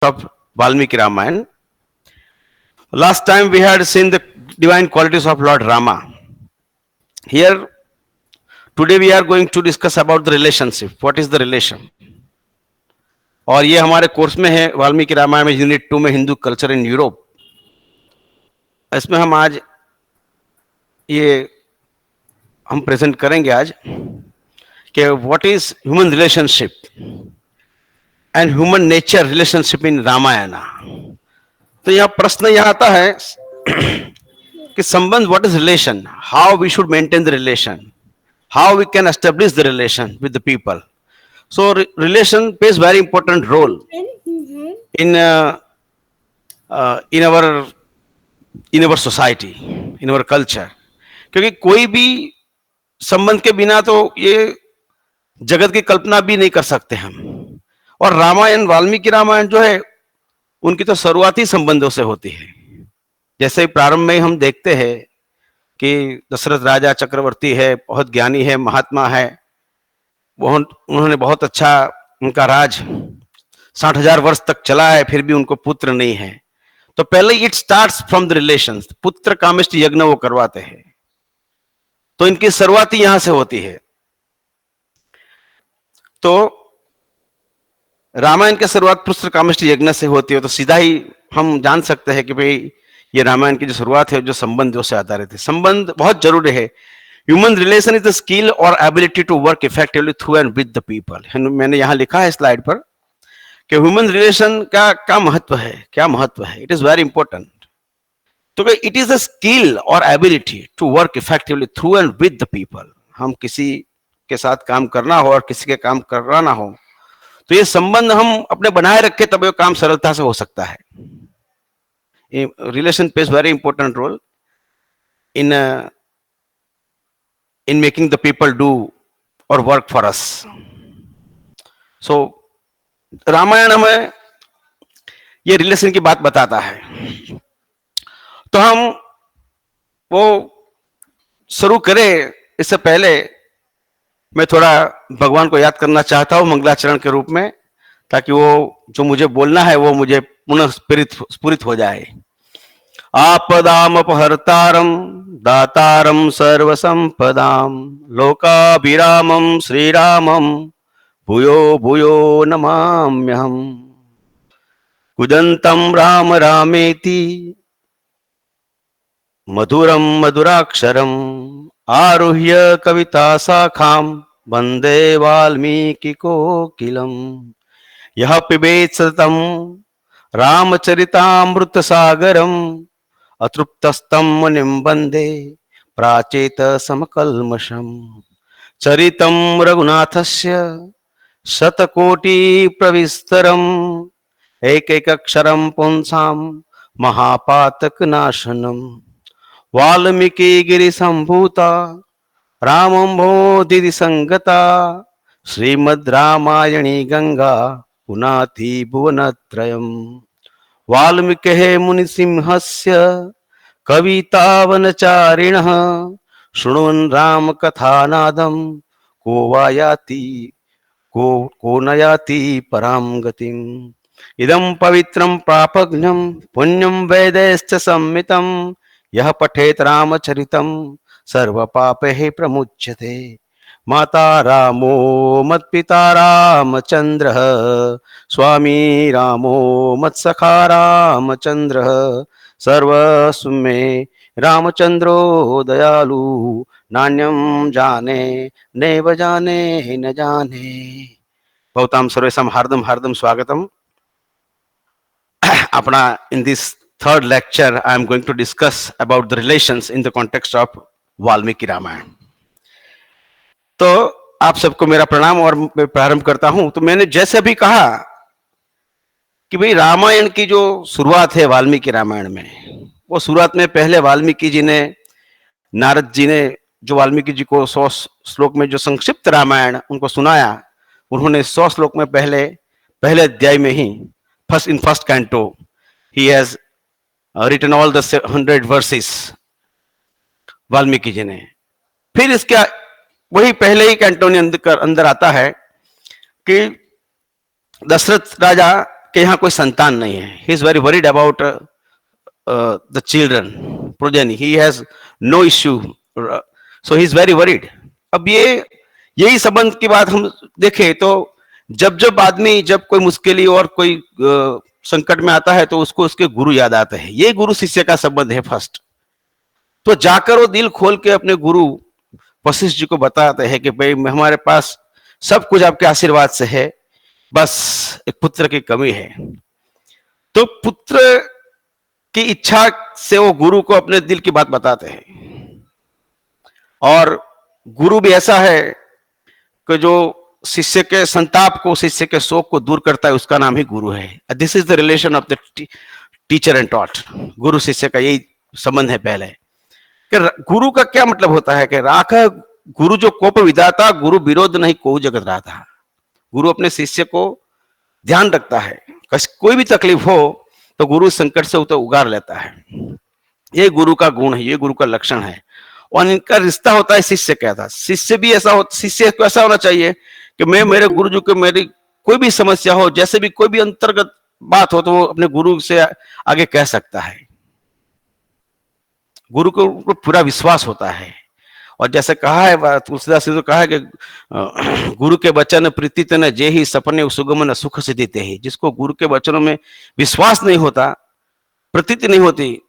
of Valmiki Ramayana. Last time we had seen the divine qualities of Lord Rama. Here, today we are going to discuss about the relationship. What is the relation? और ये हमारे course में है वाल्मीकि रामायण में unit 2 में Hindu culture in Europe. इसमें हम आज ये हम प्रेजेंट करेंगे आज कि what is human relationship and human nature relationship in Ramayana. तो यह प्रश्न यह आता है कि संबंध, what is relation, how we should maintain the relation, how we can establish the relation with the people. So relation plays very important role in in our society, in our culture. क्योंकि कोई भी संबंध के बिना तो ये जगत की कल्पना भी नहीं कर सकते हम. और रामायण, वाल्मीकि रामायण जो है, उनकी तो शुरुआत ही संबंधों से होती है. जैसे प्रारंभ में हम देखते हैं कि दशरथ राजा चक्रवर्ती है, बहुत ज्ञानी है, महात्मा है, उन्होंने बहुत अच्छा, उनका राज 60,000 वर्ष तक चला है, फिर भी उनको पुत्र नहीं है. तो पहले it starts from the relations. पुत्र कामेष्ट यज्ञ वो करवाते हैं, तो इनकी शुरुआत ही यहां से होती है. तो रामायण की शुरुआत पुत्र कामेष्ट यज्ञ से होती है. तो सीधा ही हम जान सकते हैं कि भाई ये रामायण की जो शुरुआत है, जो संबंधों से आधारित है. संबंध बहुत जरूरी है. Human relation is the skill और ability to work effectively through and with the people. मैंने यहां लिखा है स्लाइड पर कि ह्यूमन रिलेशन का क्या महत्व है, क्या महत्व है. It is very important. तो इट इज अ स्किल और ability to work effectively through and with the people. हम किसी के साथ काम करना हो और किसी के काम कराना हो, तो ये संबंध हम अपने बनाए रखे, तब ये काम सरलता से हो सकता है. Relation plays very important role in in making the people do और work for us. So Ramayana हमें ये रिलेशन की बात बताता है. तो हम वो शुरू करें, इससे पहले मैं थोड़ा भगवान को याद करना चाहता हूं मंगलाचरण के रूप में, ताकि वो जो मुझे बोलना है वो मुझे पुनः स्फुरित हो जाए. आपदाम अपहर्तारम दातारम सर्वसंपदाम लोकाभिरामम श्रीरामम भूयो भूयो नमाम्यहम्. कुदंतम राम रामेति मधुरम मधुराक्षरम आरुह्य कविता शाखाम वंदे वाल्मीकि कोकिलम. यह पिबेत सततम रामचरितामृत सागरम अतृप्तस्तम मुनिम वंदे प्राचेत समकल्मषम. चरितम रघुनाथस्य शतकोटि प्रविस्तरम एकैकक्षरम पुंसाम महापातक नाशनम. वाल्मीकि गिरि संभूता रामं बोधिति संगता श्रीमद् रामायणी गंगा पुनाति भुवनत्रयम्. वाल्मीकिः मुनिसिंहस्य कवितावनचारिणः शृण्वन् रामकथानादं को वा याति को न याति परां गतिम्. इदं पवित्रं प्रापज्ञं पुण्यं वेदैश्च संमितं यह पठेत रामचरितं सर्वपापैः प्रमुच्यते. माता रामो मत्पिता रामचंद्रः स्वामी रामो मत्सखा रामचंद्रः सर्वस्व मे रामचंद्रो दयालु नान्यं जाने नैव जाने न जाने. भवतां सर्वेषां हार्दं हार्दं स्वागतम्. अपना in this third lecture I am going to discuss about the relations in the context of Valmiki Ramayan. तो आप सबको मेरा प्रणाम और मैं प्रारंभ करता हूं. तो मैंने जैसे अभी कहा कि भाई रामायण की जो शुरुआत है वाल्मीकि रामायण में, वो शुरुआत में पहले वाल्मीकि जी ने, नारद जी ने जो वाल्मीकि जी को 100 श्लोक में जो संक्षिप्त रामायण उनको सुनाया, उन्होंने 100 श्लोक में पहले अध्याय में ही first canto he has written all the 100 verses Valmiki ji ने. फिर इसके वही पहले ही कैंटो ने अंदर आता है कि दशरथ राजा कि यहाँ कोई संतान नहीं है. He is very worried about the children progeny. He has no issue, so he is very worried. अब ये यही संबंध की बात हम देखें तो जब जब आदमी जब कोई मुश्किल और कोई संकट में आता है तो उसको उसके गुरु याद आते हैं. ये गुरु शिष्य का संबंध है फर्स्ट. तो जाकर वो दिल खोल के अपने गुरु वशिष्ठ जी को बताते हैं कि भाई हमारे पास सब कुछ आपके आशीर्वाद से है, बस एक पुत्र की कमी है. तो पुत्र की इच्छा से वो गुरु को अपने दिल की बात बताते हैं. और गुरु भी ऐसा है कि जो शिष्य के संताप को, शिष्य के शोक को दूर करता है, उसका नाम ही गुरु है. This is the relation of the teacher and taught. गुरु शिष्य का यही संबंध है. पहले कि गुरु का क्या मतलब होता है कि राख गुरु जो कोप विधाता, गुरु विरोध नहीं को जगत रहा था. गुरु अपने शिष्य को ध्यान रखता है, कोई भी तकलीफ हो तो गुरु संकट से उतर उगार लेता है. ये गुरु का गुण है, ये गुरु का लक्षण है. और इनका रिश्ता होता है शिष्य क्या था. शिष्य भी ऐसा हो, शिष्य को ऐसा होना चाहिए कि मैं मेरे गुरु जी को मेरी कोई भी समस्या हो, जैसे भी कोई भी अंतर्गत बात हो, तो वो अपने गुरु से आगे कह सकता है. गुरु को पूरा विश्वास होता है. और जैसे कहा है तुलसीदास ने तो कहा है कि गुरु के वचन प्रीति न जे ही सपने सुगम न सुख सिद्धि ते ही. जिसको गुरु के वचनों में विश्वास नहीं होता, प्रतीति नहीं होती,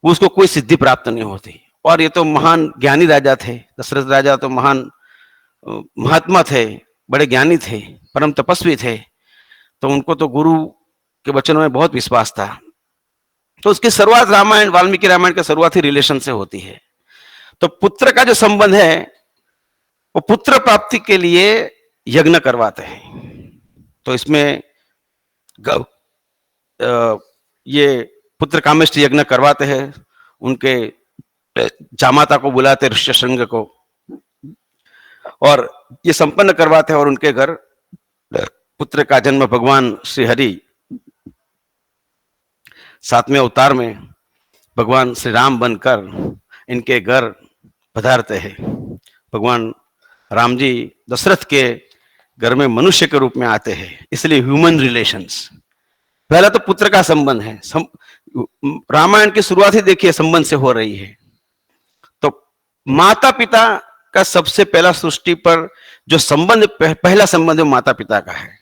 उसको कोई सिद्धि प्राप्त नहीं होती. और ये तो महान ज्ञानी राजा थे. दशरथ राजा तो महान महात्मा थे, बड़े ज्ञानी थे, परम तपस्वी थे. तो उनको तो गुरु के वचनों में बहुत विश्वास था. तो उसकी शुरुआत रामायण, वाल्मीकि रामायण की शुरुआत ही रिलेशन से होती है. तो पुत्र का जो संबंध है वो पुत्र प्राप्ति के लिए यज्ञ करवाते हैं. तो इसमें ये पुत्र कामेष्टि यज्ञ करवाते हैं. उनके जामाता को बुलाते, ऋष्यशृंग को, और ये संपन्न करवाते हैं. और उनके घर पुत्र का जन्म भगवान श्री हरि 7वें अवतार में भगवान श्री राम बनकर इनके घर पधारते हैं. भगवान राम जी दशरथ के घर में मनुष्य के रूप में आते हैं, इसलिए ह्यूमन रिलेशंस. पहला तो पुत्र का संबंध है. रामायण की शुरुआत ही देखिए संबंध से हो रही है. तो माता पिता का सबसे पहला सृष्टि पर जो संबंध, पहला संबंध है माता पिता का है.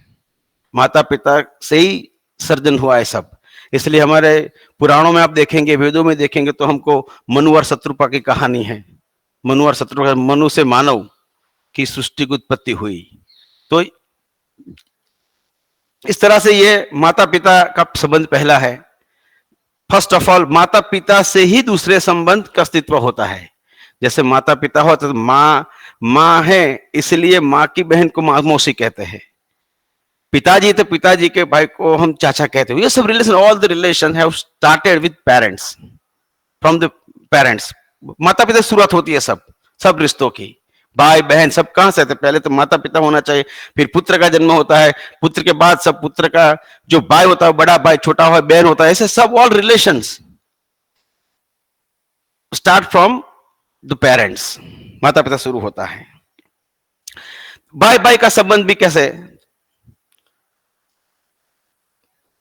माता पिता से ही सर्जन हुआ है सब. इसलिए हमारे पुराणों में आप देखेंगे, वेदों में देखेंगे तो हमको मनु और शत्रुपा की कहानी है. मनु और शत्रुपा, मनु से मानव की सृष्टि की उत्पत्ति हुई. तो इस तरह से ये माता पिता का संबंध पहला है. फर्स्ट ऑफ ऑल माता पिता से ही दूसरे संबंध का अस्तित्व होता है. जैसे माता पिता हो तो माँ है, इसलिए माँ की बहन को माँ मौसी कहते हैं. पिताजी तो पिताजी के भाई को हम चाचा कहते हैं. ये सब relation, all the relation have started with parents, from the parents. माता पिता शुरुआत होती है सब रिश्तों की. भाई बहन सब कहां से आते? पहले तो माता पिता होना चाहिए, फिर पुत्र का जन्म होता है, पुत्र के बाद सब पुत्र का जो भाई होता है, बड़ा भाई, छोटा भाई, बहन होता है, ऐसे सब all relations start from the parents. माता पिता शुरू होता है. भाई भाई का संबंध भी कैसे?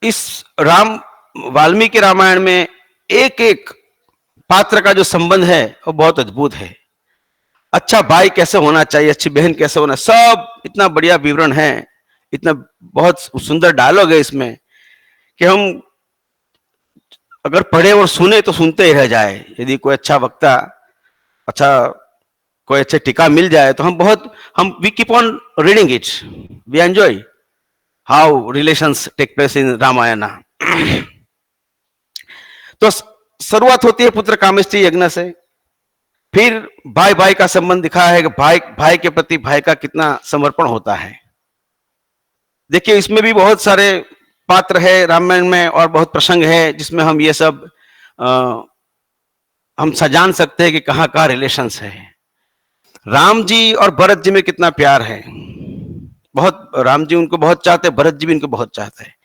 इस वाल्मीकि रामायण में एक एक पात्र का जो संबंध है वो बहुत अद्भुत है. अच्छा भाई कैसे होना चाहिए, अच्छी बहन कैसे होना, सब इतना बढ़िया विवरण है, इतना बहुत सुंदर डायलॉग है इसमें कि हम अगर पढ़े और सुने तो सुनते ही रह जाए. यदि कोई अच्छा वक्ता, अच्छा कोई अच्छे टीका मिल जाए तो हम we keep on reading it, we enjoy how relations take place in Ramayana. तो शुरुआत होती है पुत्र कामेष्टि यज्ञ से. फिर भाई भाई का संबंध दिखाया है कि भाई भाई के प्रति भाई का कितना समर्पण होता है. देखिए इसमें भी बहुत सारे पात्र है रामायण में और बहुत प्रसंग है जिसमें हम ये सब हम जान सकते हैं कि कहाँ कहाँ रिलेशंस है. राम जी और भरत जी में कितना प्यार है. बहुत, राम जी उनको बहुत चाहते, भरत जी भी इनको बहुत चाहते हैं.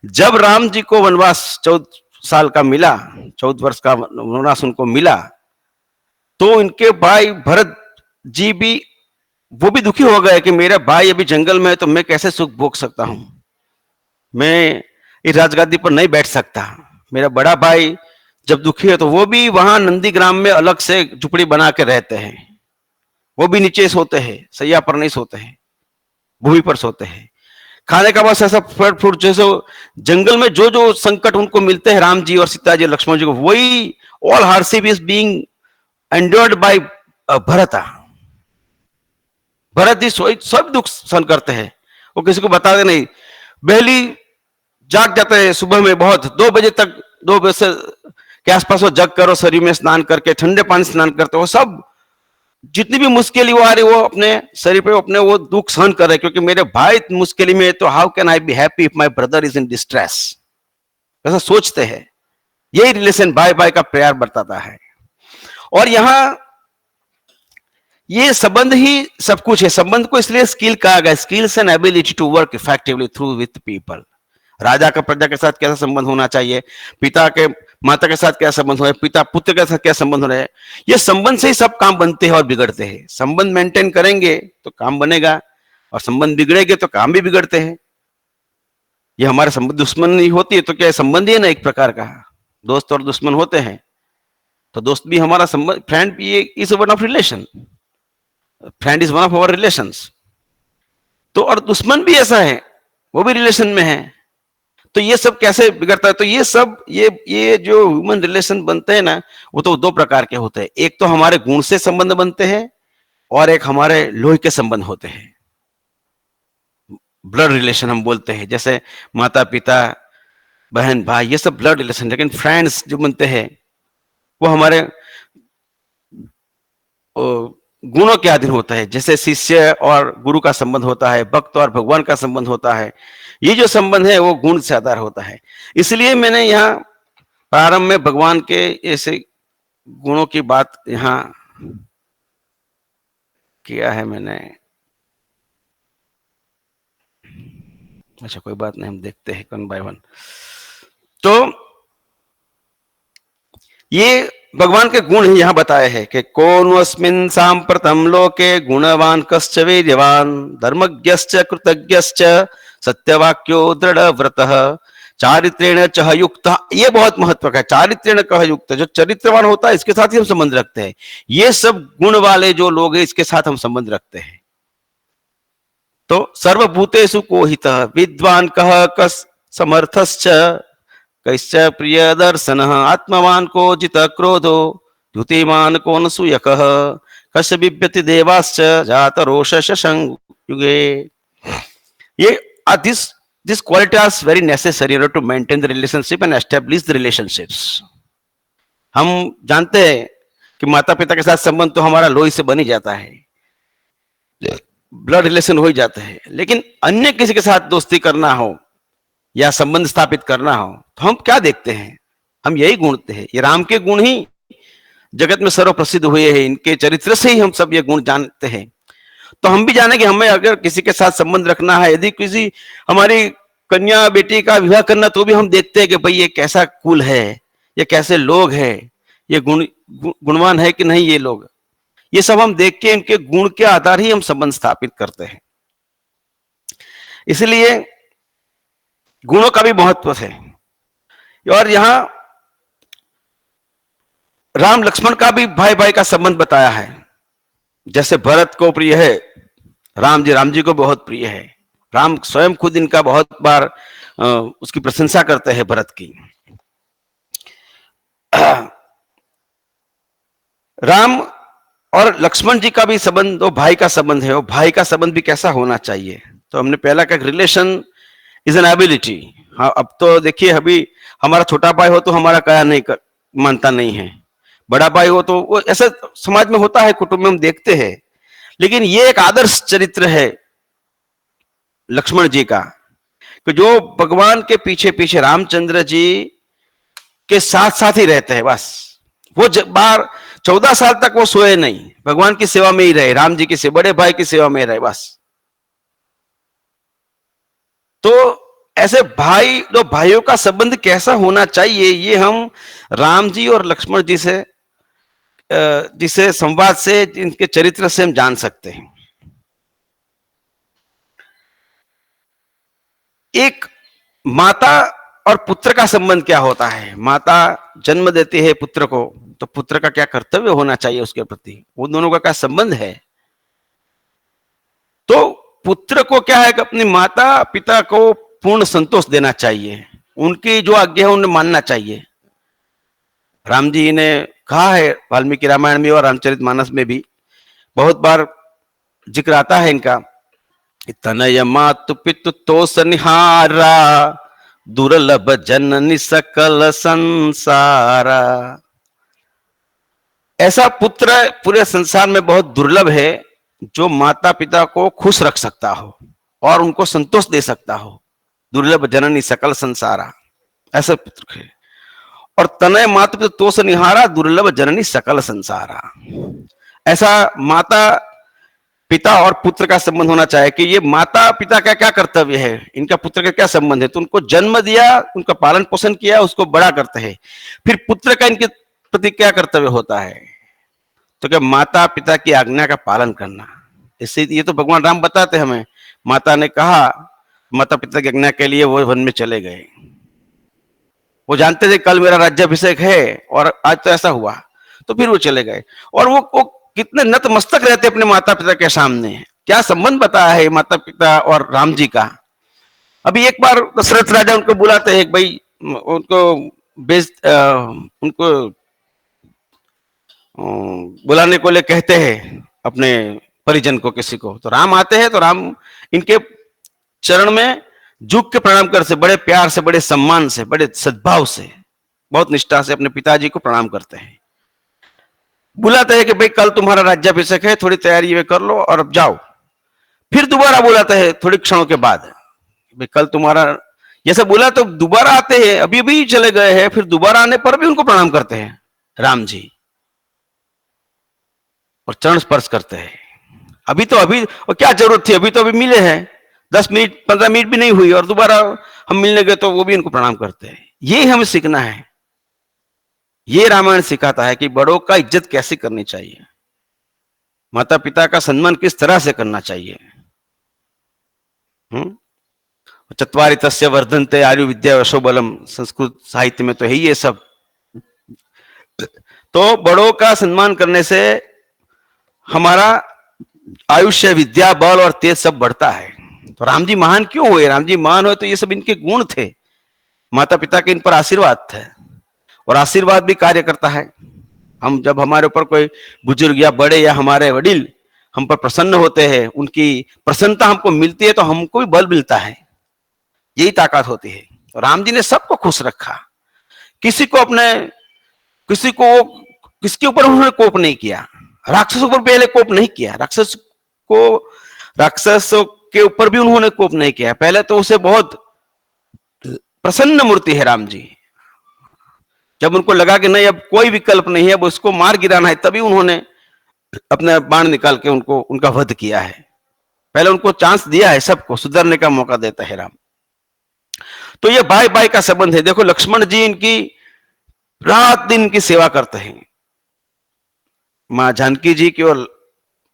जब राम जी को वनवास 14 साल का मिला, 14 वर्ष का वनवास उनको मिला, तो इनके भाई भरत जी भी, वो भी दुखी हो गए कि मेरा भाई अभी जंगल में है तो मैं कैसे सुख भोग सकता हूं. मैं इस राजगादी पर नहीं बैठ सकता। मेरा बड़ा भाई जब दुखी है तो वो भी वहां नंदीग्राम में अलग से झुपड़ी बना के रहते हैं, वो भी नीचे सोते हैं, सैया पर नहीं सोते हैं, भूमि पर सोते हैं। खाने का बस ऐसा फल फ्रूट जैसे जंगल में जो जो संकट उनको मिलते हैं राम जी और सीता जी लक्ष्मण जी को, वही all hardship is being endured by Bharat. Bharat ji सब दुख सहन करते हैं, वो किसी को बताते नहीं। पहली जाग जाते हैं सुबह में बहुत, 2 बजे तक, 2 बजे से के आसपास वो जग करो, शरीर में स्नान करके ठंडे पानी स्नान करते, वो सब जितनी भी मुश्किल वो आ रही वो अपने शरीर पे अपने वो दुख सहन कर रहे, क्योंकि मेरे भाई मुश्किल में है तो how can I be happy if my brother is in distress, ऐसा सोचते हैं। यही रिलेशन भाई भाई का प्यार बरताता है। और यहां ये संबंध ही सब कुछ है। संबंध को इसलिए स्किल कहा गया, skills and ability to work effectively through with people. राजा का प्रजा के साथ कैसा संबंध होना चाहिए, पिता के माता के साथ क्या संबंध हो रहा है, पिता पुत्र के साथ क्या संबंध हो रहा है, ये संबंध से ही सब काम बनते हैं और बिगड़ते हैं। संबंध मेंटेन करेंगे तो काम बनेगा, और संबंध बिगड़ेंगे तो काम भी बिगड़ते हैं। ये हमारे संबंध दुश्मनी होती है तो क्या संबंध ही है ना एक प्रकार का, दोस्त और दुश्मन होते हैं, तो दोस्त भी हमारा संबंध, फ्रेंड भी is one of relation, friend is one of our relations. तो और दुश्मन भी ऐसा है, वो भी रिलेशन में है। तो ये सब कैसे बिगड़ता है, तो ये सब ये जो ह्यूमन रिलेशन बनते हैं ना, वो तो 2 प्रकार के होते हैं। एक तो हमारे गुण से संबंध बनते हैं, और एक हमारे लोही के संबंध होते हैं, ब्लड रिलेशन हम बोलते हैं, जैसे माता पिता बहन भाई, ये सब ब्लड रिलेशन। लेकिन फ्रेंड्स जो बनते हैं वो हमारे गुणों के अधीन होता है, जैसे शिष्य और गुरु का संबंध होता है, भक्त और भगवान का संबंध होता है। ये जो संबंध है वो गुण से आधार होता है। इसलिए मैंने यहाँ प्रारंभ में भगवान के ऐसे गुणों की बात यहाँ किया है मैंने। अच्छा कोई बात नहीं, हम देखते हैं वन बाय वन। तो ये भगवान के गुण ही यहाँ बताए हैं कि कोन्वस्मिन् सांप्रतम लोके गुणवान कश्च वीर्यवान धर्मज्ञश्च कृतज्ञश्च सत्यवाक्यो दृढ़ व्रतः चारित्रेण चह युक्त। ये बहुत महत्व का है, चारित्रेण कह युक्त, जो चरित्रवान होता है इसके साथ ही हम संबंध रखते हैं। ये सब गुण वाले जो लोग हैं इसके साथ हम संबंध रखते हैं। तो सर्वभूतेषु कोहितः विद्वान कह कस समर्थश्च कैश्च प्रिय दर्शन आत्मवान को जित क्रोधो द्युतिमान को नसूयकः कश बिभ्यति देवाश्च जात रोष युगे। ये this quality is very necessary in order to maintain the relationship and establish the relationships. हम जानते हैं कि माता पिता के साथ संबंध तो हमारा लोही से बन ही जाता है, ब्लड रिलेशन हो ही जाता है। लेकिन अन्य किसी के साथ दोस्ती करना हो या संबंध स्थापित करना हो तो हम क्या देखते हैं, हम यही गुण हैं। ये राम के गुण ही जगत में सर्व प्रसिद्ध हुए हैं, इनके चरित्र से ही हम सब ये गुण जानते हैं। तो हम भी जाने कि हमें अगर किसी के साथ संबंध रखना है, यदि किसी हमारी कन्या बेटी का विवाह करना, तो भी हम देखते हैं कि भाई ये कैसा कुल है, ये कैसे लोग हैं, ये गुणवान है कि नहीं ये लोग। ये सब हम देख के इनके गुण के आधार ही हम संबंध स्थापित करते हैं। इसलिए गुणों का भी महत्व है। और यहां राम लक्ष्मण का भी भाई भाई का संबंध बताया है। जैसे भरत को प्रिय है राम जी को बहुत प्रिय है। राम स्वयं खुद इनका बहुत बार उसकी प्रशंसा करते हैं भरत की। राम और लक्ष्मण जी का भी संबंध, वो भाई का संबंध है। वो भाई का संबंध भी कैसा होना चाहिए, तो हमने पहला कहा रिलेशन इज एन एबिलिटी। हाँ, अब तो देखिए, अभी हमारा छोटा भाई हो तो हमारा कहा नहीं मानता नहीं है, बड़ा भाई हो तो वो ऐसा समाज में होता है, कुटुंब में हम देखते हैं। लेकिन ये एक आदर्श चरित्र है लक्ष्मण जी का, कि जो भगवान के पीछे पीछे रामचंद्र जी के साथ साथ ही रहते हैं। बस वो बार 14 साल तक वो सोए नहीं, भगवान की सेवा में ही रहे, राम जी की बड़े भाई की सेवा में रहे बस। तो ऐसे भाई, दो भाइयों का संबंध कैसा होना चाहिए, ये हम राम जी और लक्ष्मण जी से जिसे संवाद से, इनके चरित्र से हम जान सकते हैं। एक माता और पुत्र का संबंध क्या होता है? माता जन्म देती है पुत्र को, तो पुत्र का क्या कर्तव्य होना चाहिए उसके प्रति, वो दोनों का क्या संबंध है? तो पुत्र को क्या है कि अपनी माता पिता को पूर्ण संतोष देना चाहिए, उनकी जो आज्ञा है उन्हें मानना चाहिए। राम जी ने कहा है वाल्मीकि रामायण में और रामचरितमानस में भी बहुत बार जिक्र आता है इनका, तनय मातु पितु तोष निहारा, दुर्लभ जननी सकल संसारा। ऐसा पुत्र पूरे संसार में बहुत दुर्लभ है जो माता पिता को खुश रख सकता हो और उनको संतोष दे सकता हो। दुर्लभ जननी सकल संसारा, ऐसा पुत्र है। और तनय मातु पितु तोष निहारा, दुर्लभ जननी सकल संसारा। ऐसा माता पिता और पुत्र का संबंध होना चाहिए कि ये माता पिता का क्या कर्तव्य है, इनका पुत्र का क्या संबंध है। तो उनको जन्म दिया, उनका पालन पोषण किया, उसको बड़ा करते हैं। फिर पुत्र का इनके प्रति क्या कर्तव्य होता है, तो क्या माता पिता की आज्ञा का पालन करना। इससे ये तो भगवान राम बताते हमें, माता ने कहा, माता पिता की आज्ञा के लिए वो वन में चले गए। वो जानते थे कल मेरा राज्याभिषेक है और आज तो ऐसा हुआ, तो फिर वो चले गए। और वो कितने नतमस्तक रहते अपने माता पिता के सामने। क्या संबंध बताया है माता पिता और राम जी का। अभी एक बार दशरथ राजा उनको बुलाते हैं, भाई उनको बुलाने को ले कहते हैं अपने परिजन को, किसी को। तो राम आते हैं, तो राम इनके चरण में झुक के प्रणाम करते, बड़े प्यार से, बड़े सम्मान से, बड़े सद्भाव से, बहुत निष्ठा से अपने पिताजी को प्रणाम करते हैं। बुलाते हैं कि भाई कल तुम्हारा राज्याभिषेक है, थोड़ी तैयारी वे कर लो और अब जाओ। फिर दोबारा बुलाते हैं थोड़ी क्षणों के बाद, भाई कल तुम्हारा, जैसे बोला तो दोबारा आते हैं, अभी अभी चले गए हैं, फिर दोबारा आने पर भी उनको प्रणाम करते हैं राम जी और चरण स्पर्श करते हैं। अभी और क्या जरूरत थी, अभी तो अभी मिले हैं, 10 मिनट 15 मिनट भी नहीं हुई और दोबारा हम मिलने गए तो वो भी इनको प्रणाम करते हैं। ये हमें सीखना है। ये रामायण सिखाता है कि बड़ों का इज्जत कैसे करनी चाहिए, माता पिता का सम्मान किस तरह से करना चाहिए। चत्वारि तस्य वर्धन्ते आयु विद्या यशो बलम, संस्कृत साहित्य में तो है ये सब। तो बड़ों का सम्मान करने से हमारा आयुष्य, विद्या, बल और तेज सब बढ़ता है। तो राम जी महान क्यों हुए? राम जी महान हुए तो ये सब इनके गुण थे, माता पिता के इन पर आशीर्वाद थे, और आशीर्वाद भी कार्य करता है। हम जब हमारे ऊपर कोई बुजुर्ग या बड़े या हमारे वडील हम पर प्रसन्न होते हैं, उनकी प्रसन्नता हमको मिलती है, तो हमको भी बल मिलता है। यही ताकत होती है। तो राम जी ने सबको खुश रखा, किसी को किसके ऊपर उन्होंने कोप नहीं किया। राक्षसों पर पहले कोप नहीं किया, राक्षसों के ऊपर भी उन्होंने कोप नहीं किया। पहले तो उसे बहुत प्रसन्न मूर्ति है राम जी। जब उनको लगा कि नहीं अब कोई विकल्प नहीं है, अब उसको मार गिराना है, तभी उन्होंने अपना बाण निकाल के उनका वध किया है। पहले उनको चांस दिया है, सबको सुधरने का मौका देता है राम। तो ये भाई भाई का संबंध है। देखो लक्ष्मण जी इनकी रात दिन की सेवा करते हैं, मां जानकी जी की और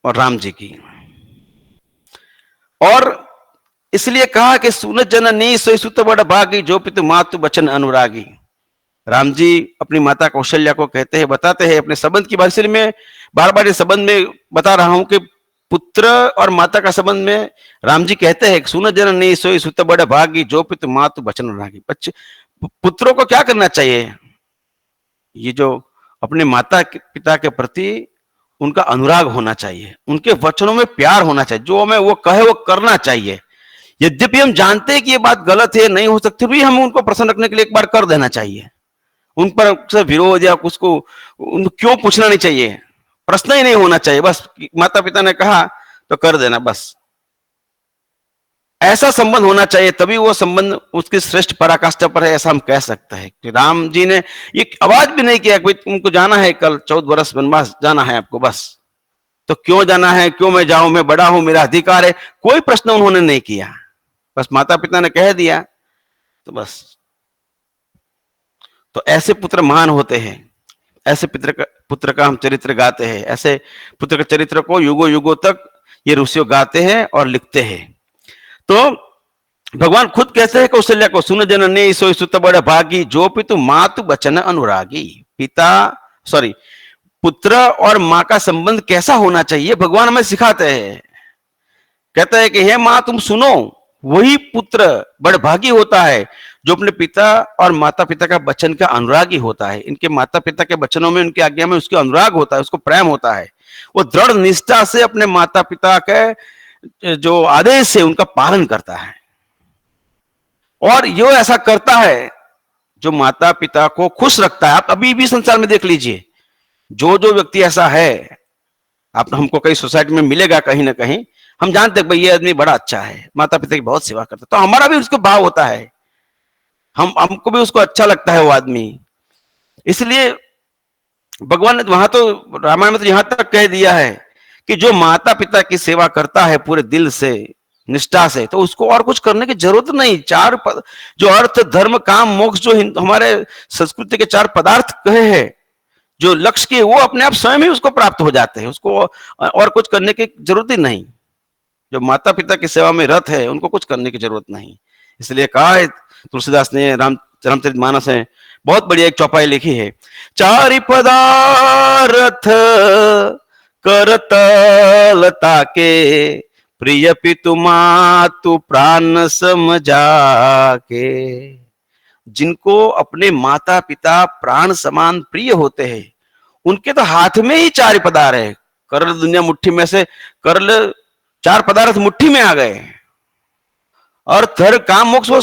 राम जी की। और इसलिए कहा कि सुन जननी सोई सुत बड़ भागी, जो पितु मातु बचन अनुरागी। राम जी अपनी माता कौशल्या को कहते हैं, बताते हैं अपने संबंध की बात। में बार बार इस संबंध में बता रहा हूं कि पुत्र और माता का संबंध में राम जी कहते हैं, सुन जननी सोई सुत बड़ भागी, जो पितु मातु बचन अनुरागी। बच्चे पुत्रों को क्या करना चाहिए? ये जो अपने माता पिता के प्रति उनका अनुराग होना चाहिए, उनके वचनों में प्यार होना चाहिए, जो हमें वो कहे वो करना चाहिए। यद्यपि हम जानते हैं कि ये बात गलत है, नहीं हो सकती, भी हमें उनको प्रसन्न रखने के लिए एक बार कर देना चाहिए। उन पर विरोध या उसको क्यों पूछना नहीं चाहिए, प्रश्न ही नहीं होना चाहिए। बस माता पिता ने कहा तो कर देना, बस ऐसा संबंध होना चाहिए, तभी वो संबंध उसकी श्रेष्ठ पराकाष्ठा पर है, ऐसा हम कह सकते हैं। कि राम जी ने ये आवाज भी नहीं किया कि तुमको जाना है, कल 14 वर्ष वनवास जाना है आपको, बस तो क्यों जाना है, क्यों मैं जाऊं, मैं बड़ा हूं, मेरा अधिकार है, कोई प्रश्न उन्होंने नहीं किया। बस माता पिता ने कह दिया तो बस। तो ऐसे पुत्र महान होते हैं, ऐसे पुत्र का हम चरित्र गाते हैं। ऐसे पुत्र के चरित्र को युगों युगों तक ये ऋषियों गाते हैं और लिखते हैं। तो भगवान खुद कहते हैं कौशल्या को, सुन जननी सोई सुत बड़ भागी, जो पितु मातु बचन अनुरागी। पिता सॉरी पुत्र और माँ का संबंध कैसा होना चाहिए भगवान हमें सिखाते हैं। कहता है कि हे माँ तुम सुनो, वही पुत्र बड़ भागी होता है जो अपने पिता और माता पिता का वचन का अनुरागी होता है। इनके माता पिता के वचनों में, उनकी आज्ञा में उसके अनुराग होता है, उसको प्रेम होता है। वो दृढ़ निष्ठा से अपने माता पिता के जो आदेश है उनका पालन करता है। और यो ऐसा करता है जो माता पिता को खुश रखता है। आप अभी भी संसार में देख लीजिए, जो जो व्यक्ति ऐसा है, आप हमको कहीं सोसाइटी में मिलेगा कहीं ना कहीं, हम जानते हैं भाई ये आदमी बड़ा अच्छा है, माता पिता की बहुत सेवा करता है, तो हमारा भी उसको भाव होता है, हमको भी उसको अच्छा लगता है वो आदमी। इसलिए भगवान ने वहां तो रामायण में तो यहां तक कह दिया है कि जो माता पिता की सेवा करता है पूरे दिल से, निष्ठा से, तो उसको और कुछ करने की जरूरत नहीं। चार पद, जो अर्थ धर्म काम मोक्ष, जो हमारे संस्कृति के चार पदार्थ कहे हैं, जो लक्ष्य के, वो अपने आप स्वयं ही उसको प्राप्त हो जाते हैं, उसको और कुछ करने की जरूरत ही नहीं। जो माता पिता की सेवा में रत है उनको कुछ करने की जरूरत नहीं। इसलिए कहा है तुलसीदास ने, रामचरितमानस में बहुत बढ़िया एक चौपाई लिखी है, चारि पदार्थ करतलता के, प्रिय पितु मातु प्राण समझा के। जिनको अपने माता पिता प्राण समान प्रिय होते हैं, उनके तो हाथ में ही चार पदार्थ है। करल दुनिया मुट्ठी में से, करल चार पदार्थ मुट्ठी में आ गए, और धर काम मोक्ष वो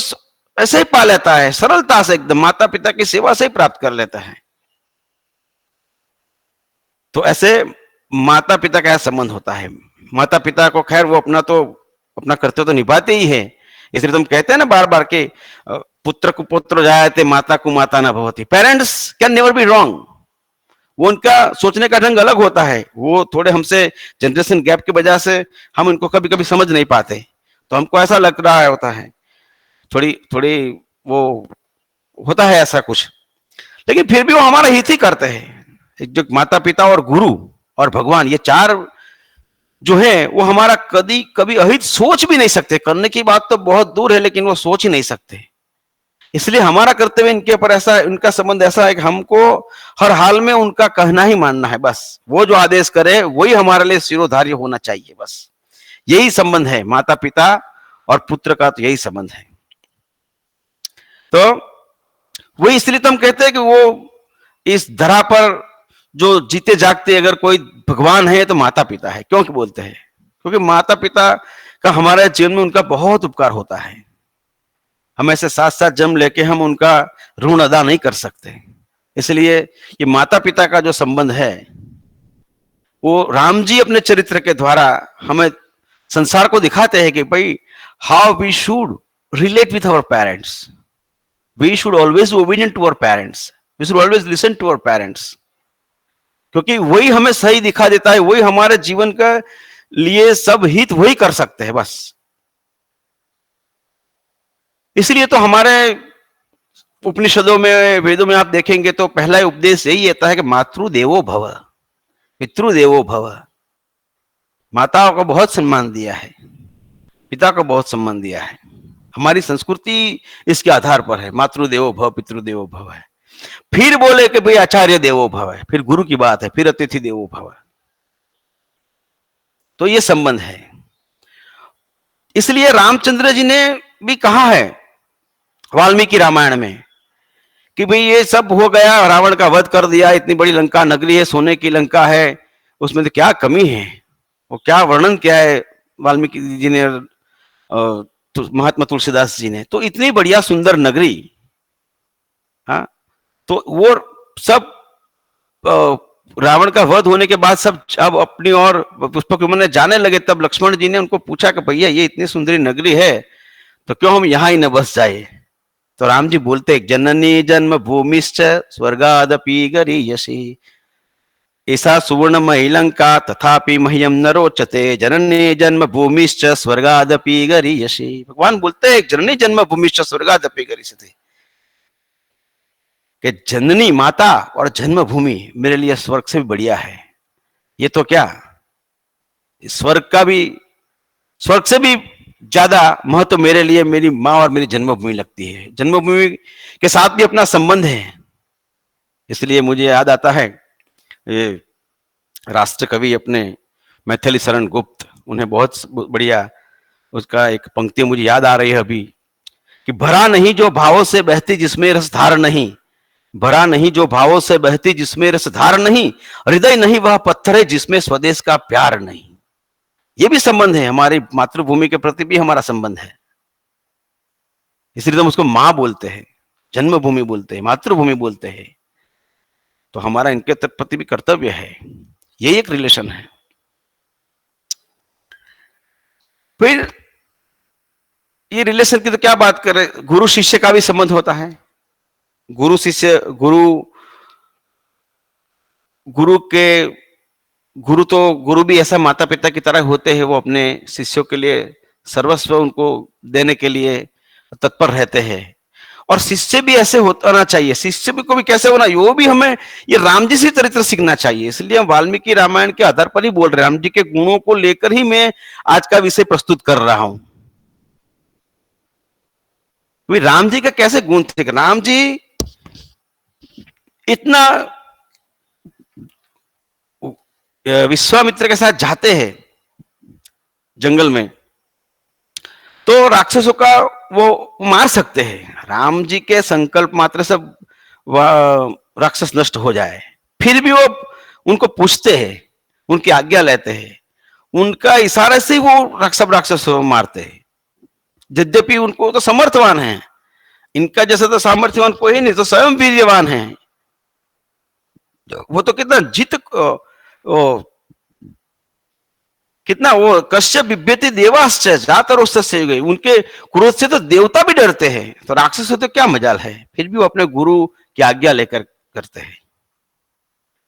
ऐसे ही पा लेता है, सरलता से एकदम माता पिता की सेवा से ही प्राप्त कर लेता है। तो ऐसे माता पिता का संबंध होता है। माता पिता को खैर वो अपना कर्तव्य तो निभाते ही है, इसलिए तुम कहते हैं ना बार बार के पुत्र को पुत्र जायते माता को माता न भवति। Parents can never be wrong. वो उनका सोचने का ढंग अलग होता है, वो थोड़े हमसे जनरेशन गैप की वजह से हम इनको कभी कभी समझ नहीं पाते, तो हमको ऐसा लग रहा होता है, थोड़ी थोड़ी वो होता है ऐसा कुछ, लेकिन फिर भी वो हमारा हित ही करते हैं। जो माता पिता और गुरु और भगवान, ये चार जो है वो हमारा कभी कभी अहित सोच भी नहीं सकते। करने की बात तो बहुत दूर है, लेकिन वो सोच ही नहीं सकते। इसलिए हमारा कर्तव्य इनके ऊपर ऐसा, इनका संबंध ऐसा है कि हमको हर हाल में उनका कहना ही मानना है। बस वो जो आदेश करे वही हमारे लिए शिरोधार्य होना चाहिए। बस यही संबंध है माता पिता और पुत्र का, तो यही संबंध है। तो वो इसलिए तो हम कहते हैं कि वो इस धरा पर जो जीते जागते अगर कोई भगवान है तो माता पिता है। क्यों बोलते हैं? क्योंकि माता पिता का हमारे जीवन में उनका बहुत उपकार होता है। हम ऐसे साथ साथ जन्म लेके हम उनका ऋण अदा नहीं कर सकते। इसलिए ये माता पिता का जो संबंध है वो राम जी अपने चरित्र के द्वारा हमें संसार को दिखाते हैं कि भाई how we should relate with our parents. We should always obedient to our parents, we should always listen to our parents, क्योंकि वही हमें सही दिखा देता है, वही हमारे जीवन का लिए सब हित वही कर सकते हैं बस। इसलिए तो हमारे उपनिषदों में, वेदों में आप देखेंगे तो पहला उपदेश यही आता है कि मातृदेवो भव, पितृदेवो भव। माताओं को बहुत सम्मान दिया है, पिता को बहुत सम्मान दिया है। हमारी संस्कृति इसके आधार पर है, मातृदेवो भव पितृदेवो भव है। फिर बोले कि भाई आचार्य देवो भव है, फिर गुरु की बात है, फिर अतिथि देवो भव। तो ये संबंध है। इसलिए रामचंद्र जी ने भी कहा है वाल्मीकि रामायण में कि भाई ये सब हो गया, रावण का वध कर दिया, इतनी बड़ी लंका नगरी है, सोने की लंका है, उसमें तो क्या कमी है, वो क्या वर्णन किया है वाल्मीकि जी ने, महात्मा तुलसीदास जी ने। तो इतनी बढ़िया सुंदर नगरी, हाँ, तो वो सब रावण का वध होने के बाद सब अब अपनी और पुष्पक विमान जाने लगे। तब लक्ष्मण जी ने उनको पूछा कि भैया ये इतनी सुंदरी नगरी है तो क्यों हम यहां ही न बस जाए। तो राम जी बोलते, जननी जन्म भूमिश्च स्वर्गादपि गरीयसी, ऐसा सुवर्णमयी लंका तथापि मह्यम न रोचते, जननी जन्म भूमिश्च स्वर्गादपि गरीयसी। भगवान बोलते हैं जननी जन्म भूमिश्च स्वर्गादपि गरीयसी, कि जननी माता और जन्मभूमि मेरे लिए स्वर्ग से भी बढ़िया है। ये तो क्या, स्वर्ग से भी ज्यादा महत्व मेरे लिए मेरी माँ और मेरी जन्मभूमि लगती है। जन्मभूमि के साथ भी अपना संबंध है। इसलिए मुझे याद आता है ये राष्ट्र कवि अपने मैथिली शरण गुप्त, उन्हें बहुत बढ़िया उसका एक पंक्ति मुझे याद आ रही है अभी, कि भरा नहीं जो भावों से बहती जिसमें रस धार नहीं, भरा नहीं जो भावों से बहती जिसमें रस धार नहीं, हृदय नहीं वह पत्थर है जिसमें स्वदेश का प्यार नहीं। ये भी संबंध है, हमारी मातृभूमि के प्रति भी हमारा संबंध है। इसलिए हम उसको मां बोलते हैं, जन्मभूमि बोलते हैं, मातृभूमि बोलते हैं। तो हमारा इनके प्रति भी कर्तव्य है। यही एक रिलेशन है। फिर ये रिलेशन की तो क्या बात करें, गुरु शिष्य का भी संबंध होता है। गुरु शिष्य, गुरु भी ऐसा माता पिता की तरह होते हैं। वो अपने शिष्यों के लिए सर्वस्व उनको देने के लिए तत्पर रहते हैं। और शिष्य भी ऐसे होना चाहिए। शिष्य भी को भी कैसे होना, वो भी हमें ये राम जी से चरित्र सीखना चाहिए। इसलिए हम वाल्मीकि रामायण के आधार पर ही बोल रहे हैं, राम जी के गुणों को लेकर ही मैं आज का विषय प्रस्तुत कर रहा हूं। राम जी का कैसे गुण थे। राम जी इतना विश्वामित्र के साथ जाते हैं जंगल में, तो राक्षसों का वो मार सकते हैं। राम जी के संकल्प मात्र से राक्षस नष्ट हो जाए, फिर भी वो उनको पूछते हैं, उनकी आज्ञा लेते हैं, उनका इशारे से वो सब राक्षस मारते हैं। यद्यपि उनको तो समर्थवान है, इनका जैसा तो सामर्थ्यवान कोई नहीं, तो स्वयं वीर्यवान है। वो तो कितना कितना वो कश्यप बिभ्यति देवाश्च जातरोश्च से गई, उनके क्रोध से तो देवता भी डरते हैं, तो राक्षस से तो क्या मजाल है। फिर भी वो अपने गुरु की आज्ञा लेकर करते हैं।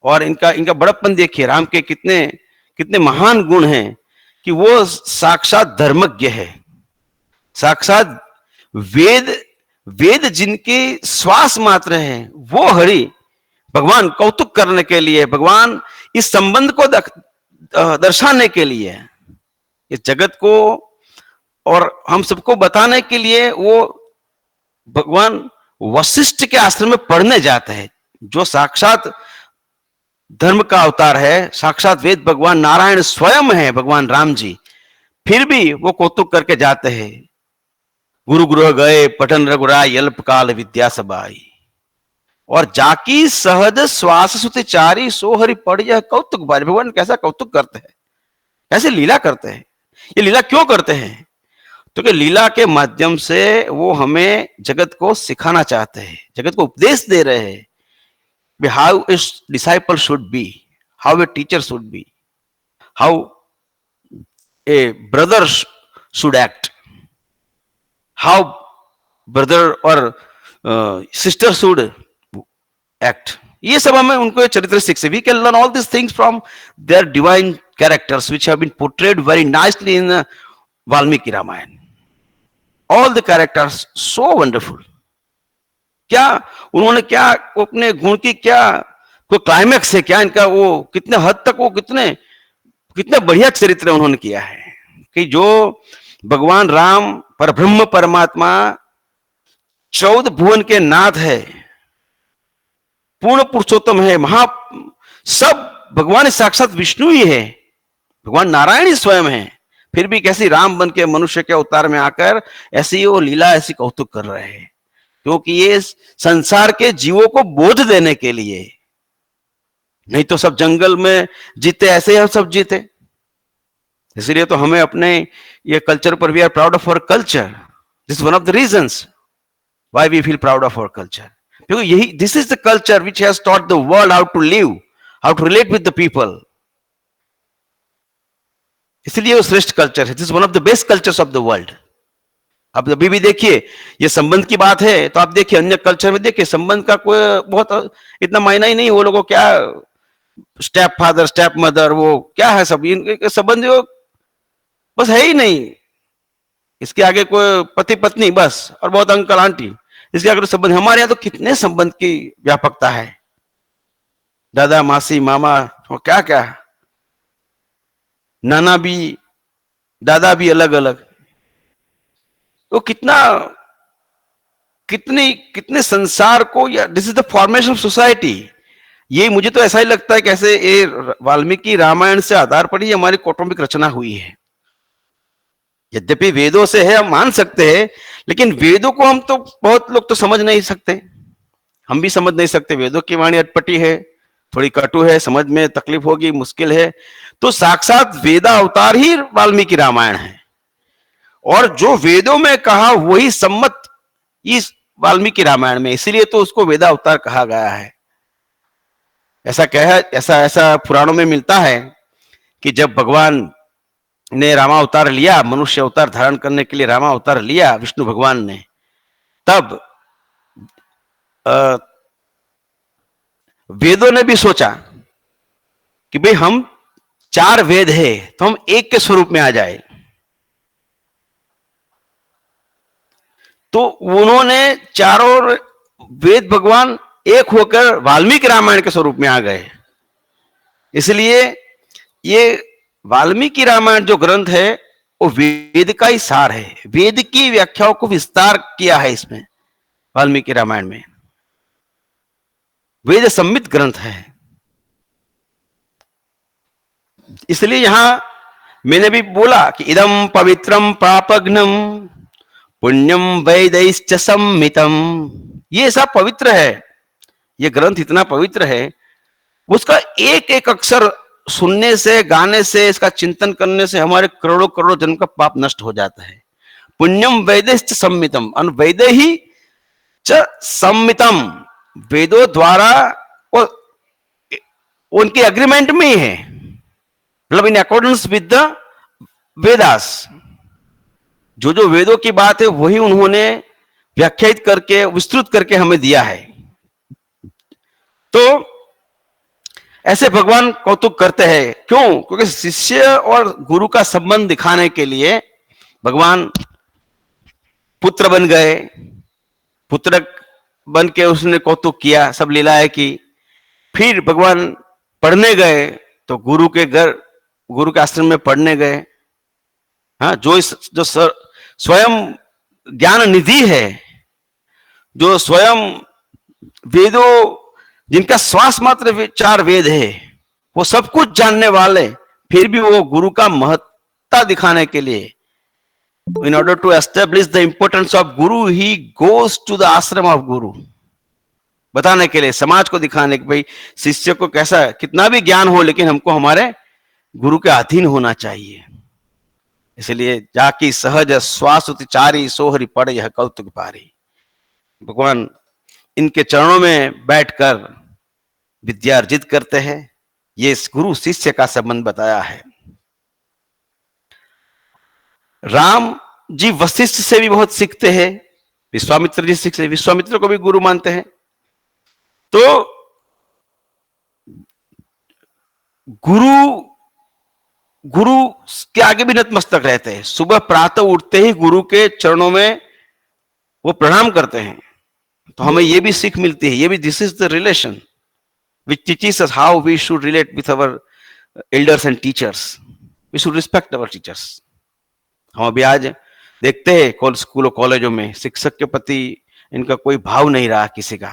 और इनका बड़प्पन देखिए, राम के कितने कितने महान गुण हैं कि वो साक्षात धर्मज्ञ है, साक्षात वेद जिनके श्वास मात्र है, वो हरि भगवान कौतुक करने के लिए, भगवान इस संबंध को दर्शाने के लिए, इस जगत को और हम सबको बताने के लिए वो भगवान वशिष्ठ के आश्रम में पढ़ने जाते हैं, जो साक्षात धर्म का अवतार है, साक्षात वेद भगवान नारायण स्वयं है, भगवान राम जी। फिर भी वो कौतुक करके जाते हैं। गुरु गृह गए पठन रघुराय अल्प काल विद्या सबाई, और जाकी सहज श्वास सुति चारी सो हरि पढ़ यह कौतुक बारी। भगवान कैसा कौतुक करते हैं, कैसे लीला करते हैं। ये लीला क्यों करते हैं, तो कि लीला के माध्यम से वो हमें जगत को सिखाना चाहते हैं, जगत को उपदेश दे रहे हैं। How a disciple should be, how a teacher should be, how a brother should act, how brother और सिस्टर शुड एक्ट। ये सब हमें उनको चरित्र सीख से, we can learn all this things from their divine characters which have been portrayed very nicely in Valmiki Ramayana. All the characters so wonderful. क्या उन्होंने क्या अपने गुण की क्या कोई क्लाइमैक्स है क्या इनका, वो कितने हद तक वो कितने कितने बढ़िया चरित्र उन्होंने किया है कि जो भगवान राम परब्रह्म परमात्मा 14 भुवन के नाथ है, पूर्ण पुरुषोत्तम है, सब भगवान साक्षात विष्णु ही है, भगवान नारायण ही स्वयं है। फिर भी कैसी राम बन के मनुष्य के अवतार में आकर ऐसी वो लीला, ऐसी कौतुक कर रहे हैं, क्योंकि ये संसार के जीवों को बोध देने के लिए। नहीं तो सब जंगल में जीते, ऐसे ही हम सब जीते। इसलिए तो हमें अपने ये कल्चर पर, we are proud of our culture. This is one of the reasons why we feel proud of our culture, क्योंकि यही this is the culture which has taught the world how to live, how to relate with the people. इसलिए वो श्रेष्ठ culture है, this is one of the best cultures of the world. अब अभी भी देखिए, ये संबंध की बात है, तो आप देखिए अन्य कल्चर में देखिए संबंध का कोई बहुत इतना मायना ही नहीं। वो लोगों क्या स्टेप फादर, स्टेप मदर, वो क्या है सब इनके संबंध बस है ही नहीं। इसके आगे कोई पति पत्नी बस, और बहुत अंकल आंटी, इसके आगे तो संबंध। हमारे यहाँ तो कितने संबंध की व्यापकता है, दादा मासी मामा और क्या क्या, नाना भी दादा भी अलग अलग। तो कितना कितने कितने संसार को, या this is the formation of society. ये मुझे तो ऐसा ही लगता है कैसे ये वाल्मीकि रामायण से आधार पर ही हमारी कौटुंबिक रचना हुई है। यद्यपि वेदों से है, हम मान सकते हैं, लेकिन वेदों को हम तो बहुत लोग तो समझ नहीं सकते, हम भी समझ नहीं सकते। वेदों की वाणी अटपटी है, थोड़ी कटु है, समझ में तकलीफ होगी, मुश्किल है। तो साक्षात वेदा अवतार ही वाल्मीकि रामायण है, और जो वेदों में कहा वही सम्मत इस वाल्मीकि रामायण में, इसीलिए तो उसको वेदा अवतार कहा गया है। ऐसा कहा, ऐसा ऐसा पुराणों में मिलता है कि जब भगवान ने रामा अवतार लिया, मनुष्य अवतार धारण करने के लिए रामा अवतार लिया विष्णु भगवान ने, तब वेदों ने भी सोचा कि भाई हम 4 वेद है तो हम एक के स्वरूप में आ जाए। तो उन्होंने चारों वेद भगवान एक होकर वाल्मीकि रामायण के स्वरूप में आ गए। इसलिए ये वाल्मीकि रामायण जो ग्रंथ है वो वेद का ही सार है, वेद की व्याख्याओं को विस्तार किया है इसमें वाल्मीकि रामायण में। वेद सम्मित ग्रंथ है। इसलिए यहां मैंने भी बोला कि इदम पवित्रम पापघ्नम पुण्यम वैदैश्च सम्मितम, ये सब पवित्र है, ये ग्रंथ इतना पवित्र है, उसका एक एक अक्षर सुनने से, गाने से, इसका चिंतन करने से हमारे करोड़ों करोड़ों जन्म का पाप नष्ट हो जाता है। पुण्यम वैदैश्च सम्मितम, अन वैदे ही च सम्मितम, वेदों द्वारा वो उनके एग्रीमेंट में ही है, मतलब in accordance with the Vedas. जो जो वेदों की बात है वही उन्होंने व्याख्यायित करके, विस्तृत करके हमें दिया है। तो ऐसे भगवान कौतुक करते हैं, क्यों? क्योंकि शिष्य और गुरु का संबंध दिखाने के लिए भगवान पुत्र बन गए, पुत्र बन के उसने कौतुक किया, सब लीलाएं की। फिर भगवान पढ़ने गए तो गुरु के घर, गुरु के आश्रम में पढ़ने गए। हाँ, जो स्वयं ज्ञान निधि है, जो स्वयं वेदों, जिनका श्वास मात्र 4 वेद है, वो सब कुछ जानने वाले, फिर भी वो गुरु का महत्ता दिखाने के लिए, in order to establish the importance of guru, he goes to the ashram of guru, बताने के लिए, समाज को दिखाने के, भाई शिष्य को कैसा, कितना भी ज्ञान हो लेकिन हमको हमारे गुरु के अधीन होना चाहिए। इसलिए जाकी सहज श्वास चारी सोहरी पड़ यह कौतुक पारी, भगवान इनके चरणों में बैठकर विद्या अर्जित करते हैं। ये गुरु शिष्य का संबंध बताया है। राम जी वशिष्ठ से भी बहुत सीखते हैं, विश्वामित्र जी सीखते, विश्वामित्र को भी गुरु मानते हैं। तो गुरु गुरु के आगे भी नतमस्तक रहते हैं। सुबह प्रातः उठते ही गुरु के चरणों में वो प्रणाम करते हैं। तो हमें ये भी सीख मिलती है, ये भी, this is the relation which teaches us how we should relate with our elders and teachers. We should respect our teachers. हम अभी आज देखते हैं स्कूलों कॉलेजों में शिक्षक के प्रति इनका कोई भाव नहीं रहा किसी का,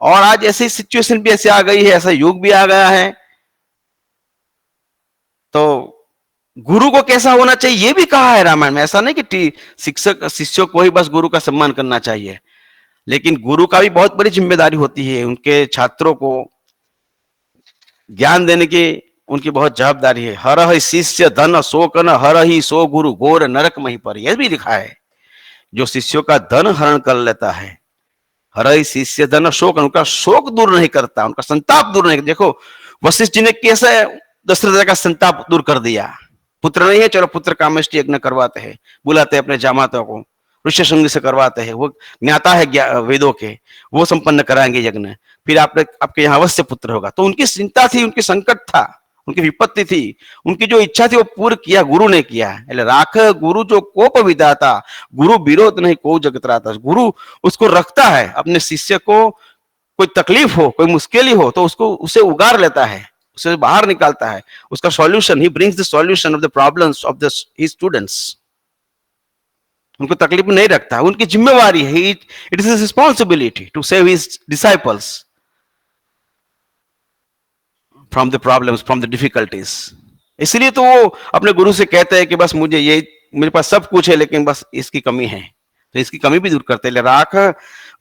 और आज ऐसी सिचुएशन भी ऐसे आ गई है, ऐसा युग भी आ गया है। तो गुरु को कैसा होना चाहिए ये भी कहा है रामायण में। ऐसा नहीं कि शिक्षक शिष्यों को ही बस गुरु का सम्मान करना चाहिए, लेकिन गुरु का भी बहुत बड़ी जिम्मेदारी होती है, उनके छात्रों को ज्ञान देने की उनकी बहुत जवाबदारी है। हर ही शिष्य धन शोक न हर ही सो गुरु घोर नरक मही पर, यह भी लिखा है। जो शिष्यों का धन हरण कर लेता है, हर ही शिष्य धन शोक, उनका शोक दूर नहीं करता, उनका संताप दूर नहीं। देखो वशिष्ठ जी ने कैसे दशरथ का संताप दूर कर दिया। पुत्र नहीं है, चलो पुत्र कामेष्टि यज्ञ करवाते हैं, बुलाते हैं अपने जामाता को, ऋष्यशृंग से करवाते हैं, वो ज्ञाता है वेदों के, वो संपन्न कराएंगे यज्ञ, फिर आपके यहाँ अवश्य पुत्र होगा। तो उनकी चिंता थी, उनकी संकट था, उनकी विपत्ति थी, उनकी जो इच्छा थी वो पूर्ण किया गुरु ने किया। राख गुरु जो कोप विदाता, गुरु विरोध नहीं को जगत रहता। गुरु उसको रखता है, अपने शिष्य को कोई तकलीफ हो, कोई मुश्किल हो तो उसको उसे उगार लेता है, उसे बाहर निकालता है, उसका solution, he brings the solution of the problems of the his students. उनको तकलीफ नहीं रखता, उनकी जिम्मेवारी है, it is responsibility to save his disciples from the problems, from the difficulties. इसलिए तो वो अपने गुरु से कहते हैं कि बस मुझे ये, मेरे पास सब कुछ है लेकिन बस इसकी कमी है, तो इसकी कमी भी दूर करते हैं। राख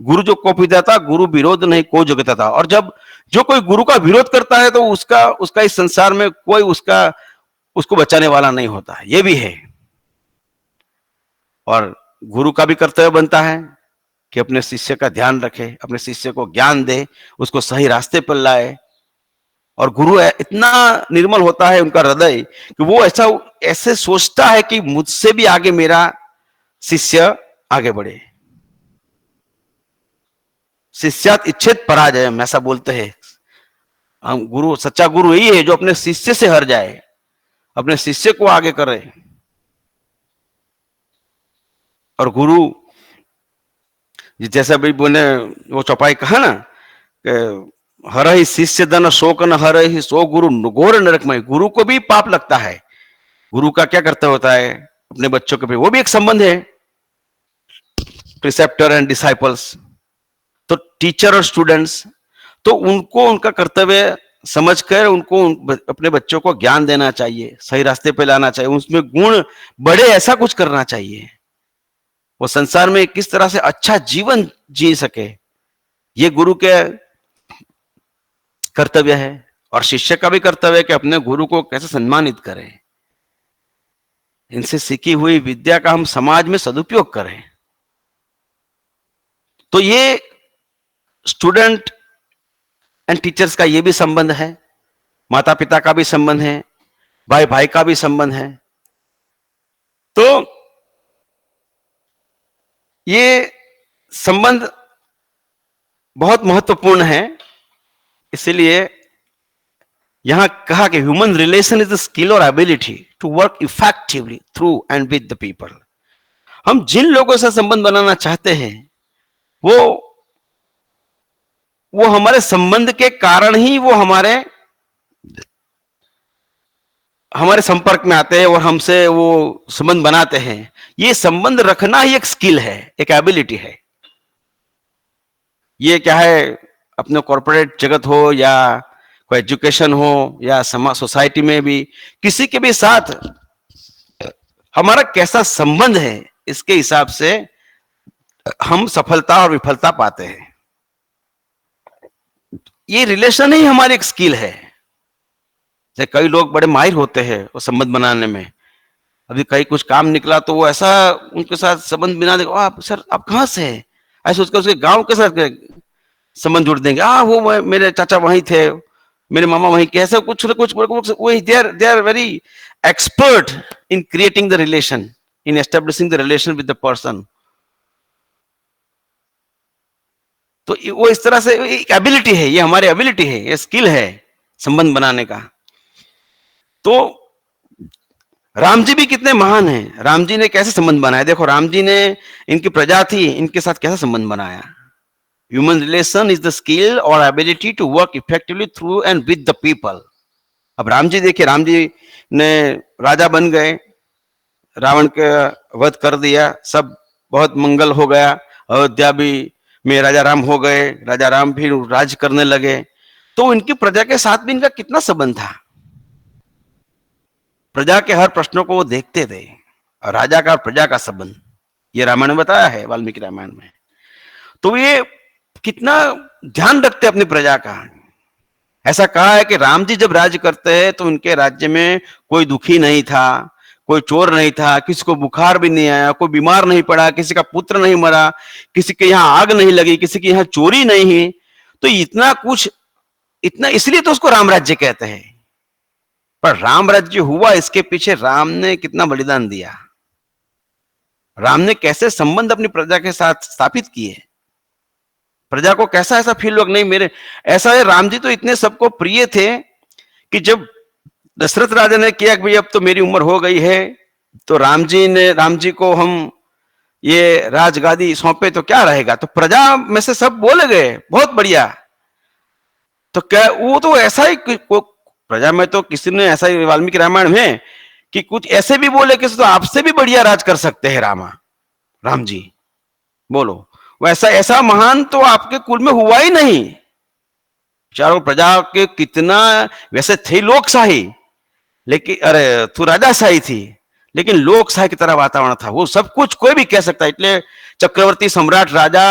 गुरु जो को पीता था, गुरु विरोध नहीं को जगता था। और जब जो कोई गुरु का विरोध करता है तो उसका उसका इस संसार में कोई उसको बचाने वाला नहीं होता, ये भी है। और गुरु का भी कर्तव्य बनता है कि अपने शिष्य का ध्यान रखे, अपने शिष्य को ज्ञान दे, उसको सही रास्ते पर लाए। और गुरु इतना निर्मल होता है उनका हृदय कि वो ऐसे सोचता है कि मुझसे भी आगे मेरा शिष्य आगे बढ़े। शिष्यात इच्छेद पराजय, हम ऐसा बोलते हैं। हम गुरु, सच्चा गुरु यही है जो अपने शिष्य से हर जाए, अपने शिष्य को आगे करे। और गुरु जैसे अभी बोले वो चौपाई कहा ना, हर ही शिष्य धन शोक न हर ही सो गुरु घोर नरकमय। गुरु को भी पाप लगता है। गुरु का क्या कर्तव्य होता है अपने बच्चों के, वो भी एक संबंध है, प्रिसेप्टर एंड डिसाइपल्स। तो टीचर और स्टूडेंट्स, तो उनको उनका कर्तव्य समझकर उनको अपने बच्चों को ज्ञान देना चाहिए, सही रास्ते पे लाना चाहिए, उसमें गुण बढ़े ऐसा कुछ करना चाहिए, वो संसार में किस तरह से अच्छा जीवन जी सके, ये गुरु के कर्तव्य है। और शिष्य का भी कर्तव्य है कि अपने गुरु को कैसे सम्मानित करें, इनसे सीखी हुई विद्या का हम समाज में सदुपयोग करें। तो ये स्टूडेंट एंड टीचर्स का ये भी संबंध है, माता पिता का भी संबंध है, भाई भाई का भी संबंध है। तो ये संबंध बहुत महत्वपूर्ण है। इसलिए यहां कहा कि human relation is the skill और ability to work effectively through and with the people. हम जिन लोगों से संबंध बनाना चाहते हैं वो हमारे संबंध के कारण ही वो हमारे संपर्क में आते हैं और हमसे वो संबंध बनाते हैं। ये संबंध रखना ही एक स्किल है, एक एबिलिटी है। ये क्या है, अपने कॉर्पोरेट जगत हो या कोई एजुकेशन हो या समाज सोसाइटी में भी किसी के भी साथ हमारा कैसा संबंध है, इसके हिसाब से हम सफलता और विफलता पाते हैं। ये रिलेशन ही हमारी एक स्किल है। जैसे कई लोग बड़े माहिर होते हैं वो संबंध बनाने में, अभी कहीं कुछ काम निकला तो वो ऐसा उनके साथ संबंध बना देगा, आप सर आप कहाँ से हैं, ऐसे उसके गांव के साथ संबंध जोड़ देंगे, वो मेरे चाचा वहीं थे, मेरे मामा वहीं के, ऐसे कुछ वही they are very expert in creating the relation, in establishing the relation with the person. तो वो इस तरह से एक एबिलिटी है, ये हमारी एबिलिटी है, ये स्किल है संबंध बनाने का। तो राम जी भी कितने महान हैं, राम जी ने कैसे संबंध बनाया। देखो राम जी ने, इनकी प्रजा थी, इनके साथ कैसा संबंध बनाया। Human relation is the skill और ability to work effectively through and with the people. अब राम जी देखिए, राम जी ने राजा बन गए, रावण के वध कर दिया, सब बहुत मंगल हो गया, अयोध्या भी में राजा राम हो गए, राजा राम भी राज करने लगे। तो इनकी प्रजा के साथ भी इनका कितना संबंध था, प्रजा के हर प्रश्नों को वो देखते थे, और राजा का प्रजा का संबंध ये रामायण में बताया है, वाल्मीकि रामायण में। तो ये कितना ध्यान रखते अपनी प्रजा का। ऐसा कहा है कि राम जी जब राज्य करते हैं तो उनके राज्य में कोई दुखी नहीं था, कोई चोर नहीं था, किसी को बुखार भी नहीं आया, कोई बीमार नहीं पड़ा, किसी का पुत्र नहीं मरा, किसी के यहाँ आग नहीं लगी, किसी के यहाँ चोरी नहीं हुई। तो इतना कुछ, इतना, इसलिए तो उसको राम राज्य कहते हैं। पर राम राज्य हुआ, इसके पीछे राम ने कितना बलिदान दिया, राम ने कैसे संबंध अपनी प्रजा के साथ स्थापित किए, प्रजा को कैसा ऐसा फील हुआ नहीं मेरे ऐसा है। राम जी तो इतने सबको प्रिय थे कि जब दशरथ राजा ने किया कि भाई अब तो मेरी उम्र हो गई है, तो राम जी को हम ये राजगादी सौंपे तो क्या रहेगा। तो प्रजा में से सब बोले गए बहुत बढ़िया। तो क्या वो तो ऐसा ही प्रजा में तो किसी ने ऐसा ही वाल्मीकि रामायण में कि कुछ ऐसे भी बोले कि तो आपसे भी बढ़िया राज कर सकते हैं रामा। राम जी, बोलो। वैसा ऐसा महान तो आपके कुल में हुआ ही नहीं। चारों प्रजा के कितना, वैसे थे लोकशाही, लेकिन अरे तू राजाशाही थी, लेकिन लोकशाही की तरह वातावरण था। वो सब कुछ कोई भी कह सकता है। इसलिए चक्रवर्ती सम्राट राजा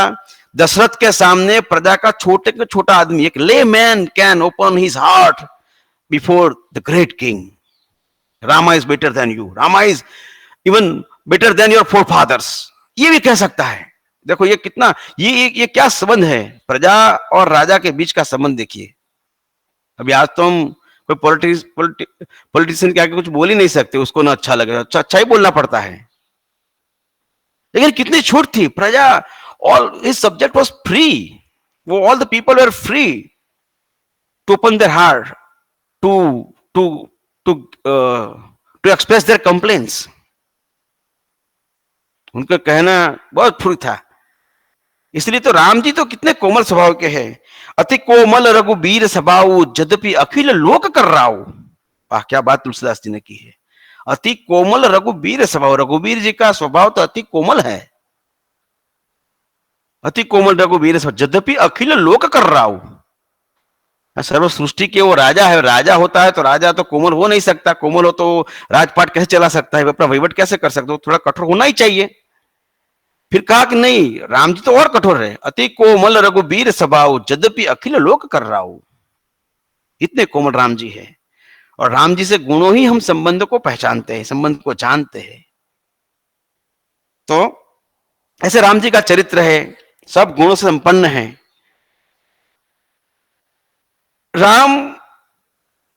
दशरथ के सामने प्रजा का छोटे से छोटा आदमी, एक layman can open his heart before the great king. Rama is better than you, Rama is even better than your forefathers, ये भी कह सकता है। देखो ये कितना, ये क्या संबंध है प्रजा और राजा के बीच का संबंध। देखिए अभी आज तो हम कोई पॉलिटिशियन के आगे कुछ बोल ही नहीं सकते, उसको ना अच्छा लगे, अच्छा ही बोलना पड़ता है। लेकिन कितनी छूट थी प्रजा, all his subject was free, वो all the people were free to open their heart to to to to express their complaints. उनका कहना बहुत फ्री था। इसलिए तो राम जी तो कितने कोमल स्वभाव के हैं। अति कोमल रघुबीर स्वभाव यद्यपि अखिल लोक कर राव। वाह क्या बात तुलसीदास जी ने की है। अति कोमल रघुबीर स्वभाव, रघुबीर जी का स्वभाव तो अति कोमल है। अति कोमल रघुबीर स्वभाव यद्यपि अखिल लोक कर राव। सर्व सृष्टि के वो राजा है, राजा होता है तो राजा तो कोमल हो नहीं सकता। कोमल हो तो राजपाट कैसे चला सकता है, अपना वहीवट कैसे कर सकता है, थोड़ा कठोर होना ही चाहिए। फिर कहा कि नहीं, राम जी तो और कठोर है। अति कोमल रघुबीर स्वभाव यद्यपि अखिल लोक कर राव। इतने कोमल राम जी है, और राम जी से गुणों ही हम संबंध को पहचानते हैं, संबंध को जानते हैं। तो ऐसे राम जी का चरित्र है, सब गुणों से संपन्न है। राम,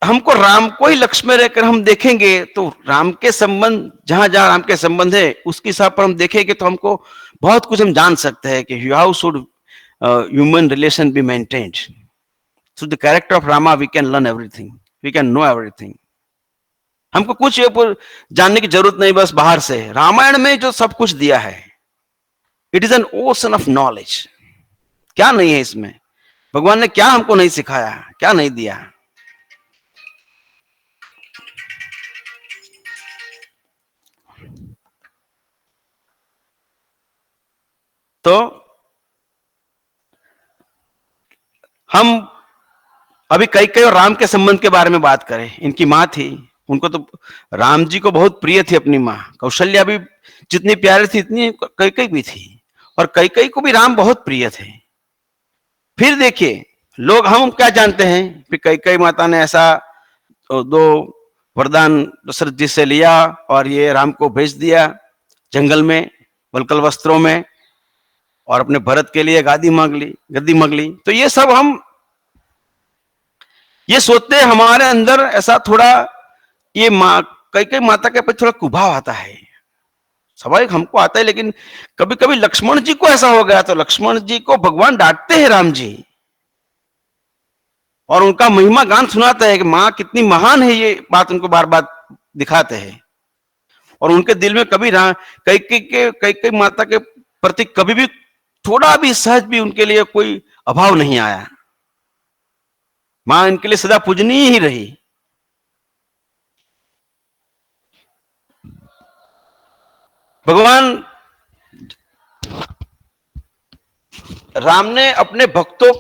हमको राम को ही लक्ष्य में रहकर हम देखेंगे तो राम के संबंध, जहां जहां राम के संबंध है उसके हिसाब पर हम देखेंगे तो हमको बहुत कुछ हम जान सकते हैं कि how should human relation be maintained. Through the character of Rama we can learn everything, we can know everything. हमको कुछ जानने की जरूरत नहीं, बस बाहर से रामायण में जो सब कुछ दिया है, it is an ocean of knowledge. क्या नहीं है इसमें, भगवान ने क्या हमको नहीं सिखाया, क्या नहीं दिया। तो हम अभी कई और राम के संबंध के बारे में बात करें। इनकी माँ थी, उनको तो राम जी को बहुत प्रिय थी अपनी माँ कौशल्या भी, जितनी प्यारी थी इतनी कैकेयी भी थी, और कैकेयी को भी राम बहुत प्रिय थे। फिर देखिए लोग, हम क्या जानते हैं, फिर कैकेयी माता ने ऐसा दो वरदान दशरथ जी से लिया और ये राम को भेज दिया जंगल में वलकल वस्त्रों में, और अपने भरत के लिए गद्दी मांग ली। तो ये सब हम ये सोचते हैं, हमारे अंदर ऐसा थोड़ा ये कई माता के प्रति थोड़ा कुभाव आता है, स्वाभाविक हमको आता है। लेकिन कभी कभी लक्ष्मण जी को ऐसा हो गया, तो लक्ष्मण जी को भगवान डांटते हैं राम जी, और उनका महिमा गान सुनाते हैं कि माँ कितनी महान है, ये बात उनको बार बार दिखाते हैं। और उनके दिल में कभी कई माता के प्रति कभी भी थोड़ा भी सहज भी उनके लिए कोई अभाव नहीं आया। मां इनके लिए सदा पूजनीय ही रही। भगवान राम ने अपने भक्तों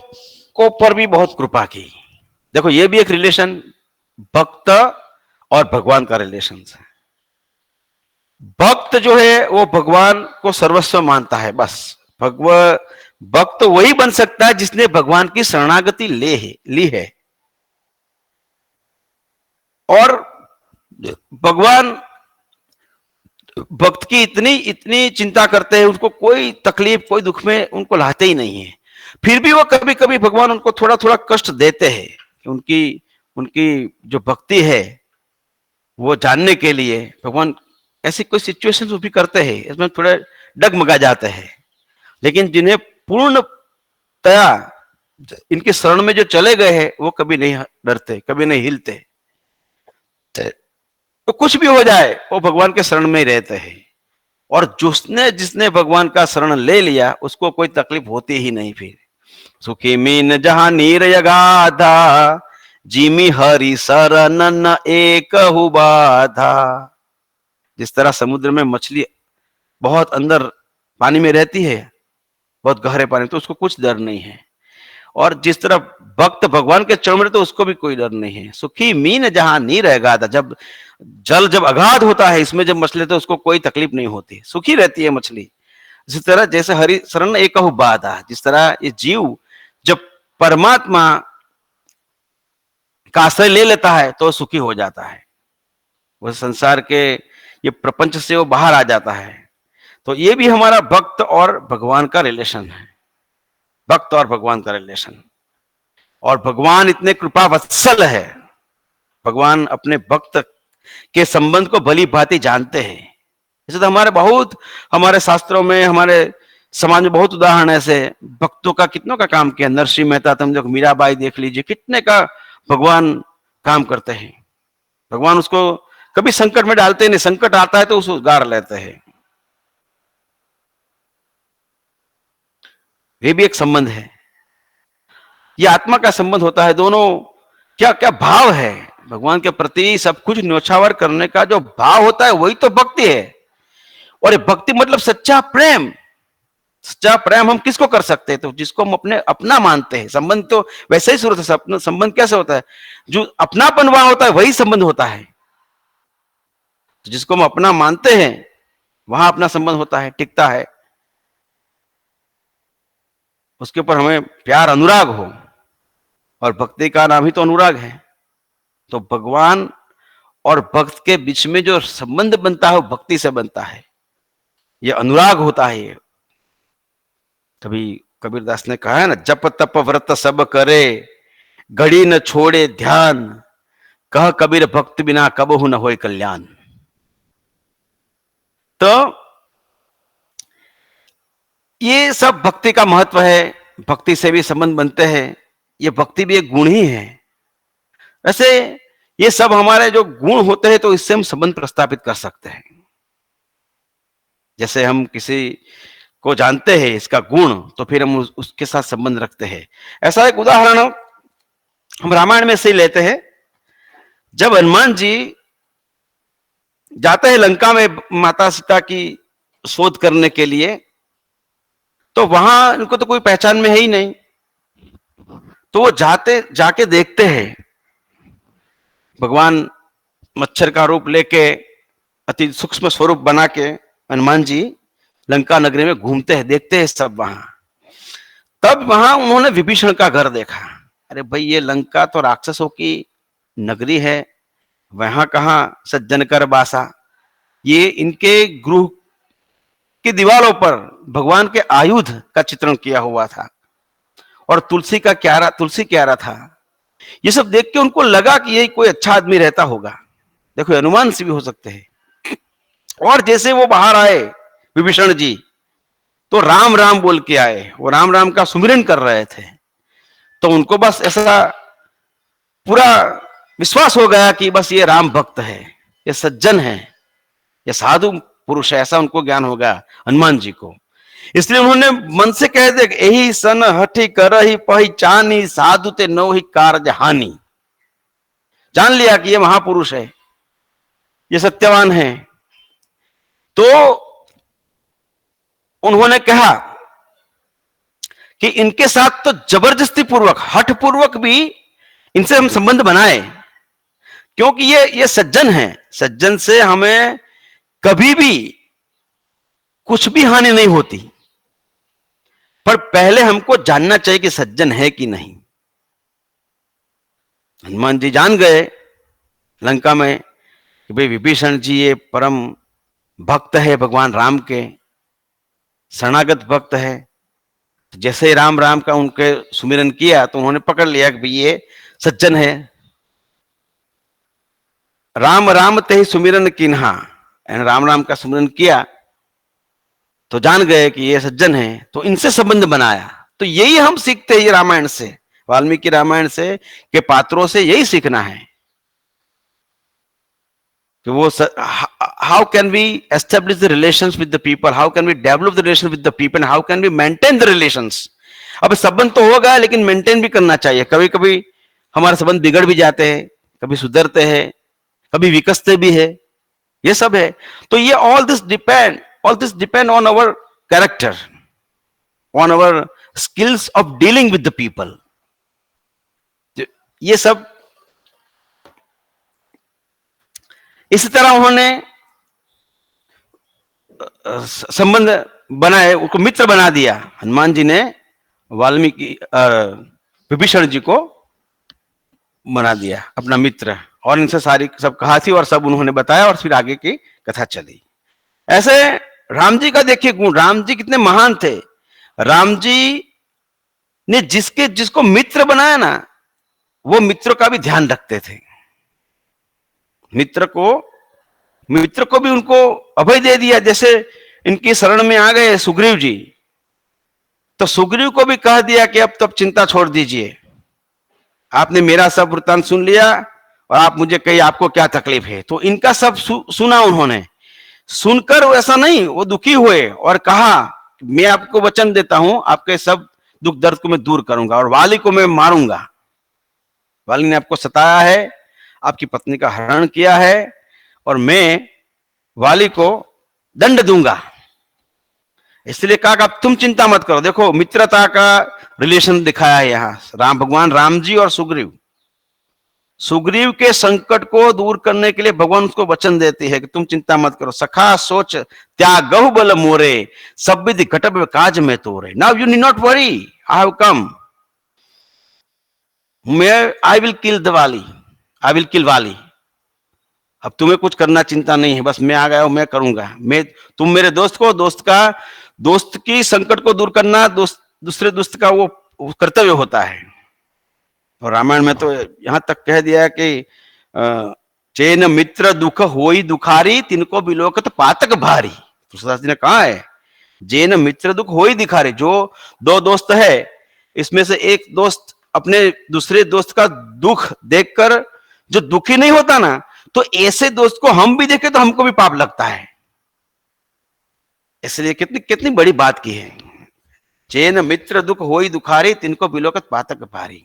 को पर भी बहुत कृपा की। देखो ये भी एक रिलेशन, भक्त और भगवान का रिलेशन है। भक्त जो है वो भगवान को सर्वस्व मानता है, बस भक्त वही बन सकता है जिसने भगवान की शरणागति ली है। और भगवान भक्त की इतनी चिंता करते हैं, उनको कोई तकलीफ कोई दुख में उनको लाते ही नहीं है। फिर भी वो कभी कभी भगवान उनको थोड़ा थोड़ा कष्ट देते हैं, उनकी उनकी जो भक्ति है वो जानने के लिए भगवान ऐसी कोई सिचुएशन भी करते हैं, इसमें थोड़े डगमगा जाते हैं। लेकिन जिन्हें पूर्णतया इनके शरण में जो चले गए हैं वो कभी नहीं डरते, कभी नहीं हिलते। तो कुछ भी हो जाए वो भगवान के शरण में ही रहते हैं। और जिसने भगवान का शरण ले लिया उसको कोई तकलीफ होती ही नहीं। फिर सुखी मीन जहां नीर यगाधा, जिमी हरि शरण न एक बाधा। जिस तरह समुद्र में मछली बहुत अंदर पानी में रहती है, बहुत गहरे पानी में, तो उसको कुछ डर नहीं है। और जिस तरह भक्त भगवान के चरण में, तो उसको भी कोई डर नहीं है। सुखी मीन जहां नी रहेगा, जब जल जब अगाध होता है, इसमें जब मछली, तो उसको कोई तकलीफ नहीं होती, सुखी रहती है मछली। इसी तरह जैसे हरि शरण एक बाधा, जिस तरह ये जीव जब परमात्मा का आश्रय ले लेता है तो सुखी हो जाता है, वह संसार के ये प्रपंच से वो बाहर आ जाता है। तो ये भी हमारा भक्त और भगवान का रिलेशन है, भक्त और भगवान का रिलेशन। और भगवान इतने कृपा वत्सल है, भगवान अपने भक्त के संबंध को भली भांति जानते हैं। ऐसे तो हमारे शास्त्रों में, हमारे समाज में बहुत उदाहरण ऐसे भक्तों का, कितनों का काम किया। नरसिंह मेहता, तुम जो मीराबाई देख लीजिए, कितने का भगवान काम करते हैं। भगवान उसको कभी संकट में डालते नहीं, संकट आता है तो उसको उगार लेते हैं। ये भी एक संबंध है, ये आत्मा का संबंध होता है। दोनों क्या क्या भाव है भगवान के प्रति, सब कुछ न्योछावर करने का जो भाव होता है, वही तो भक्ति है। और ये भक्ति मतलब सच्चा प्रेम। सच्चा प्रेम हम किसको कर सकते हैं? तो जिसको हम अपने अपना मानते हैं। संबंध तो वैसे ही शुरू से, संबंध कैसे होता है? जो अपनापन वहां होता है, वही संबंध होता है। तो जिसको हम अपना मानते हैं, वहां अपना संबंध होता है, टिकता है, उसके ऊपर हमें प्यार, अनुराग हो। और भक्ति का नाम ही तो अनुराग है। तो भगवान और भक्त के बीच में जो संबंध बनता है, वो भक्ति से बनता है, ये अनुराग होता है। ये कभी कबीरदास ने कहा है ना, जप तप व्रत सब करे, घड़ी न छोड़े ध्यान, कह कबीर भक्त बिना कबहु न होए कल्याण। तो ये सब भक्ति का महत्व है, भक्ति से भी संबंध बनते हैं। ये भक्ति भी एक गुण ही है। वैसे ये सब हमारे जो गुण होते हैं, तो इससे हम संबंध प्रस्थापित कर सकते हैं। जैसे हम किसी को जानते हैं इसका गुण, तो फिर हम उसके साथ संबंध रखते हैं। ऐसा एक उदाहरण हम रामायण में से ही लेते हैं। जब हनुमान जी जाते हैं लंका में माता सीता की शोध करने के लिए, तो वहां इनको तो कोई पहचान में है ही नहीं। तो वो जाके देखते हैं, भगवान मच्छर का रूप लेके, अति सूक्ष्म स्वरूप बना के हनुमान जी लंका नगरी में घूमते हैं, देखते हैं सब वहां। तब वहां उन्होंने विभीषण का घर देखा। अरे भाई, ये लंका तो राक्षसों की नगरी है, वहां कहां सज्जन कर बासा। ये इनके गृह की दीवारों पर भगवान के आयुध का चित्रण किया हुआ था, और तुलसी क्यारा था। ये सब देख के उनको लगा कि ये कोई अच्छा आदमी रहता होगा। देखो, अनुमान से भी हो सकते हैं। और जैसे वो बाहर आए विभीषण जी, तो राम राम बोल के आए। वो राम राम का सुमिरन कर रहे थे। तो उनको बस ऐसा पूरा विश्वास हो गया कि बस ये राम भक्त है, ये सज्जन है, ये साधु पुरुष है, ऐसा उनको ज्ञान हो गया हनुमान जी को। इसलिए उन्होंने मन से कह दिया, यही सन हठी करही पहचानी, साधु ते नो ही कार्य हानि। जान लिया कि ये महापुरुष है, ये सत्यवान है। तो उन्होंने कहा कि इनके साथ तो जबरदस्ती पूर्वक, हठ पूर्वक भी इनसे हम संबंध बनाए, क्योंकि ये सज्जन है। सज्जन से हमें कभी भी कुछ भी हानि नहीं होती। पर पहले हमको जानना चाहिए कि सज्जन है कि नहीं। हनुमान जी जान गए लंका में कि भाई विभीषण जी ये परम भक्त है, भगवान राम के शरणागत भक्त है। जैसे राम राम का उनके सुमिरन किया, तो उन्होंने पकड़ लिया कि भाई ये सज्जन है। राम राम ते सुमिरन किन्हा, राम राम का सुमिरन किया तो जान गए कि ये सज्जन है। तो इनसे संबंध बनाया। तो यही हम सीखते हैं ये रामायण से, वाल्मीकि रामायण से के पात्रों से यही सीखना है कि वो how can we establish the relations with the people, how can we develop the relation with the people, how can we maintain the relations. अब संबंध तो होगा, लेकिन मेंटेन भी करना चाहिए। कभी कभी हमारे संबंध बिगड़ भी जाते हैं, कभी सुधरते हैं, कभी विकसते भी है, ये सब है। तो ये all this depend on our character, on our skills of dealing with the people. ये सब इसी तरह उन्होंने संबंध बनाए, उसको मित्र बना दिया। हनुमान जी ने वाल्मीकि विभीषण जी को बना दिया अपना मित्र, और इनसे सारी सब कहा थी और सब उन्होंने बताया, और फिर आगे की कथा चली। ऐसे राम जी का देखिए गुण, राम जी कितने महान थे। राम जी ने जिसको मित्र बनाया ना, वो मित्र का भी ध्यान रखते थे। मित्र को भी उनको अभय दे दिया। जैसे इनकी शरण में आ गए सुग्रीव जी, तो सुग्रीव को भी कह दिया कि अब तो चिंता छोड़ दीजिए, आपने मेरा सब वृत्तांत सुन लिया और आप मुझे कहिए आपको क्या तकलीफ है। तो इनका सब सुना उन्होंने। सुनकर वो ऐसा नहीं, वो दुखी हुए और कहा मैं आपको वचन देता हूं, आपके सब दुख दर्द को मैं दूर करूंगा और वाली को मैं मारूंगा। वाली ने आपको सताया है, आपकी पत्नी का हरण किया है, और मैं वाली को दंड दूंगा। इसलिए कहा अब तुम चिंता मत करो। देखो मित्रता का रिलेशन दिखाया है यहां, भगवान राम जी और सुग्रीव के संकट को दूर करने के लिए भगवान उसको वचन देते हैं कि तुम चिंता मत करो। सखा सोच त्यागहु बल मोरे, सब विधि घटब काज में तोरे। Now you need not worry, I have come, I will kill the वाली, आई विल किल वाली। अब तुम्हें कुछ करना चिंता नहीं है, बस मैं आ गया हूं, मैं करूंगा। तुम मेरे दोस्त की संकट को दूर करना दूसरे दोस्त का वो कर्तव्य होता है। और रामायण में तो यहां तक कह दिया कि चेन मित्र दुख होई दुखारी, तिनको बिलोकत पातक भारी। तुलसीदास जी ने कहा है जेन मित्र दुख होई दिखारी। जो दो दोस्त है, इसमें से एक दोस्त अपने दूसरे दोस्त का दुख देखकर जो दुखी नहीं होता ना, तो ऐसे दोस्त को हम भी देखें तो हमको भी पाप लगता है। इसलिए कितनी बड़ी बात की है, चेन मित्र दुख होई दुखारी, तिनको बिलोकत पातक भारी।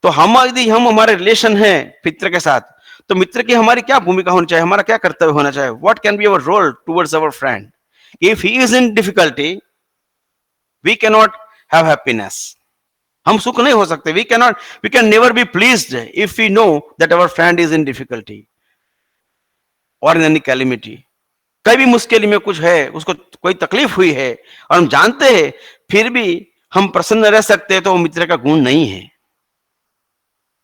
तो यदि हम हमारे रिलेशन है मित्र के साथ, तो मित्र की हमारी क्या भूमिका होनी चाहिए, हमारा क्या कर्तव्य होना चाहिए? What can be our role towards our friend? If he is in difficulty, we can not have happiness. हम सुख नहीं हो सकते। We can never be pleased if we know that our friend is in difficulty और in any कैलिमिटी। कभी मुश्किल में कुछ है, उसको कोई तकलीफ हुई है और हम जानते हैं, फिर भी हम प्रसन्न रह सकते हैं, तो वो मित्र का गुण नहीं है।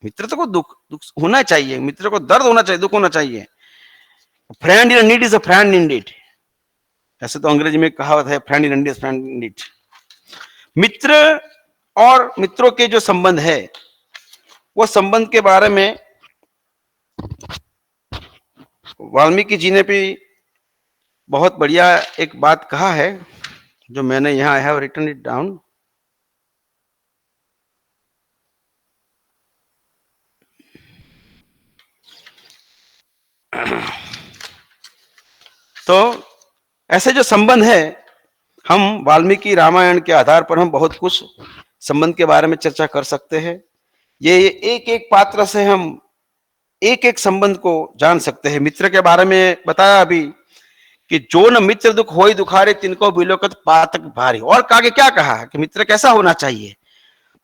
मित्र को दुख होना चाहिए, मित्र को दर्द होना चाहिए, दुख होना चाहिए। Friend in need is a friend in need. ऐसे तो अंग्रेजी में कहावत है, friend in need is friend in need. मित्र और मित्रों के जो संबंध है, वो संबंध के बारे में वाल्मीकि जी ने भी बहुत बढ़िया एक बात कहा है, जो मैंने यहां I have written it down. तो ऐसे जो संबंध है, हम वाल्मीकि रामायण के आधार पर हम बहुत कुछ संबंध के बारे में चर्चा कर सकते हैं। ये एक एक पात्र से हम एक एक संबंध को जान सकते हैं। मित्र के बारे में बताया अभी कि जो न मित्र दुख होई दुखारे, तिनको बिलोकत पातक भारी। और आगे क्या कहा कि मित्र कैसा होना चाहिए?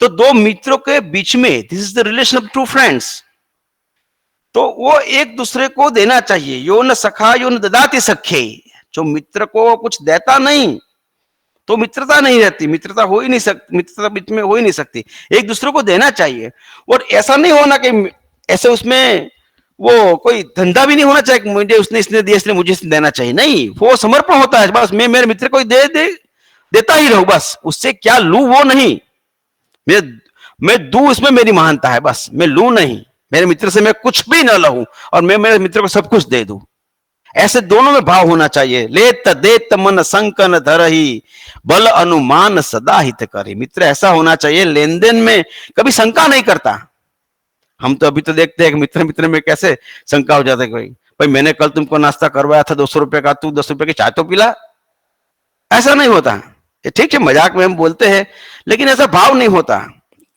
तो दो मित्रों के बीच में, this is the relation of two friends, तो वो एक दूसरे को देना चाहिए। यो न सखा यो न ददाति सखे। जो मित्र को कुछ देता नहीं, तो मित्रता नहीं रहती, मित्रता हो ही नहीं सकती, मित्रता बीच में हो ही नहीं सकती। एक दूसरे को देना चाहिए। और ऐसा नहीं होना कि ऐसे उसमें वो कोई धंधा भी नहीं होना चाहिए, मुझे उसने इसने दिया इसलिए मुझे देना चाहिए। नहीं, वो समर्पण होता है। बस मैं मेरे मित्र को देता ही रहूं, बस उससे क्या लू वो नहीं। मैं दू, इसमें मेरी महानता है। बस मैं लू नहीं, मेरे मित्र से मैं कुछ भी न लूं और मैं मेरे मित्र को सब कुछ दे दूं। ऐसे दोनों में भाव होना चाहिए। लेत देत मन संकन धरही, बल अनुमान सदा हित करे। मित्र ऐसा होना चाहिए, लेन देन में कभी शंका नहीं करता। हम तो अभी तो देखते हैं कि मित्र में कैसे शंका हो जाता है। कोई भाई मैंने कल तुमको नाश्ता करवाया था 200 रुपए का, तू 10 रुपए की चाय तो पिला। ऐसा नहीं होता। ठीक है, मजाक में हम बोलते हैं, लेकिन ऐसा भाव नहीं होता।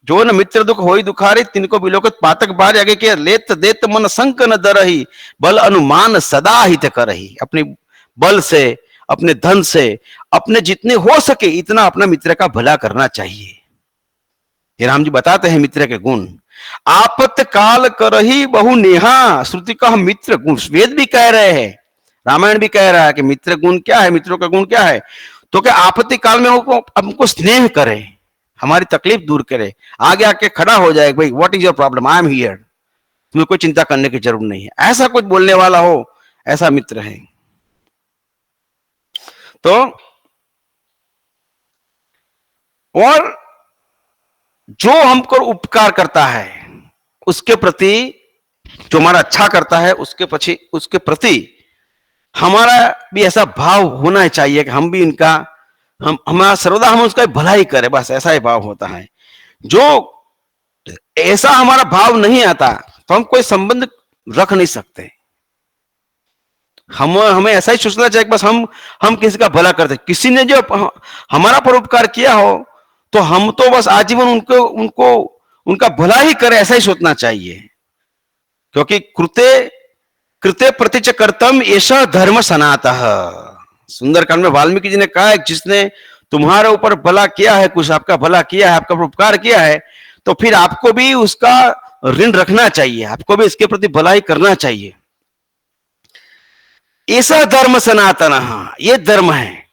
जो न मित्र दुख होई दुखारी, तिनको बिलोकत पातक भारी। आगे क्या? लेत देत मन संक न दरही, बल अनुमान सदा हित करही। अपनी बल से, अपने धन से, अपने जितने हो सके इतना अपना मित्र का भला करना चाहिए। ये राम जी बताते हैं मित्र के गुण। आपत्काल करही बहु नेहा, श्रुति का मित्र गुण, वेद भी कह रहे हैं, रामायण भी कह रहा है कि मित्र गुण क्या है, मित्रों का गुण क्या है। तो क्या आपत्ति काल में हमको स्नेह करे, हमारी तकलीफ दूर करे, आगे आके खड़ा हो जाए, भाई what is your problem, I am here, तुम्हें कोई चिंता करने की जरूरत नहीं है, ऐसा कुछ बोलने वाला हो, ऐसा मित्र है। तो और जो हमको उपकार करता है उसके प्रति, जो हमारा अच्छा करता है उसके प्रति हमारा भी ऐसा भाव होना चाहिए कि हम भी इनका, हमारा सर्वदा हम उसका भलाई करें, बस ऐसा ही भाव होता है। जो ऐसा हमारा भाव नहीं आता तो हम कोई संबंध रख नहीं सकते। हमें ऐसा ही सोचना चाहिए कि बस हम किसी का भला करते, किसी ने जो हमारा परोपकार किया हो तो हम तो बस आजीवन उनको उनका भला ही करें, ऐसा ही सोचना चाहिए। क्योंकि कृते कृते प्रतिच कर्तम ऐसा धर्म सनातः, सुंदरकांड में वाल्मीकि जी ने कहा है जिसने तुम्हारे ऊपर भला किया है, कुछ आपका भला किया है, आपका उपकार किया है, तो फिर आपको भी उसका ऋण रखना चाहिए, आपको भी इसके प्रति भलाई करना चाहिए। ऐसा धर्म सनातन, ये धर्म है।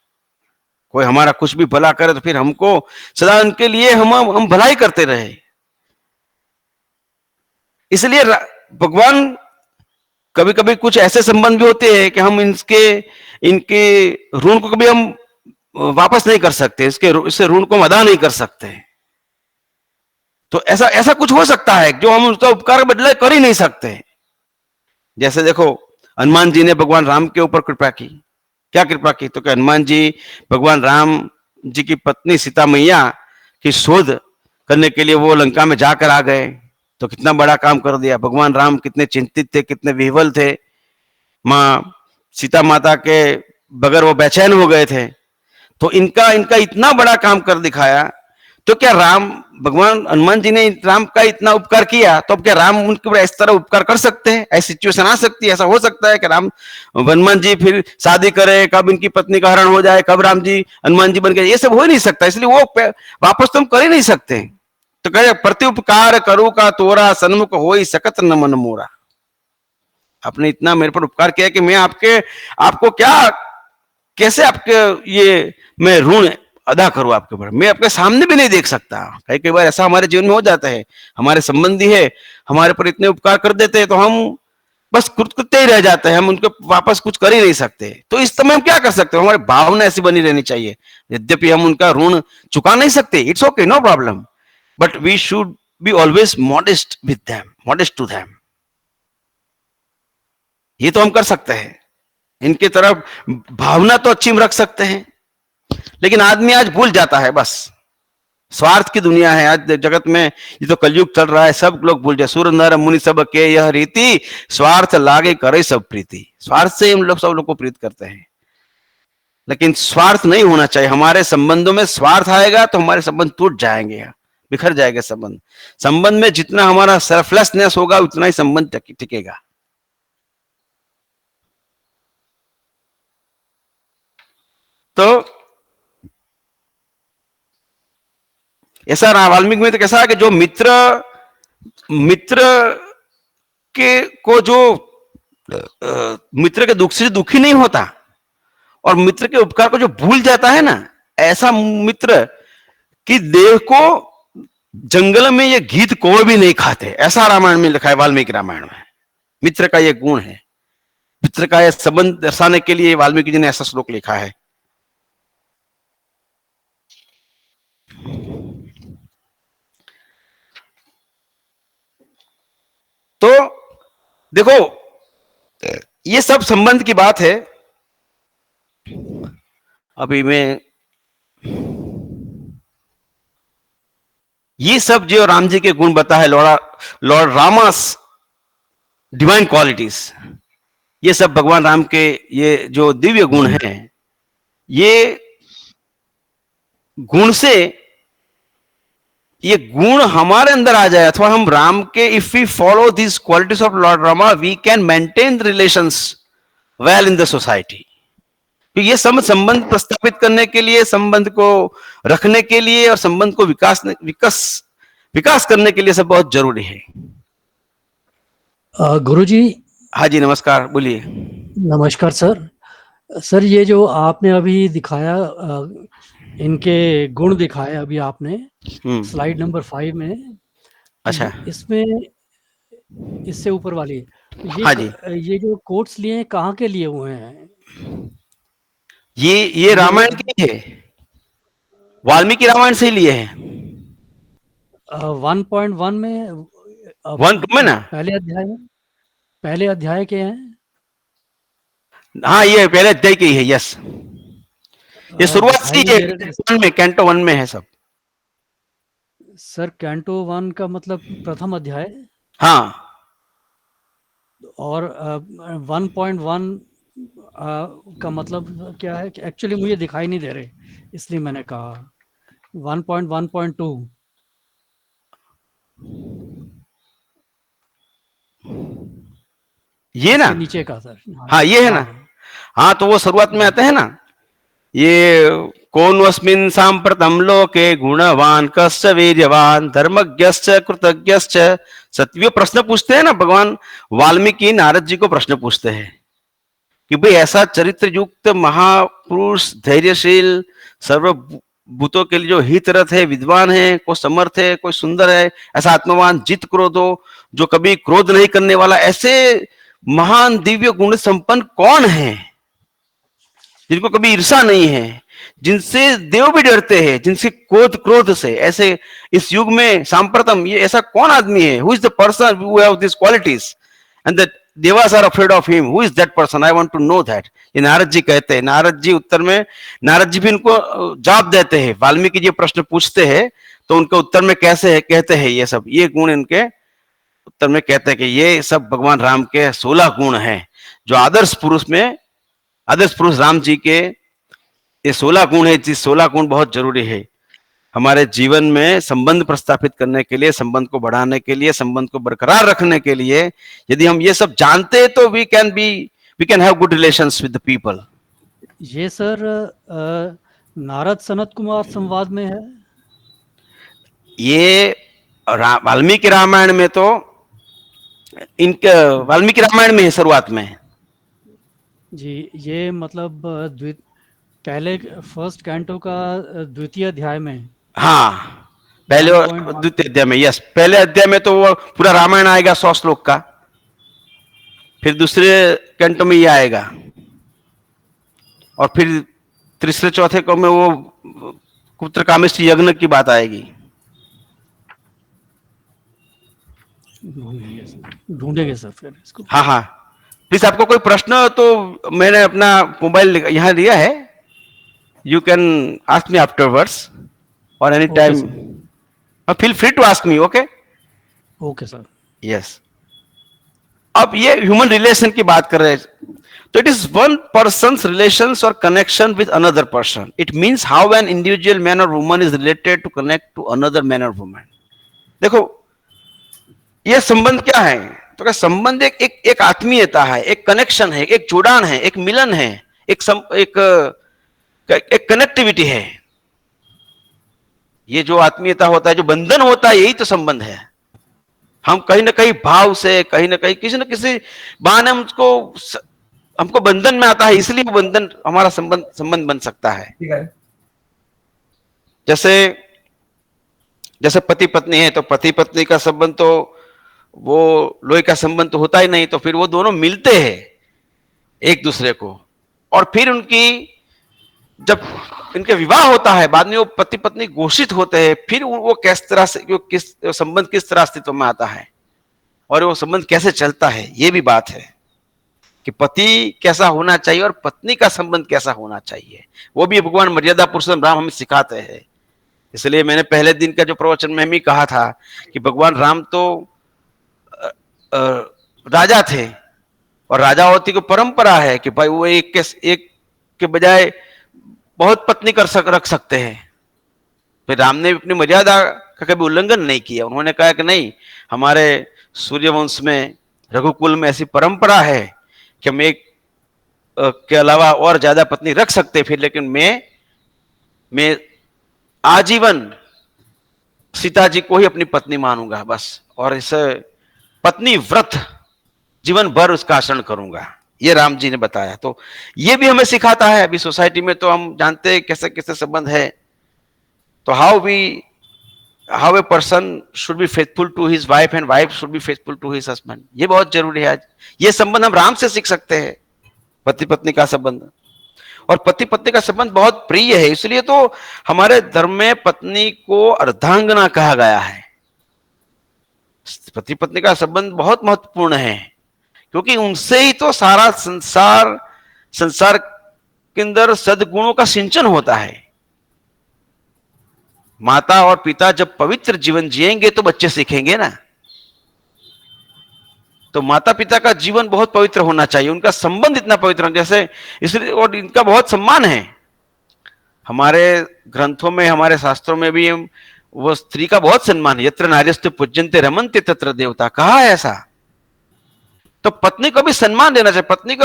कोई हमारा कुछ भी भला करे तो फिर हमको सदा उनके लिए हम भलाई करते रहे। इसलिए भगवान, कभी कभी कुछ ऐसे संबंध भी होते हैं कि हम इनके ऋण को कभी हम वापस नहीं कर सकते, इससे ऋण को हम अदा नहीं कर सकते। तो ऐसा कुछ हो सकता है जो हम उसका उपकार बदले कर ही नहीं सकते। जैसे देखो, हनुमान जी ने भगवान राम के ऊपर कृपा की, क्या कृपा की, तो क्या हनुमान जी भगवान राम जी की पत्नी सीता मैया की शोध करने के लिए वो लंका में जाकर आ गए, तो कितना बड़ा काम कर दिया। भगवान राम कितने चिंतित थे, कितने विह्वल थे, माँ सीता माता के बगैर वो बेचैन हो गए थे, तो इनका इतना बड़ा काम कर दिखाया। तो क्या भगवान हनुमान जी ने राम का इतना उपकार किया, तो अब क्या राम उनके ऊपर इस तरह उपकार कर सकते हैं? ऐसी सिचुएशन आ सकती है, ऐसा हो सकता है कि हनुमान जी फिर शादी करे, कब इनकी पत्नी का हरण हो जाए, कब राम जी हनुमान जी बन गए, ये सब हो ही नहीं सकता। इसलिए वो वापस तो हम कर ही नहीं सकते। तो कहे प्रति उपकार करूं का तोरा, सन्मुख हो ही सकत न मन मोरा। आपने इतना मेरे पर उपकार किया कि मैं आपको क्या, कैसे आपके ये मैं ऋण अदा करूं आपके ऊपर, मैं आपके सामने भी नहीं देख सकता। कई बार ऐसा हमारे जीवन में हो जाता है, हमारे संबंधी है, हमारे पर इतने उपकार कर देते हैं तो हम बस कृतकृत्य ही रह जाते हैं, हम उनको वापस कुछ कर ही नहीं सकते। तो इस समय हम क्या कर सकते हैं? हमारी भावना ऐसी बनी रहनी चाहिए, यद्यपि हम उनका ऋण चुका नहीं सकते, it's okay, no problem, but we should be always modest with them, modest to them. ये तो हम कर सकते हैं, इनकी तरफ भावना तो अच्छी रख सकते हैं। लेकिन आदमी आज भूल जाता है, बस स्वार्थ की दुनिया है आज जगत में, ये तो कलयुग चल रहा है, सब लोग भूल जाए। सूर नर मुनि सब के यह रीति, स्वार्थ लागे करे सब प्रीति। स्वार्थ से हम लोग सब लोग को प्रीत करते हैं, लेकिन स्वार्थ नहीं होना चाहिए। हमारे संबंधों में स्वार्थ आएगा तो हमारे संबंध टूट जाएंगे, बिखर जाएगा संबंध में जितना हमारा सेल्फलेसनेस होगा उतना ही संबंध टिकेगा। तो ऐसा वाल्मीकि में तो कैसा है कि जो मित्र के दुख से दुखी नहीं होता और मित्र के उपकार को जो भूल जाता है ना, ऐसा मित्र कि देह को जंगल में ये गीत कोई भी नहीं खाते, ऐसा रामायण में लिखा है, वाल्मीकि रामायण में। मित्र का ये गुण है, मित्र का यह संबंध दर्शाने के लिए वाल्मीकि जी ने ऐसा श्लोक लिखा है। तो देखो, ये सब संबंध की बात है। अभी मैं ये सब जो राम जी के गुण बता है, लॉर्ड रामास डिवाइन क्वालिटीज, ये सब भगवान राम के ये जो दिव्य गुण हैं, ये गुण से ये गुण हमारे अंदर आ जाए अथवा हम राम के, if we follow this qualities of lord Rama, we can maintain the relations well in the society. तो ये संबंध प्रस्थापित करने के लिए, संबंध को रखने के लिए और संबंध को विकास करने के लिए सब बहुत जरूरी है। गुरुजी। हाँ जी, नमस्कार, बोलिए। नमस्कार सर। सर, ये जो आपने अभी दिखाया, इनके गुण दिखाए अभी आपने स्लाइड नंबर 5 में, अच्छा। इसमें इससे ऊपर वाली, तो हाँ जी, ये जो कोट्स लिए हैं, कहाँ के लिए हुए हैं? ये रामायण के है, वाल्मीकि रामायण से ही लिए हैं। 1.1 में, 1:2 में ना। पहले अध्याय के हैं। हाँ, ये पहले अध्याय की है, यस। ये शुरुआत से दिखाई ही नहीं है, दे रहे कैंटो 1 में है सब। सर। कैंटो 1 का मतलब प्रथम अध्याय, हाँ, और 1.1 का मतलब क्या है? कि एक्चुअली मुझे दिखाई नहीं दे रहे, इसलिए मैंने कहा 1.1.2। ये ना। इसके नीचे का सर। हाँ, ये है ना। हाँ। हाँ, तो वो शुरुआत में आते हैं ना, ये कोन्वस्मिन् साम्प्रतं लोके गुणवान कस्य वीर्यवान धर्मज्ञश्च कृतज्ञश्च सत्य। प्रश्न पूछते हैं ना भगवान वाल्मीकि, नारद जी को प्रश्न पूछते हैं कि भाई ऐसा चरित्र युक्त महापुरुष, धैर्यशील, सर्वभूतों के लिए जो हितरथ है, विद्वान है, कोई समर्थ है, कोई सुंदर है, ऐसा आत्मवान, जित क्रोधो, जो कभी क्रोध नहीं करने वाला, ऐसे महान दिव्य गुण संपन्न कौन है जिनको कभी ईर्षा नहीं है, जिनसे देव भी डरते हैं, जिनसे क्रोध से, ऐसे इस युग में सांप्रतम ये ऐसा कौन आदमी है? Who is the person who have this qualities and the devas are afraid of him? Who is that person? I want to know that. ये नारद जी कहते हैं। नारद जी उत्तर में, नारद जी भी इनको जवाब देते हैं। वाल्मीकि जी प्रश्न पूछते हैं तो उनके उत्तर में कैसे है, कहते हैं ये सब, ये गुण इनके उत्तर में कहते हैं कि ये सब भगवान राम के 16 गुण हैं, जो आदर्श पुरुष राम जी के ये 16 गुण है। जिस 16 गुण बहुत जरूरी है हमारे जीवन में संबंध प्रस्थापित करने के लिए, संबंध को बढ़ाने के लिए, संबंध को बरकरार रखने के लिए। यदि हम ये सब जानते हैं तो we can have good relations with the people. ये सर नारद सनत कुमार संवाद में है। ये वाल्मीकि रामायण में तो इनके वाल्मीकि रामायण में है शुरुआत में जी। ये मतलब पहले फर्स्ट कैंटो का द्वितीय अध्याय में। हाँ, पहले 1.1। द्वितीय अध्याय में, यस। पहले अध्याय में तो वो पूरा रामायण आएगा 100 श्लोक का, फिर दूसरे कैंटो में ये आएगा, और फिर तीसरे चौथे को में वो पुत्र कामेष्टि यज्ञ की बात आएगी। ढूंढेंगे सर फिर इसको। हाँ हाँ, प्लीज आपको कोई प्रश्न हो तो मैंने अपना मोबाइल यहाँ दिया है, you can ask me afterwards और any time, feel free to ask me. Okay okay sir. Yes. अब ये ह्यूमन रिलेशन की बात कर रहे हैं, तो it is one person relation और connection with another person. It means how an individual man और woman is related to connect to another man और वुमन। देखो ये संबंध क्या है, तो क्या संबंध एक आत्मीयता है, एक कनेक्शन है, एक जुड़ान है, एक मिलन है, एक कनेक्टिविटी है। ये जो आत्मीयता होता है, जो बंधन होता है, यही तो संबंध है। हम कहीं ना कहीं भाव से, कहीं ना कहीं किसी न किसी बहाने हमको बंधन में आता है, इसलिए वो बंधन हमारा संबंध बन सकता है। जैसे जैसे पति पत्नी है, तो पति पत्नी का संबंध तो वो लोहे का संबंध तो होता ही नहीं, तो फिर वो दोनों मिलते हैं एक दूसरे को, और फिर जब इनके विवाह होता है, बाद में वो पति पत्नी घोषित होते हैं, फिर वो किस तरह से, संबंध किस तरह अस्तित्व में आता है और वो संबंध कैसे चलता है, ये भी बात है कि पति कैसा होना चाहिए और पत्नी का संबंध कैसा होना चाहिए। वो भी भगवान मर्यादा पुरुषोत्तम राम हमें सिखाते हैं। इसलिए मैंने पहले दिन का जो प्रवचन में भी कहा था कि भगवान राम तो राजा थे, और राजावती को परंपरा है कि भाई वो एक के बजाय बहुत पत्नी रख सकते हैं। फिर राम ने अपनी मर्यादा का कभी उल्लंघन नहीं किया। उन्होंने कहा कि नहीं, हमारे सूर्यवंश में, रघुकुल में ऐसी परंपरा है कि हम एक के अलावा और ज्यादा पत्नी रख सकते फिर, लेकिन मैं आजीवन सीता जी को ही अपनी पत्नी मानूंगा बस, और इसे पत्नी व्रत जीवन भर उसका आचरण करूंगा, ये राम जी ने बताया। तो ये भी हमें सिखाता है। अभी सोसाइटी में तो हम जानते हैं कैसे कैसे संबंध है। तो how a person should be faithful to his wife and wife should be faithful to his husband, ये बहुत जरूरी है। आज ये संबंध हम राम से सीख सकते हैं, पति पत्नी का संबंध। और पति पत्नी का संबंध बहुत प्रिय है, इसलिए तो हमारे धर्म में पत्नी को अर्धांगना कहा गया है। पति पत्नी का संबंध बहुत महत्वपूर्ण है, क्योंकि उनसे ही तो सारा संसार के अंदर सद्गुणों का सिंचन होता है। माता और पिता जब पवित्र जीवन जिएंगे तो बच्चे सीखेंगे ना। तो माता पिता का जीवन बहुत पवित्र होना चाहिए, उनका संबंध इतना पवित्र होना, जैसे इसलिए, और इनका बहुत सम्मान है। हमारे ग्रंथों में, हमारे शास्त्रों में भी वो स्त्री का बहुत सम्मान है। यत्र नार्यस्तु पूज्यन्ते रमन्ते तत्र देवता, कहा है ऐसा। तो पत्नी को भी सम्मान देना चाहिए। पत्नी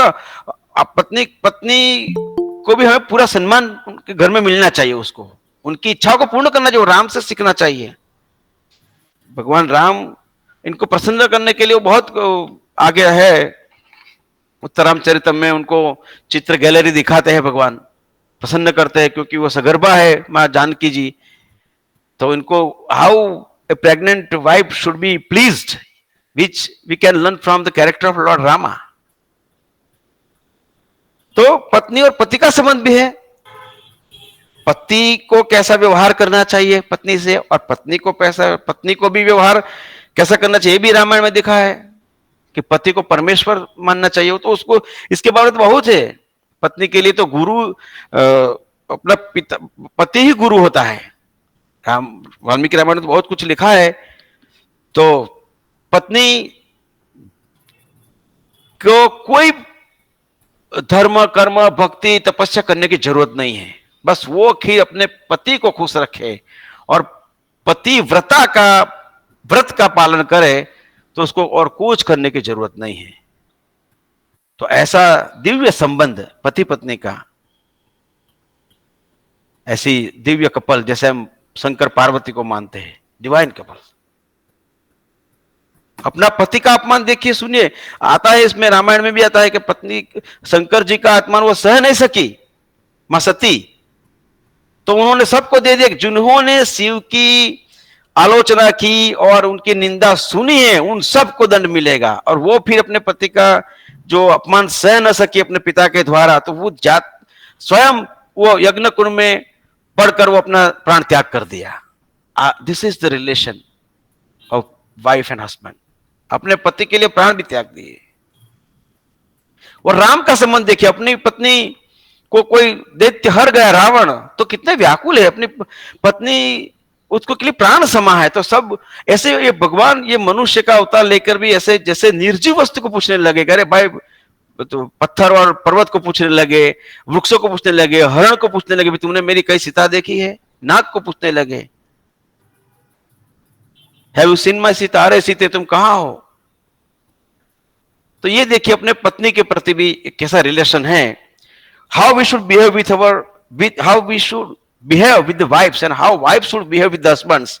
को भी हमें पूरा सम्मान उनके घर में मिलना चाहिए, उसको उनकी इच्छाओं को पूर्ण करना चाहिए, राम से सीखना चाहिए। भगवान राम इनको प्रसन्न करने के लिए वो बहुत आगे है। उत्तरामचरितम में उनको चित्र गैलरी दिखाते हैं, भगवान प्रसन्न करते हैं, क्योंकि वो सगर्भा है मां जानकी जी। तो इनको how a pregnant wife should B pleased, which we can learn from the character of Lord Rama. तो पत्नी और पति का संबंध भी है। पति को कैसा व्यवहार करना चाहिए पत्नी से, और पत्नी को भी व्यवहार कैसा करना चाहिए, भी रामायण में दिखा है कि पति को परमेश्वर मानना चाहिए। तो उसको इसके बारे में बहुत है। पत्नी के लिए तो गुरु अपना पिता, पति ही गुरु होता है। वाल्मीकि रामायण में तो बहुत कुछ लिखा है। तो पत्नी को कोई धर्म, कर्म, भक्ति, तपस्या करने की जरूरत नहीं है। बस वो ही अपने पति को खुश रखे और पति व्रत का पालन करे, तो उसको और कुछ करने की जरूरत नहीं है। तो ऐसा दिव्य संबंध पति पत्नी का, ऐसी दिव्य कपल जैसे हम शंकर पार्वती को मानते हैं, डिवाइन कपल। अपना पति का अपमान देखिए, सुनिए, आता है इसमें, रामायण में भी आता है कि पत्नी शंकर जी का अपमान वो सह नहीं सकी, मां सती, तो उन्होंने सबको दे दिया। जिन्होंने शिव की आलोचना की और उनकी निंदा सुनी है, उन सबको दंड मिलेगा। और वो फिर अपने पति का जो अपमान सह न सकी अपने पिता के द्वारा, तो वो स्वयं वो यज्ञ कुंड में पढ़कर वो अपना प्राण त्याग कर दिया। This is the relation of wife and husband. अपने पति के लिए प्राण भी त्याग दिए। और राम का संबंध देखिए, अपनी पत्नी को कोई दैत्य हर गया रावण, तो कितने व्याकुल है, अपनी पत्नी उसको के लिए प्राण समा है। तो सब ऐसे, ये भगवान ये मनुष्य का अवतार लेकर भी ऐसे जैसे निर्जीव वस्तु को पूछने लगे, अरे भाई, तो पत्थर और पर्वत को पूछने लगे, वृक्षों को पूछने लगे, हरण को पूछने लगे, तुमने मेरी कई सीता देखी है? नाग को पूछने लगे, have you seen my Sita, अरे सीते तुम कहां हो? तो ये देखिए अपने पत्नी के प्रति भी कैसा रिलेशन है। How we should behave how we should behave with the wifes and how wife should behave with the husbands,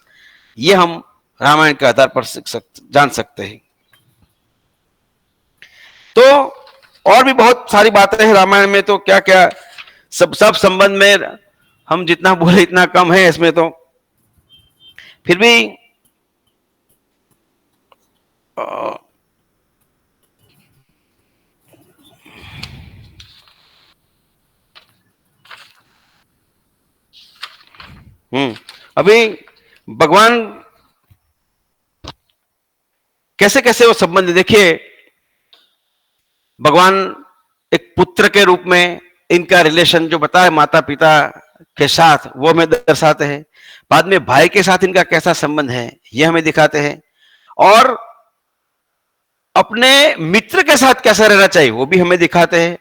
ये हम रामायण के आधार पर जान सकते हैं। तो और भी बहुत सारी बातें हैं रामायण में, तो क्या क्या सब संबंध में हम जितना बोले इतना कम है इसमें। तो फिर भी अभी भगवान कैसे कैसे वो संबंध देखिए। भगवान एक पुत्र के रूप में इनका रिलेशन जो बताया माता पिता के साथ, वो हमें दर्शाते हैं। बाद में भाई के साथ इनका कैसा संबंध है, ये हमें दिखाते हैं। और अपने मित्र के साथ कैसा रहना चाहिए, वो भी हमें दिखाते हैं।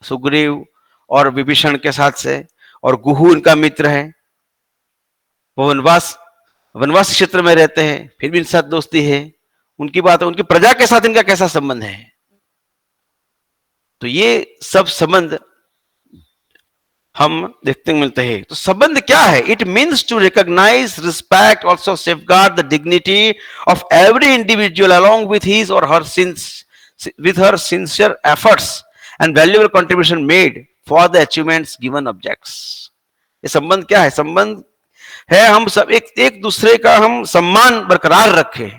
सुग्रीव और विभीषण के साथ से, और गुहू इनका मित्र है, वो वनवास क्षेत्र में रहते हैं, फिर भी इनके साथ दोस्ती है। उनकी बात है, उनकी प्रजा के साथ इनका कैसा संबंध है। तो ये सब संबंध हम देखते मिलते हैं। तो संबंध क्या है? It means to recognise, respect, also safeguard the dignity of every individual along with his और her with her sincere efforts and valuable contribution made for the achievements given objects. ये संबंध क्या है? संबंध है हम सब एक दूसरे का हम सम्मान बरकरार रखें,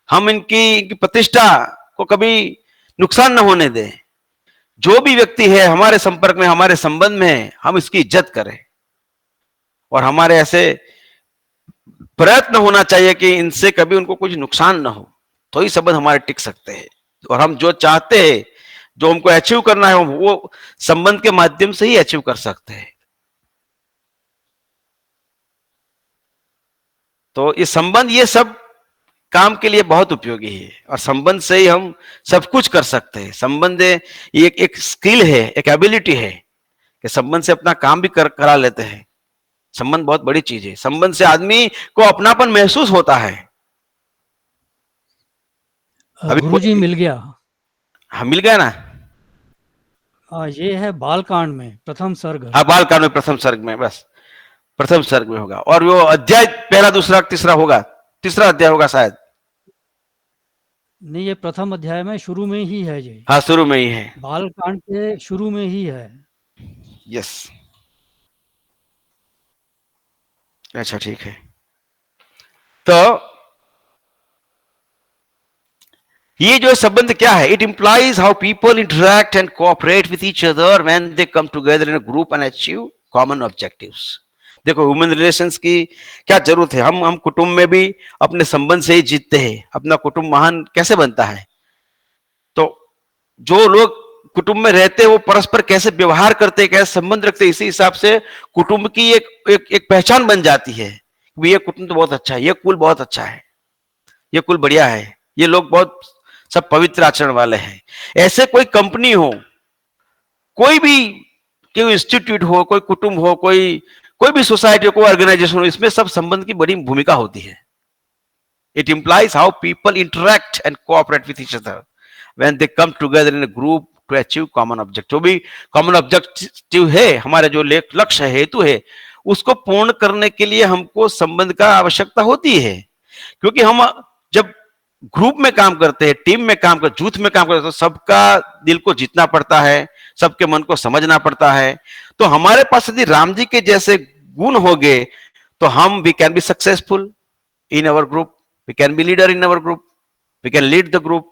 हम इनकी प्रतिष्ठा को कभी नुकसान न होने दें। जो भी व्यक्ति है हमारे संपर्क में, हमारे संबंध में है, हम इसकी इज्जत करें और हमारे ऐसे प्रयत्न होना चाहिए कि इनसे कभी उनको कुछ नुकसान ना हो, तो ही संबंध हमारे टिक सकते हैं। और हम जो चाहते हैं, जो हमको अचीव करना है, वो संबंध के माध्यम से ही अचीव कर सकते हैं। तो ये संबंध, ये सब काम के लिए बहुत उपयोगी है और संबंध से ही हम सब कुछ कर सकते हैं। संबंध ये एक स्किल है, एक एबिलिटी है कि संबंध से अपना काम भी करा लेते हैं। संबंध बहुत बड़ी चीज है। संबंध से आदमी को अपनापन महसूस होता है। गुरुजी मिल गया। हाँ, मिल गया ना। ये है बालकांड में प्रथम सर्ग। हाँ, बालकांड में प्रथम सर्ग में, बस प्रथम सर्ग में होगा। और वो अध्याय पहला, दूसरा, तीसरा होगा, तीसरा अध्याय होगा शायद। नहीं, ये प्रथम अध्याय में शुरू में ही है ये। हाँ, शुरू में ही है, बालकांड के शुरू में ही है। यस। अच्छा, ठीक है। तो ये जो संबंध क्या है? It implies how people interact and cooperate with each other when they come together in a group and achieve common objectives. देखो, ह्यूमन रिलेशंस की क्या जरूरत है? हम कुटुंब में भी अपने संबंध से ही जीतते हैं। अपना कुटुंब महान कैसे बनता है? तो जो लोग कुटुंब में रहते हैं वो परस्पर कैसे व्यवहार करते हैं, कैसे संबंध रखते हैं, इसी हिसाब से कुटुंब की एक पहचान बन जाती है। ये कुटुंब तो बहुत अच्छा है, ये कुल बहुत अच्छा है, ये कुल बढ़िया है, ये लोग बहुत सब पवित्र आचरण वाले हैं। ऐसे कोई कंपनी हो, कोई भी इंस्टीट्यूट हो, कोई कुटुंब हो, कोई भी सोसाइटी हो, कोई ऑर्गेनाइजेशन हो, इसमें सब संबंध की बड़ी भूमिका होती है। It implies how people interact and cooperate with each other when they come together in a group to achieve common objective. जो भी कॉमन ऑब्जेक्टिव है, हमारे जो लक्ष्य है, हेतु है, उसको पूर्ण करने के लिए हमको संबंध का आवश्यकता होती है। क्योंकि हम जब ग्रुप में काम करते हैं, टीम में काम करते, जूथ में काम करते हैं, तो सबका दिल को जीतना पड़ता है, सबके मन को समझना पड़ता है। तो हमारे पास यदि राम जी के जैसे गुण हो गए तो हम we can be successful in our group, we can be leader in our group, we can lead the group,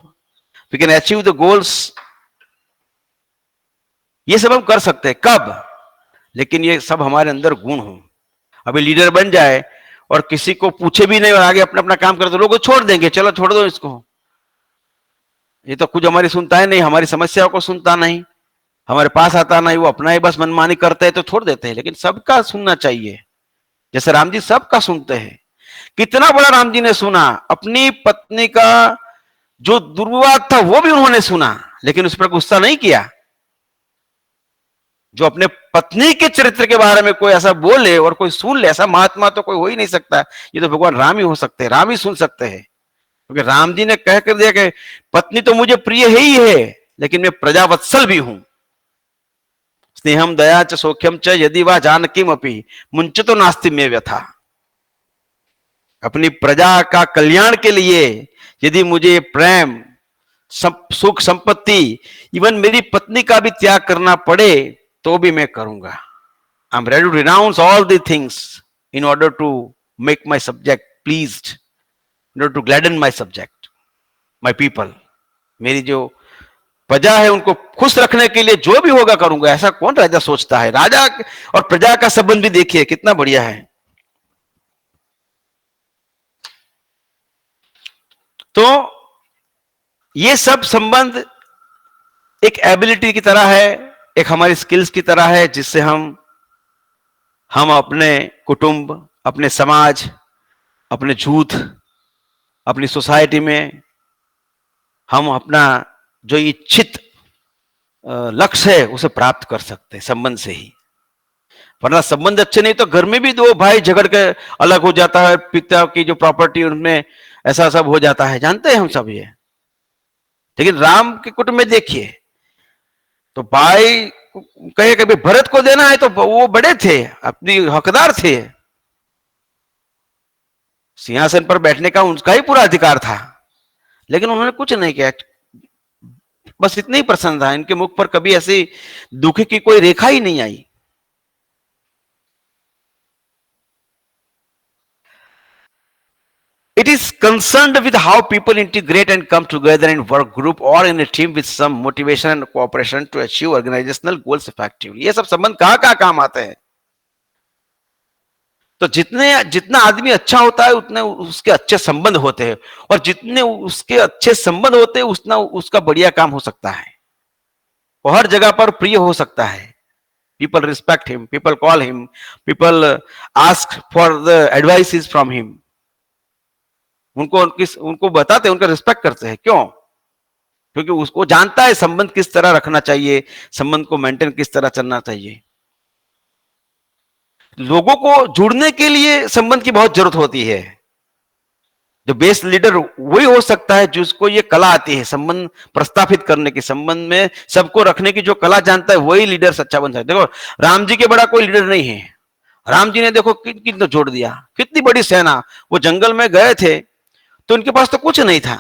we can achieve the goals. ये सब हम कर सकते हैं। कब? लेकिन ये सब हमारे अंदर गुण हो। अभी लीडर बन जाए और किसी को पूछे भी नहीं और आगे अपना अपना काम करे तो लोग छोड़ देंगे, चलो छोड़ दो इसको, ये तो कुछ हमारी सुनता है नहीं, हमारी समस्याओं को सुनता नहीं, हमारे पास आता नहीं, वो अपना ही बस मनमानी करते हैं, तो छोड़ देते हैं। लेकिन सबका सुनना चाहिए, जैसे राम जी सबका सुनते हैं। कितना बड़ा राम जी ने सुना, अपनी पत्नी का जो दुर्व्यवहार था वो भी उन्होंने सुना, लेकिन उस पर गुस्सा नहीं किया। जो अपने पत्नी के चरित्र के बारे में कोई ऐसा बोले और कोई सुन ले, ऐसा महात्मा तो कोई हो ही नहीं सकता। ये तो भगवान राम ही हो सकते हैं, राम ही सुन सकते हैं। क्योंकि राम जी ने कह कर दिया कि पत्नी तो मुझे प्रिय ही है, लेकिन मैं प्रजावत्सल भी हूं। स्नेहम दया च सौख्यम च यदि वह जानकीम अपी मुंचतो नास्ति में व्यथा। अपनी प्रजा का कल्याण के लिए यदि मुझे प्रेम, सुख, संपत्ति, इवन मेरी पत्नी का भी त्याग करना पड़े तो भी मैं करूंगा। I am ready to renounce all the things in order to make my subject pleased, in order to gladden my subject, my people. मेरी जो प्रजा है उनको खुश रखने के लिए जो भी होगा करूंगा। ऐसा कौन राजा सोचता है? राजा और प्रजा का संबंध भी देखिए कितना बढ़िया है। तो ये सब संबंध एक एबिलिटी की तरह है, एक हमारी स्किल्स की तरह है, जिससे हम अपने कुटुंब, अपने समाज, अपने जूथ, अपनी सोसाइटी में हम अपना जो इच्छित लक्ष्य है उसे प्राप्त कर सकते हैं संबंध से ही। वरना संबंध अच्छे नहीं तो घर में भी दो भाई झगड़ के अलग हो जाता है, पिता की जो प्रॉपर्टी उनमें ऐसा सब हो जाता है, जानते हैं हम सब ये। लेकिन राम के कुटुंब में देखिए, तो भाई कहे कभी भरत को देना है तो वो बड़े थे, अपनी हकदार थे, सिंहासन पर बैठने का उनका ही पूरा अधिकार था, लेकिन उन्होंने कुछ नहीं किया, बस इतना ही प्रसन्न था। इनके मुख पर कभी ऐसी दुख की कोई रेखा ही नहीं आई। It is concerned with how people integrate and come together in work group or in a team with some motivation and cooperation to achieve organizational goals effectively. ये सब संबंध कहाँ कहाँ काम आते हैं। तो जितने जितना आदमी अच्छा होता है उतने उसके अच्छे संबंध होते हैं, और जितने उसके अच्छे संबंध होते हैं उतना उसका बढ़िया काम हो सकता है, वो हर जगह पर प्रिय हो सकता है। People respect him, people call him, people ask for the advices from him. उनको बताते हैं, उनका रिस्पेक्ट करते हैं। क्यों? क्योंकि उसको जानता है संबंध किस तरह रखना चाहिए, संबंध को मेंटेन किस तरह चलना चाहिए। लोगों को जुड़ने के लिए संबंध की बहुत जरूरत होती है। जो बेस्ट लीडर वही हो सकता है जिसको ये कला आती है, संबंध प्रस्थापित करने की, संबंध में सबको रखने की जो कला जानता है, वही लीडर सच्चा बन सकता है। देखो राम जी के बड़ा कोई लीडर नहीं है। राम जी ने देखो कितना जोड़ दिया, कितनी बड़ी सेना, वो जंगल में गए थे तो उनके पास तो कुछ नहीं था,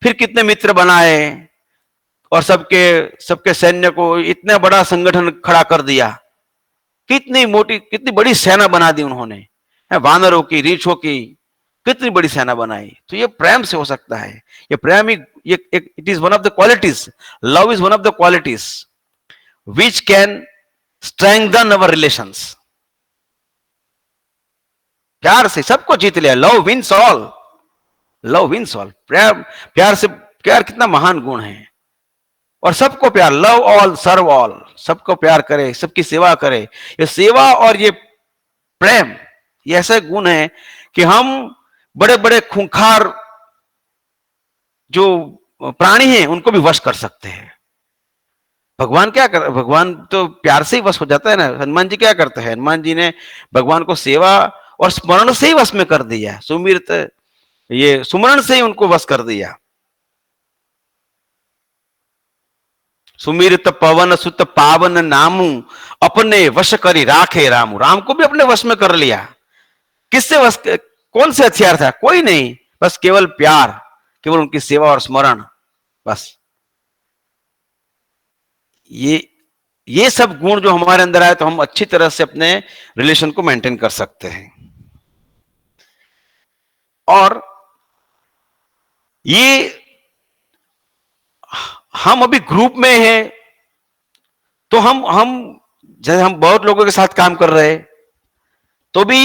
फिर कितने मित्र बनाए और सबके सबके सैन्य को इतना बड़ा संगठन खड़ा कर दिया, कितनी मोटी कितनी बड़ी सेना बना दी उन्होंने, वानरों की, रीछों की कितनी बड़ी सेना बनाई। तो ये प्रेम से हो सकता है। ये प्रेम ही it is one of the qualities, love is one of the qualities which can strengthen our relations. प्यार से सबको जीत लिया, love wins all, love wins all. प्यार से, प्यार कितना महान गुण है। और सबको प्यार, लव ऑल सर्व ऑल, सबको प्यार करे, सबकी सेवा करे। ये सेवा और ये प्रेम, ये ऐसे गुण है कि हम बड़े बड़े खूंखार जो प्राणी हैं उनको भी वश कर सकते हैं। भगवान क्या कर, भगवान तो प्यार से ही वश हो जाता है ना। हनुमान जी क्या करते हैं? हनुमान जी ने भगवान को सेवा और स्मरण से ही वश में कर दिया, सुमिरत ये सुमरण से ही उनको वश कर दिया। सुमिरत पवन सुत पावन नामू, अपने वश करी राखे रामू। राम को भी अपने वश में कर लिया। किससे वश, कौन से हथियार था? कोई नहीं, बस केवल प्यार, केवल उनकी सेवा और स्मरण, बस। ये सब गुण जो हमारे अंदर आए तो हम अच्छी तरह से अपने रिलेशन को मेंटेन कर सकते हैं। और ये हम अभी ग्रुप में हैं तो हम जैसे हम बहुत लोगों के साथ काम कर रहे हैं तो भी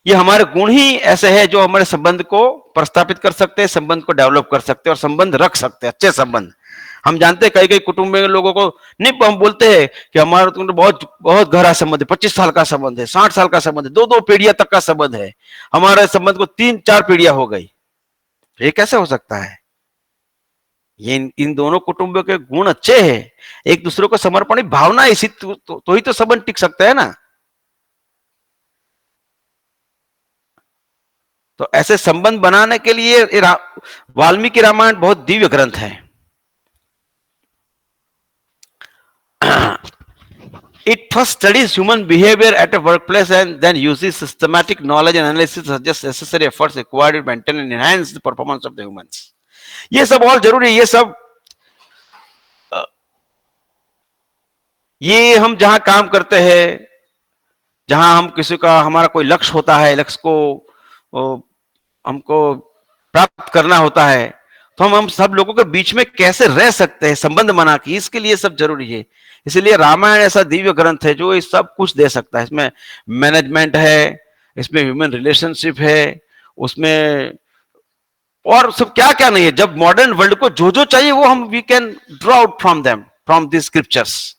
ये हमारे गुण ही ऐसे हैं जो हमारे संबंध को प्रस्थापित कर सकते हैं, संबंध को डेवलप कर सकते हैं और संबंध रख सकते हैं, अच्छे संबंध। हम जानते हैं कई कई कुटुंब में लोगों को नहीं, हम बोलते हैं कि हमारा तो बहुत बहुत गहरा संबंध है, 25 साल का संबंध है, 60 साल का संबंध है, 2-2 पीढ़ियां तक का संबंध है। हमारे संबंध को 3-4 पीढ़ियां हो गई। ये कैसे हो सकता है? ये इन दोनों कुटुंबों के गुण अच्छे हैं, एक दूसरे को समर्पण की भावना, इसी तो ही तो संबंध टिक सकता है ना। तो ऐसे संबंध बनाने के लिए वाल्मीकि रामायण बहुत दिव्य ग्रंथ है। It first studies human behavior at a workplace and then uses systematic knowledge and analysis to suggest necessary efforts required to maintain and enhance the performance of the humans. ये सब और जरूरी है। ये हम जहां काम करते हैं, जहां हम किसी का, हमारा कोई लक्ष्य होता है, लक्ष्य को हमको प्राप्त करना होता है, तो हम सब लोगों के बीच में कैसे रह सकते हैं संबंध बना के, इसके लिए सब जरूरी है। इसलिए रामायण ऐसा दिव्य ग्रंथ है जो ये सब कुछ दे सकता है। इसमें मैनेजमेंट है, इसमें ह्यूमन रिलेशनशिप है, उसमें और सब क्या क्या नहीं है। जब मॉडर्न वर्ल्ड को जो जो चाहिए वो हम we can draw out from them, from this scriptures.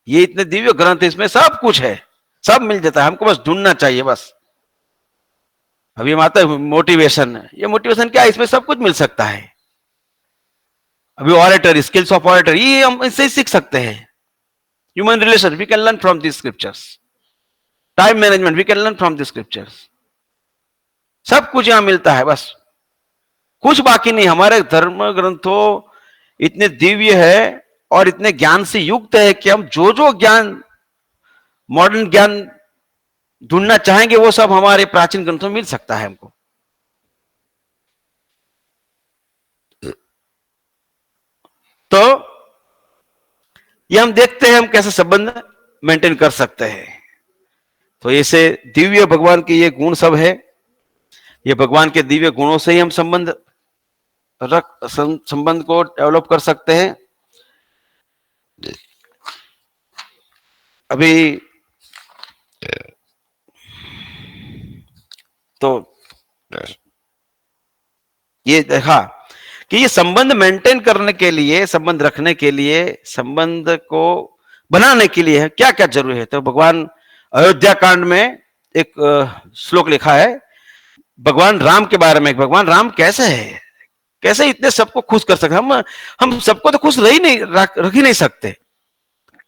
ये इतने दिव्य ग्रंथ है, इसमें सब कुछ है, सब मिल जाता है, हमको बस ढूंढना चाहिए बस। अभी हम आता है मोटिवेशन, ये मोटिवेशन क्या है? इसमें सब कुछ मिल सकता है। अभी ऑरेटर, स्किल्स ऑफ ऑरेटर, ये हम इससे सीख सकते हैं। Human relation we can learn from this scriptures. Time management we can learn from this scriptures. सब कुछ यहां मिलता है, बस कुछ बाकी नहीं। हमारे धर्म ग्रंथों इतने दिव्य है और इतने ज्ञान से युक्त है कि हम जो जो ज्ञान, मॉडर्न ज्ञान ढूंढना चाहेंगे वो सब हमारे प्राचीन ग्रंथों में मिल सकता है हमको। तो ये हम देखते हैं हम कैसे संबंध मेंटेन कर सकते हैं। तो ऐसे दिव्य भगवान के ये गुण सब है, ये भगवान के दिव्य गुणों से ही हम संबंध को डेवलप कर सकते हैं। अभी तो ये देखा कि ये संबंध मेंटेन करने के लिए, संबंध रखने के लिए, संबंध को बनाने के लिए क्या क्या जरूरी है। तो भगवान अयोध्या कांड में एक श्लोक लिखा है भगवान राम के बारे में। भगवान राम कैसे है, कैसे इतने सबको खुश कर सकते। हम सबको तो खुश रख ही नहीं सकते।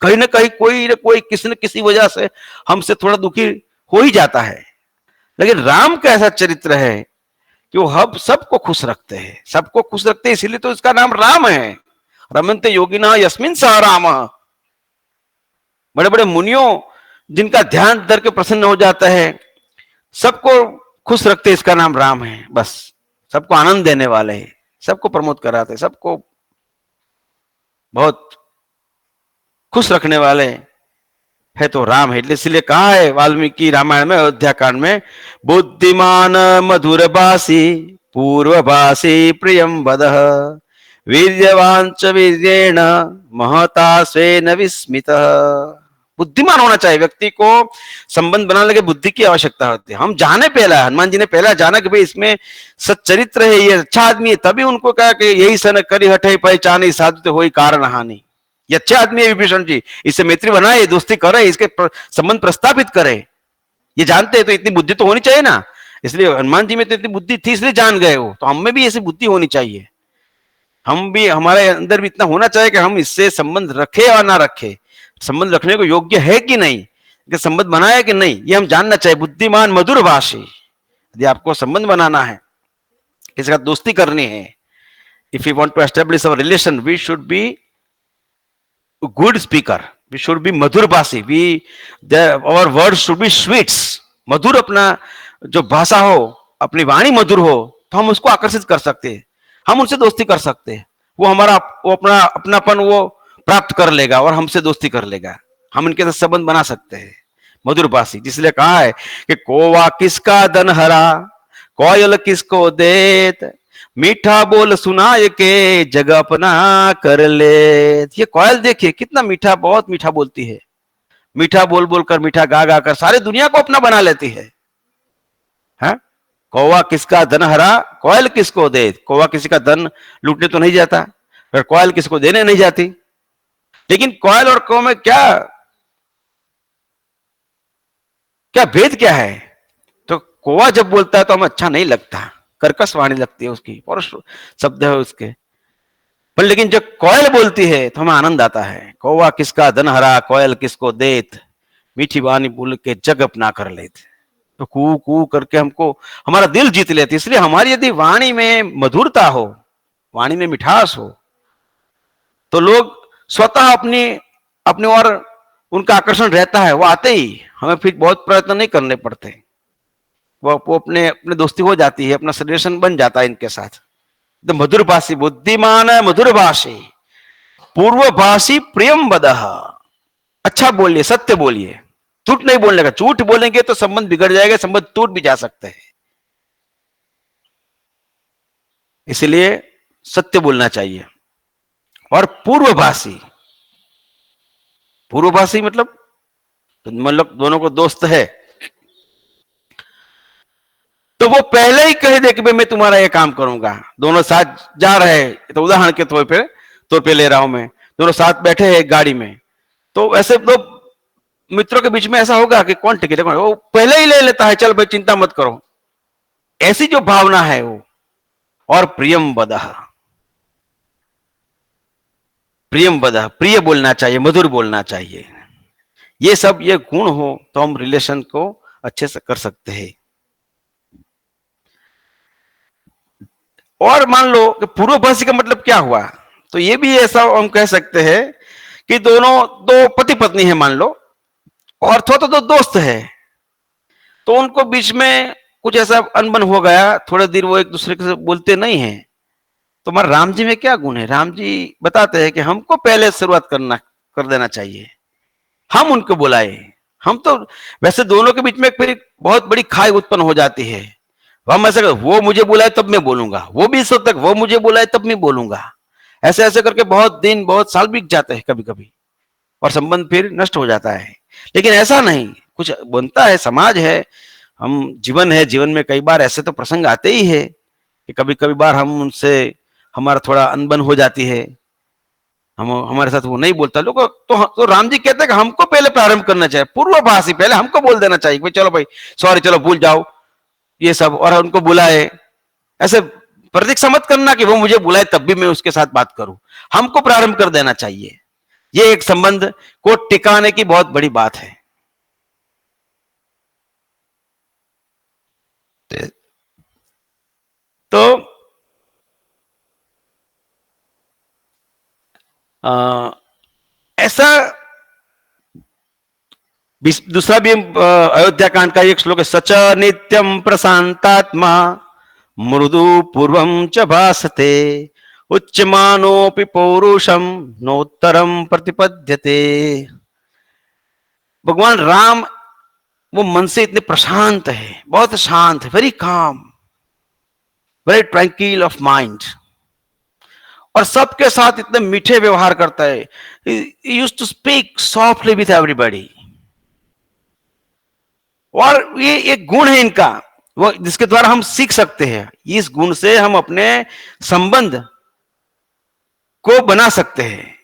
कहीं ना कहीं कोई ना कोई किसी न किसी वजह से हमसे थोड़ा दुखी हो ही जाता है। लेकिन राम का ऐसा चरित्र है कि वो हम सबको खुश रखते हैं, सबको खुश रखते हैं, इसीलिए तो इसका नाम राम है। रमन्ते योगिना यस्मिन् सह राम। बड़े बड़े मुनियों जिनका ध्यान धर के प्रसन्न हो जाता है, सबको खुश रखते, इसका नाम राम है। बस सबको आनंद देने वाले, सबको प्रमोद कराते, सबको बहुत खुश रखने वाले है तो राम है। इसलिए कहा है वाल्मीकि रामायण में अयोध्या कांड में, बुद्धिमान मधुर भाषी पूर्व भाषी प्रियम वदः वीर्यवान च वीर्येण महता स्वेन विस्मितः। बुद्धिमान होना चाहिए व्यक्ति को। संबंध बनाने के बुद्धि की आवश्यकता होती है। हम जाने पहला, हनुमान जी ने पहला जाना कि भाई इसमें सच्चरित्र है, ये अच्छा आदमी है, तभी उनको कहा कि यही सन करी हटे पहचाने साधु तो होई कारण हानि। ये अच्छे आदमी है विभीषण जी, इससे मैत्री बनाए, दोस्ती करे, इसके संबंध प्रस्तापित करे। ये जानते हैं तो इतनी बुद्धि तो होनी चाहिए ना। इसलिए हनुमान जी में तो इतनी बुद्धि थी, इसलिए जान गए वो। तो हम में भी ऐसी बुद्धि होनी चाहिए। हम भी, हमारे अंदर भी इतना होना चाहिए कि हम इससे संबंध रखे या ना रखे, संबंध रखने को योग्य है कि नहीं, कि संबंध बनाया कि नहीं, ये हम जानना चाहिए। बुद्धिमान मधुर भाषी, यदि आपको संबंध बनाना है, किसी का दोस्ती करनी है, if you want to establish our relation, we should be good speaker, we should be मधुर भाषी, our words should be sweets. मधुर अपना जो भाषा हो, अपनी वाणी मधुर हो, तो हम उसको आकर्षित कर सकते हैं, हम उनसे दोस्ती कर सकते हैं। वो अपना अपनापन वो प्राप्त कर लेगा और हमसे दोस्ती कर लेगा। हम इनके साथ संबंध बना सकते हैं मधुर भाषी। जिसलिए कहा है कि कोवा किसका दन हरा, कोयल किसको देत, मीठा बोल सुनाए के जग अपना कर ले। ये कोयल देखिए कितना मीठा, बहुत मीठा बोलती है। मीठा बोल बोलकर, मीठा गा गा कर सारे दुनिया को अपना बना लेती है। कौवा किसका धन हरा, कोयल किसको दे। कौवा किसी का धन लूटने तो नहीं जाता, फिर कोयल किसको देने नहीं जाती। लेकिन कोयल और कौ में क्या क्या भेद क्या है। तो कौवा जब बोलता है तो हमें अच्छा नहीं लगता, कर्कश वाणी लगती है उसकी, और शब्द है उसके। पर लेकिन जब कोयल बोलती है तो हमें आनंद आता है। कौवा किसका धन हरा, कोयल किसको देत, मीठी वाणी बोल के जग अपना कर लेते। तो कू कू करके हमको हमारा दिल जीत लेती। इसलिए हमारी यदि वाणी में मधुरता हो, वाणी में मिठास हो, तो लोग स्वतः अपनी अपनी ओर उनका आकर्षण रहता है। वो आते ही, हमें फिर बहुत प्रयत्न नहीं करने पड़ते, वो अपने अपने दोस्ती हो जाती है, अपना रिलेशन बन जाता है इनके साथ। तो मधुर भाषी, बुद्धिमान मधुर भाषी पूर्व भाषी प्रियम वदः। अच्छा बोलिए, सत्य बोलिए, झूठ नहीं बोलने का। झूठ बोलेंगे तो संबंध बिगड़ जाएगा, संबंध टूट भी जा सकते हैं। इसलिए सत्य बोलना चाहिए। और पूर्वभाषी, पूर्वभाषी मतलब दोनों को दोस्त है तो वो पहले ही कह दे कि भाई मैं तुम्हारा ये काम करूंगा। दोनों साथ जा रहे हैं, तो उदाहरण के तौर पे ले रहा हूं मैं, दोनों साथ बैठे हैं गाड़ी में, तो ऐसे दो मित्रों के बीच में ऐसा होगा कि कौन टिकट, वो पहले ही ले लेता है, चल भाई चिंता मत करो, ऐसी जो भावना है वो। और प्रियम वदः, प्रियम वदः, प्रिय बोलना चाहिए, मधुर बोलना चाहिए। ये सब ये गुण हो तो हम रिलेशन को अच्छे से कर सकते हैं। और मान लो कि पूर्वभाषी का मतलब क्या हुआ, तो ये भी ऐसा हम कह सकते हैं कि दोनों, दो पति पत्नी है मान लो, और थोड़ा तो दो दोस्त है, तो उनको बीच में कुछ ऐसा अनबन हो गया, थोड़े देर वो एक दूसरे से बोलते नहीं है। तो हमारे राम जी में क्या गुण है? राम जी बताते हैं कि हमको पहले शुरुआत कर देना चाहिए, हम उनको बुलाए। हम तो वैसे दोनों के बीच में फिर बहुत बड़ी खाई उत्पन्न हो जाती है। हम ऐसे वो मुझे बुलाए तब मैं बोलूंगा, वो भी सो तक वो मुझे बुलाए तब मैं बोलूंगा, ऐसे ऐसे करके बहुत दिन बहुत साल बीत जाते हैं कभी कभी, और संबंध फिर नष्ट हो जाता है। लेकिन ऐसा नहीं, कुछ बनता है, समाज है, हम जीवन है, जीवन में कई बार ऐसे तो प्रसंग आते ही है कि कभी कभी बार हम उनसे हमारा थोड़ा अनबन हो जाती है, हम हमारे साथ वो नहीं बोलता लोग, तो राम जी कहते हैं कि हमको पहले प्रारंभ करना चाहिए, पूर्वभाषी पहले हमको बोल देना चाहिए भाई चलो भाई सॉरी, चलो भूल जाओ ये सब, और उनको बुलाए। ऐसे प्रतीक्षा मत करना कि वो मुझे बुलाए तब भी मैं उसके साथ बात करूं, हमको प्रारंभ कर देना चाहिए। ये एक संबंध को टिकाने की बहुत बड़ी बात है। तो ऐसा दूसरा भी अयोध्या कांड का एक श्लोक है, सच नित्यम प्रशांतात्मा मृदु पूर्वम च भासते उच्चमानोपि पौरुषम नोत्तरम प्रतिपद्यते। भगवान राम वो मन से इतने प्रशांत है, बहुत शांत है, very calm, very tranquil of mind, और सबके साथ इतने मीठे व्यवहार करता है। He used to speak softly with everybody, और ये एक गुण है इनका, वो जिसके द्वारा हम सीख सकते हैं। इस गुण से हम अपने संबंध को बना सकते हैं,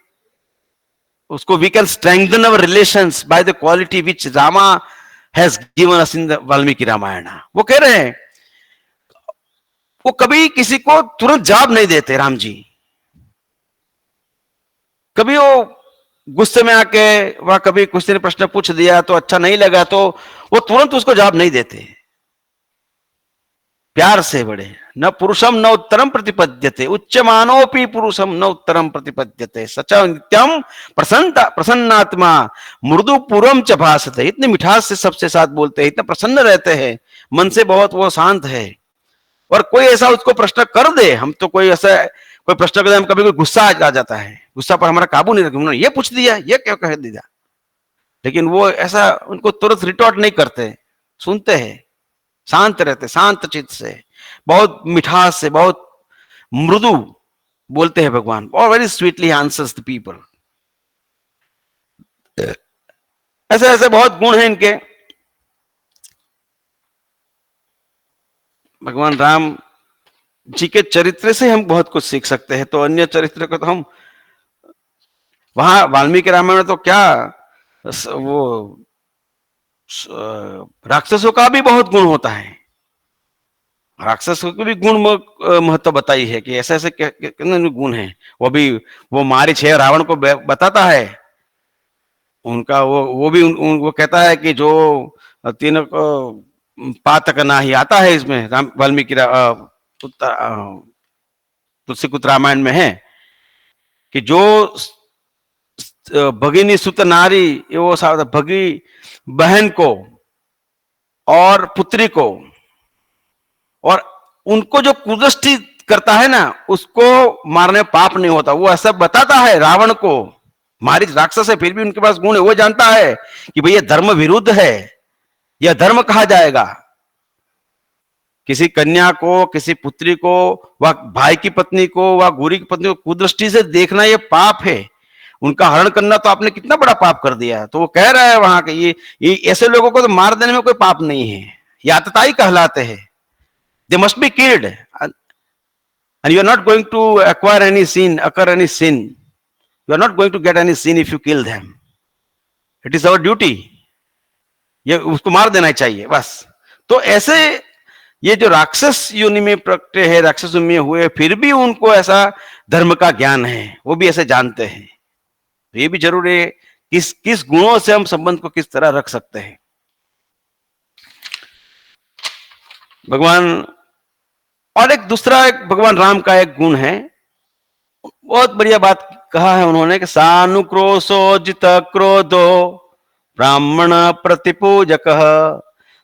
उसको we can strengthen our relations by the quality which Rama has given us in the Valmiki Ramayan. वो कह रहे हैं वो कभी किसी को तुरंत जवाब नहीं देते राम जी, कभी वो गुस्से में आके वह कभी किसी ने प्रश्न पूछ दिया तो अच्छा नहीं लगा तो वो तुरंत उसको जवाब नहीं देते, प्यार से बड़े, न पुरुषम न उत्तरम प्रतिपद्यते उच्चमानोपि पुरुषम न उत्तरम प्रतिपद्यते सच नित्यम प्रसन्नात्मा मृदु पूर्वम च भासते। इतने मिठास से सबसे साथ बोलते हैं, इतने प्रसन्न रहते हैं, मन से बहुत वो शांत है। और कोई ऐसा उसको प्रश्न कर दे, हम तो कोई ऐसा कोई प्रश्न कर दे, हम कभी कोई गुस्सा आ जाता है, गुस्सा पर हमारा काबू नहीं रखा, उन्होंने ये पूछ दिया, ये क्या कह दिया, लेकिन वो ऐसा उनको तुरंत रिटॉर्ट नहीं करते, सुनते हैं, शांत रहते, शांत चित्त से, बहुत मिठास से, बहुत मृदु बोलते हैं भगवान, और very sweetly answers the people. ऐसे ऐसे बहुत गुण हैं इनके। भगवान राम जी के चरित्र से हम बहुत कुछ सीख सकते हैं, तो अन्य चरित्र को तो हम वहां वाल्मीकि रामायण में तो क्या वो राक्षसों का भी बहुत गुण होता है, राक्षसों के भी गुण महत्व बताई है कि ऐसे ऐसे कितने गुण हैं। वो भी वो मारीच है रावण को बताता है उनका, वो भी वो कहता है कि जो तीनों को पातक ना ही आता है इसमें, राम वाल्मीकि तुलसीकुत रामायण में है कि जो भगिनी सुत नारी, वो भगी बहन को और पुत्री को, और उनको जो कुदृष्टि करता है ना उसको मारने पाप नहीं होता, वो ऐसा बताता है रावण को। मारीच राक्षस है फिर भी उनके पास गुण है, वो जानता है कि भाई ये धर्म विरुद्ध है, यह धर्म कहा जाएगा। किसी कन्या को, किसी पुत्री को, वह भाई की पत्नी को, वह गुरी की पत्नी को कुदृष्टि से देखना ये पाप है, उनका हरण करना तो आपने कितना बड़ा पाप कर दिया। तो वो कह रहा है वहां के ये ऐसे लोगों को तो मार देने में कोई पाप नहीं है, ये आतताई कहलाते हैं, they must be killed, and you are not going to acquire any sin, occur any sin, you are not going to get any sin if you kill them, it is our duty, ये उसको मार देना चाहिए बस। तो ऐसे ये जो राक्षस योनि में प्रकटे है, राक्षस में हुए, फिर भी उनको ऐसा धर्म का ज्ञान है, वो भी ऐसे जानते हैं। तो ये भी जरूरी है किस किस गुणों से हम संबंध को किस तरह रख सकते हैं। भगवान और एक दूसरा एक भगवान राम का एक गुण है बहुत बढ़िया बात कहा है उन्होंने कि सानुक्रोशोजित क्रोधो ब्राह्मण प्रतिपूजक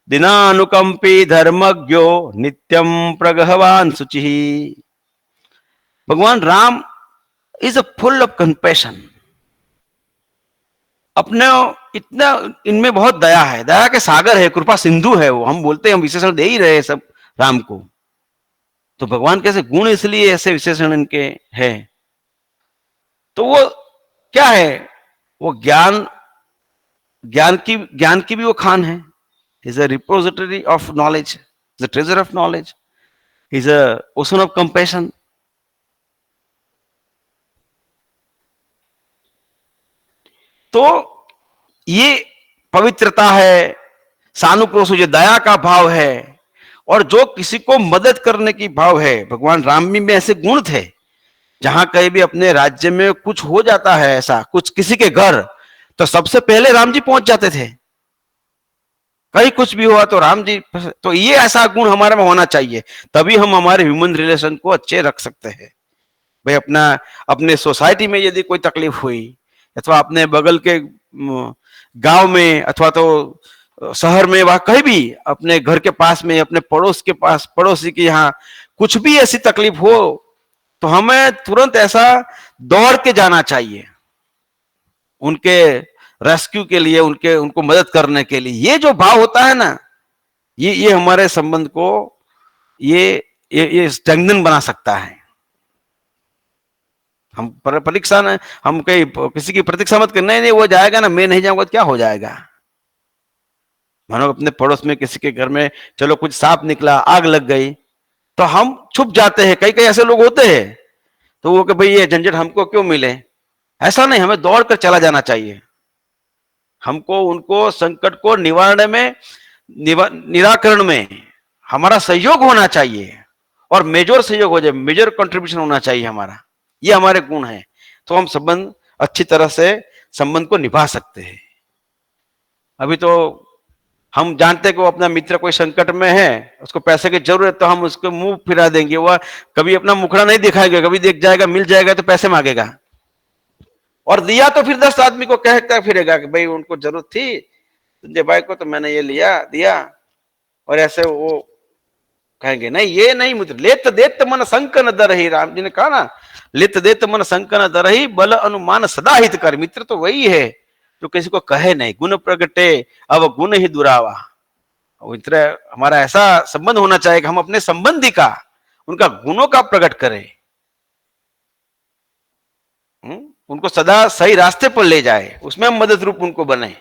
दिनानुकंपी धर्मज्ञो नित्यम प्रगहवान शुचि। भगवान Ram is a full of compassion. अपने इतना इनमें बहुत दया है, दया के सागर है, कृपा सिंधु है वो। हम बोलते हैं, हम विशेषण दे ही रहे हैं सब राम को। तो भगवान कैसे गुण इसलिए ऐसे विशेषण इनके हैं। तो वो क्या है, वो ज्ञान की भी वो खान है। Is a repository of knowledge, the treasure of knowledge, is a ocean of compassion. तो ये पवित्रता है, सानुक्रोश जो दया का भाव है, और जो किसी को मदद करने की भाव है। भगवान राम में ऐसे गुण थे, जहां कहीं भी अपने राज्य में कुछ हो जाता है, ऐसा कुछ किसी के घर, तो सबसे पहले राम जी पहुंच जाते थे। कहीं कुछ भी हुआ तो राम जी। तो ये ऐसा गुण हमारे में होना चाहिए, तभी हम हमारे ह्यूमन रिलेशन को अच्छे रख सकते हैं। भाई अपना अपने सोसाइटी में यदि कोई तकलीफ हुई, अथवा अपने बगल के गांव में, अथवा तो शहर में, वहां कहीं भी अपने घर के पास में, अपने पड़ोस के पास, पड़ोसी के यहाँ कुछ भी ऐसी तकलीफ हो, तो हमें तुरंत ऐसा दौड़ के जाना चाहिए उनके रेस्क्यू के लिए, उनको मदद करने के लिए। ये जो भाव होता है ना, ये हमारे संबंध को ये स्ट्रेंथन बना सकता है। हम परीक्षा न, हम कहीं किसी की प्रतीक्षा मत करना, नहीं वो जाएगा ना, मैं नहीं जाऊंगा तो क्या हो जाएगा। मानो अपने पड़ोस में किसी के घर में चलो कुछ सांप निकला, आग लग गई, तो हम छुप जाते हैं। कई कई ऐसे लोग होते हैं, तो वो कि भाई ये झंझट हमको क्यों मिले। ऐसा नहीं, हमें दौड़ कर चला जाना चाहिए। हमको उनको संकट को निवारण में, निराकरण में हमारा सहयोग होना चाहिए, और मेजर सहयोग हो जाए, मेजर कंट्रीब्यूशन होना चाहिए हमारा। ये हमारे गुण हैं, तो हम संबंध अच्छी तरह से संबंध को निभा सकते हैं। अभी तो हम जानते हैं कि वो अपना मित्र कोई संकट में है, उसको पैसे की जरूरत, तो हम उसको मुंह फिरा देंगे। वह कभी अपना मुखड़ा नहीं दिखाएगा, कभी देख जाएगा, मिल जाएगा तो पैसे मांगेगा, और दिया तो फिर 10 आदमी को कहता फिरेगा कि भाई उनको जरूरत थी तुझे भाई को, तो मैंने ये लिया दिया। और ऐसे वो कहेंगे नहीं, ये नहीं मित्र, लेत देत मन संकन दरही। राम जी ने कहा ना, लेत देत मन संकन दरही, बल अनुमान सदा हित कर। मित्र तो वही है जो किसी को कहे नहीं, गुण प्रगटे अब गुण ही दुरावा। मित्र हमारा ऐसा संबंध होना चाहिए कि हम अपने संबंधी का, उनका गुणों का प्रकट करें, उनको सदा सही रास्ते पर ले जाए, उसमें हम मदद रूप उनको बने।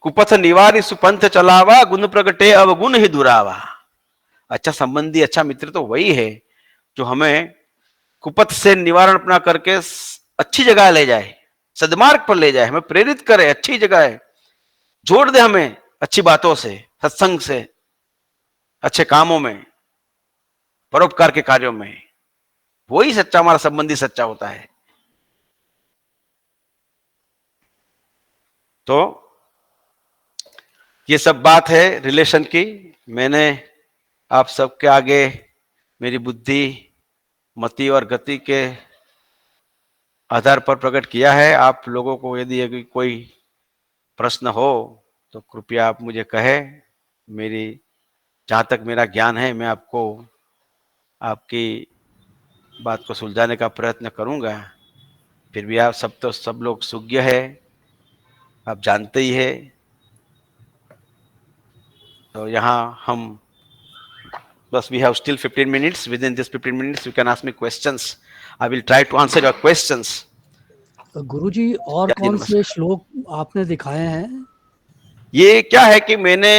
कुपथ निवारी सुपंथ चलावा, गुण प्रगटे अब गुण ही दुरावा। अच्छा संबंधी, अच्छा मित्र तो वही है जो हमें कुपथ से निवारण अपना करके अच्छी जगह ले जाए, सदमार्ग पर ले जाए, हमें प्रेरित करे, अच्छी जगह है, जोड़ दे हमें अच्छी बातों से, सत्संग से, अच्छे कामों में, परोपकार के कार्यों में। वही सच्चा हमारा संबंधी सच्चा होता है। तो ये सब बात है रिलेशन की। मैंने आप सबके आगे मेरी बुद्धि, मति और गति के आधार पर प्रकट किया है। आप लोगों को यदि कोई प्रश्न हो तो कृपया आप मुझे कहें। मेरी जहाँ तक मेरा ज्ञान है, मैं आपको आपकी बात को सुलझाने का प्रयत्न करूंगा। फिर भी आप सब लोग सुज्ञ है, आप जानते ही है। तो यहाँ हम बस, we have still 15 minutes. Within this 15 minutes you can ask me questions. I will try to answer your questions. गुरुजी और कौन से श्लोक आपने दिखाए हैं? ये क्या है कि मैंने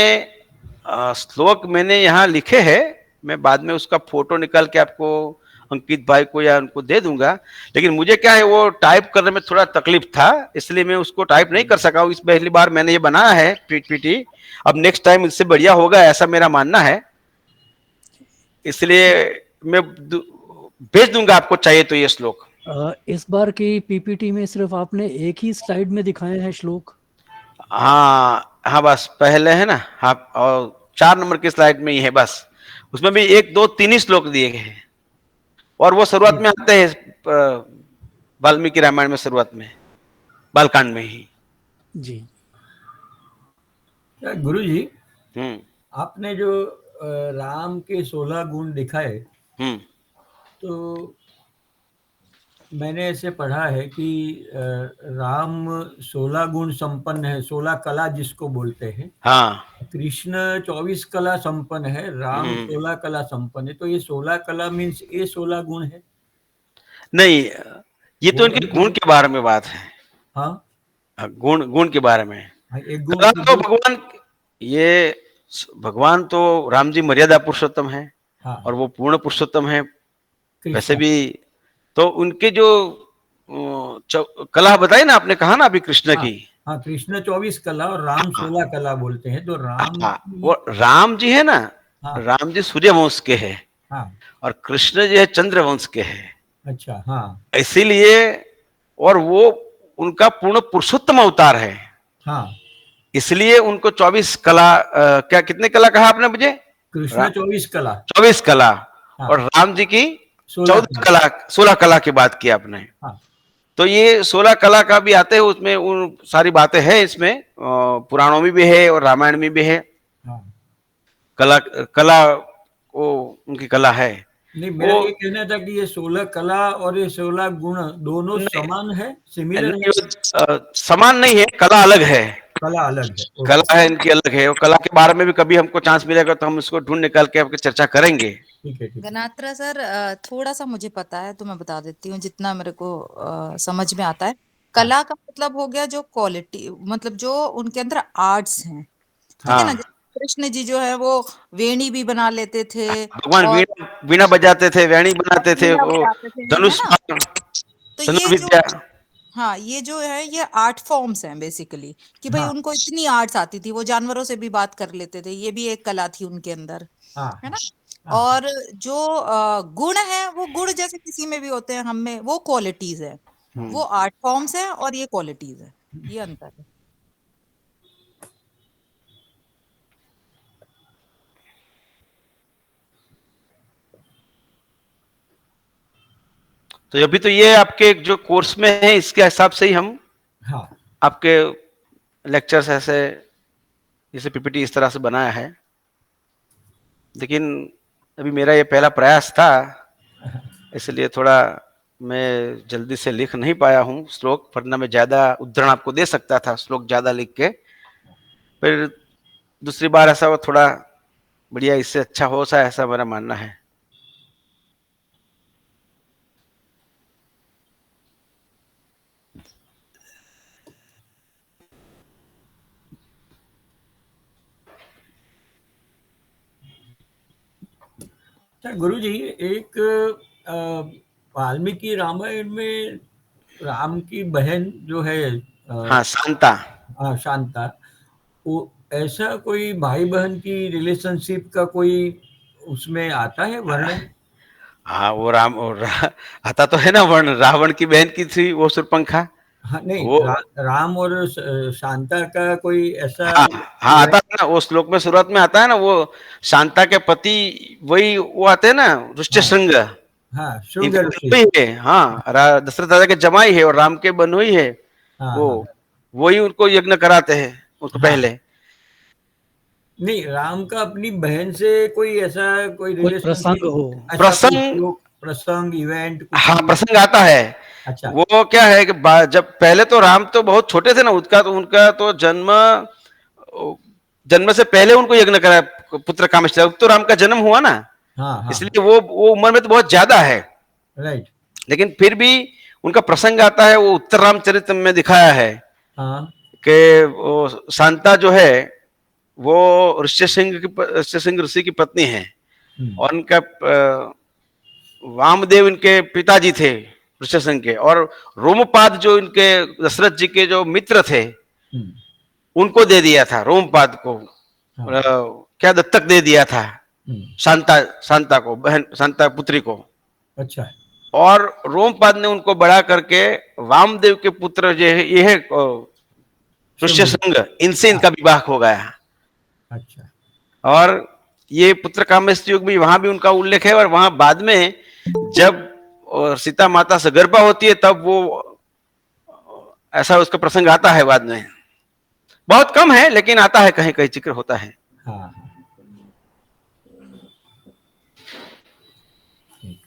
श्लोक मैंने यहाँ लिखे हैं, मैं बाद में उसका फोटो निकाल के आपको अंकित भाई को या उनको दे दूंगा। लेकिन मुझे क्या है, वो टाइप करने में थोड़ा तकलीफ था, इसलिए मैं उसको टाइप नहीं कर सका हूँ। इस पहली बार मैंने ये बनाया है पीपीटी। अब नेक्स्ट टाइम इससे बढ़िया होगा, ऐसा मेरा मानना है। इसलिए मैं भेज दूंगा आपको, चाहिए तो ये श्लोक। इस बार की पीपीटी में सिर्फ आपने एक ही स्लाइड में दिखाए हैं श्लोक? हाँ हाँ, बस पहले है ना, हाँ, और 4 नंबर की स्लाइड में ही है बस। उसमें भी 1 2 3 ही श्लोक दिए गए हैं। और वो शुरुआत में आते हैं वाल्मीकि रामायण में, शुरुआत में बालकांड में ही। जी। क्या गुरु जी, हम्म आपने जो राम के 16 गुण दिखाए, हम्म तो मैंने ऐसे पढ़ा है कि राम 16 गुण संपन्न है, 16 कला जिसको बोलते हैं। हाँ। कृष्ण 24 कला संपन्न है, राम 16 कला संपन्न है। तो ये 16 कला मीन्स ये 16 गुण है? नहीं, ये तो वो इनके गुण के बारे में बात है। हाँ, गुण गुण के बारे में। हाँ, एक गुण कला की तो दो- भगवान, ये भगवान तो राम जी मर्यादा पुरुषोत्तम है हाँ, और वो पूर्ण पुरुषोत्तम है वैसे कृष्ण। भी। तो उनके जो कला बताई ना, आपने कहा ना अभी कृष्ण हाँ, की। हाँ, कृष्ण 24 कला और राम 16 कला बोलते हैं। तो राम हाँ, की- वो राम जी है ना, हाँ, राम जी सूर्य वंश के हैं हाँ, और कृष्ण जी है चंद्र वंश के हैं। अच्छा, हाँ, इसीलिए, और वो उनका पूर्ण पुरुषोत्तम अवतार है, हाँ, इसलिए उनको 24 कला, क्या कितने कला कहा आपने मुझे? कृष्ण 24 कला, 24 कला, हाँ, और राम जी की 16 14 कला, 16 कला की बात की आपने। हाँ, तो ये 16 कला का भी आते हैं, उसमें उन सारी बातें हैं इसमें, पुराणों में भी है और रामायण में भी है। हाँ। कला, कला वो उनकी कला है। नहीं, मेरा वो ये कहना था कि ये 16 कला और ये 16 गुण दोनों नहीं, समान है, सिमिलर है? नहीं, समान नहीं है, कला अलग है। कला अलग है। ओके, कला है इनकी अलग है, और कला के बारे में भी कभी हमको चांस मिलेगा तो हम इसको ढूंढ निकाल के आपकी चर्चा करेंगे। ठीक है, ठीक है। गनात्रा सर, थोड़ा सा मुझे पता है तो मैं बता देती हूँ जितना मेरे को समझ में आता है। कला का मतलब हो गया जो क्वालिटी, मतलब जो उनके अंदर आर्ट्स हैं, ठीक है ना। हाँ, जैसे कृष्ण जी जो है वो वेणी भी बना लेते थे भगवान और वीणा वीणा बजाते थे, वेणी बनाते थे, वीणा वो बजाते थे, है धनुष ना। तो ये जो, धनुर्विद्या। हाँ, ये जो है ये आर्ट फॉर्म्स हैं बेसिकली, कि भाई हाँ, उनको इतनी आर्ट्स आती थी, वो जानवरों से भी बात कर लेते थे, ये भी एक कला थी उनके अंदर, हाँ, है ना। हाँ, और जो गुण है वो गुण जैसे किसी में भी होते हैं, हम में वो क्वालिटीज है, वो आर्ट फॉर्म्स है और ये क्वालिटीज है, ये अंतर है। तो अभी तो ये आपके जो कोर्स में है, इसके हिसाब से ही हम हाँ, आपके लेक्चर्स ऐसे, जैसे पीपीटी इस तरह से बनाया है। लेकिन अभी मेरा ये पहला प्रयास था, इसलिए थोड़ा मैं जल्दी से लिख नहीं पाया हूँ श्लोक, वरना मैं ज्यादा उद्धरण आपको दे सकता था, श्लोक ज्यादा लिख के। फिर दूसरी बार ऐसा वो थोड़ा बढ़िया, इससे अच्छा हो सा, ऐसा मेरा मानना है। अच्छा गुरु जी, एक अ, वाल्मीकि रामायण में राम की बहन जो है, हाँ, शांता। शांता, वो ऐसा कोई भाई बहन की रिलेशनशिप का कोई उसमें आता है वर्णन? हाँ, वो आता तो है ना वर्ण, रावण की बहन की थी वो शूर्पणखा। हाँ, नहीं, वो राम और शांता का कोई ऐसा हाँ, हाँ आता है ना, वो श्लोक में शुरुआत में आता है ना, वो शांता के पति वही वो आते हैं ना, हाँ, ऋष्यशृंग। हाँ, श्रृंग इनके ऋषि। बनोई है, हाँ, दशरथ राजा के जमाई है और राम के बनोई है। हाँ, वो हाँ, वही उनको यज्ञ कराते हैं उसको हाँ। पहले। नहीं, राम का अपनी बहन से कोई ऐसा कोई कोई प्रसंग रिलेशनशिप, हो। ऐसा कोई प्रसंग, श्लोक, प्रसंग, इवेंट कुछ हाँ, भी? प्रसंग आता है। अच्छा, वो क्या है कि जब पहले तो राम तो बहुत छोटे थे ना, उनका तो जन्म से पहले उनको यज्ञ करा, पुत्र कामेष्टि, तो राम का जन्म हुआ ना, हाँ, हाँ, इसलिए वो उम्र में तो बहुत ज्यादा है। राइट, लेकिन फिर भी उनका प्रसंग आता है, वो उत्तर रामचरित में दिखाया है हाँ, कि वो शांता जो है वो ऋष्यसिंह ऋषि की पत्नी है, और उनका वामदेव इनके पिताजी थे ऋष्यसिंह के, और रोमपाद जो इनके दशरथ जी के जो मित्र थे, उनको दे दिया था, रोमपाद को हाँ, क्या दत्तक दे दिया था, शांता शांता को, बहन शांता पुत्री को। अच्छा, और रोमपाद ने उनको बड़ा करके वामदेव के पुत्र जो है, ये है ऋष्यशृंग, इनसे इनका विवाह हो गया। अच्छा, और ये पुत्र कामेष्टि युग भी, वहां भी उनका उल्लेख है। और वहां बाद में जब और सीता माता सगर्भा होती है तब वो ऐसा उसका प्रसंग आता है बाद में, बहुत कम है लेकिन आता है, कहीं कहीं जिक्र होता है। हाँ ठीक।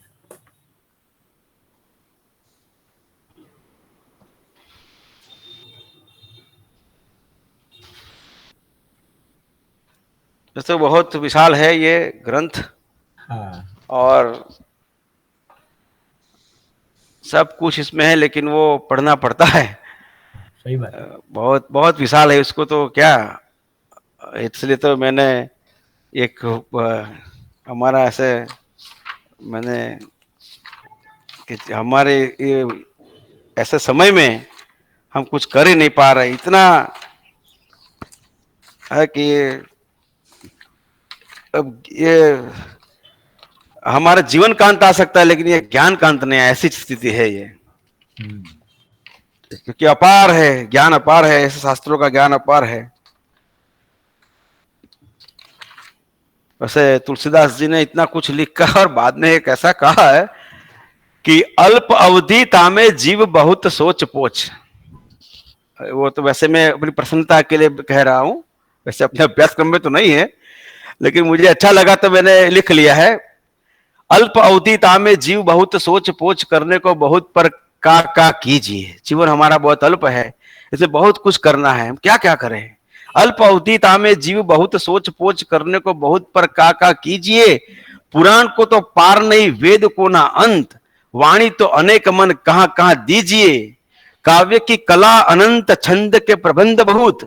वैसे बहुत विशाल है ये ग्रंथ हाँ और सब कुछ इसमें है, लेकिन वो पढ़ना पड़ता है। सही बात है। बहुत बहुत विशाल है, उसको तो क्या, इसलिए तो मैंने एक हमारा ऐसे मैंने कि हमारे ये ऐसे समय में हम कुछ कर ही नहीं पा रहे, इतना है कि अब ये हमारा जीवन का अंत आ सकता है लेकिन ये ज्ञान का अंत नहीं है, ऐसी स्थिति है ये। क्योंकि अपार है ज्ञान, अपार है, ऐसे शास्त्रों का ज्ञान अपार है। वैसे तुलसीदास जी ने इतना कुछ लिखा और बाद में एक ऐसा कहा है कि अल्प अवधि तामे जीव बहुत सोच पोच। वो तो वैसे मैं अपनी प्रसन्नता के लिए कह रहा हूं, वैसे अपने अभ्यासक्रम में तो नहीं है, लेकिन मुझे अच्छा लगा तो मैंने लिख लिया है। अल्प अवधि तामे जीव बहुत सोच पोच, करने को बहुत पर का कीजिए। जीवन हमारा बहुत अल्प है, इसे बहुत कुछ करना है, हम क्या क्या करें। अल्प अवधि तामे जीव बहुत सोच पोच, करने को बहुत पर का कीजिए। पुराण को तो पार नहीं, वेद को ना अंत, वाणी तो अनेक मन कहां कहां दीजिए। काव्य की कला अनंत, छंद के प्रबंध बहुत,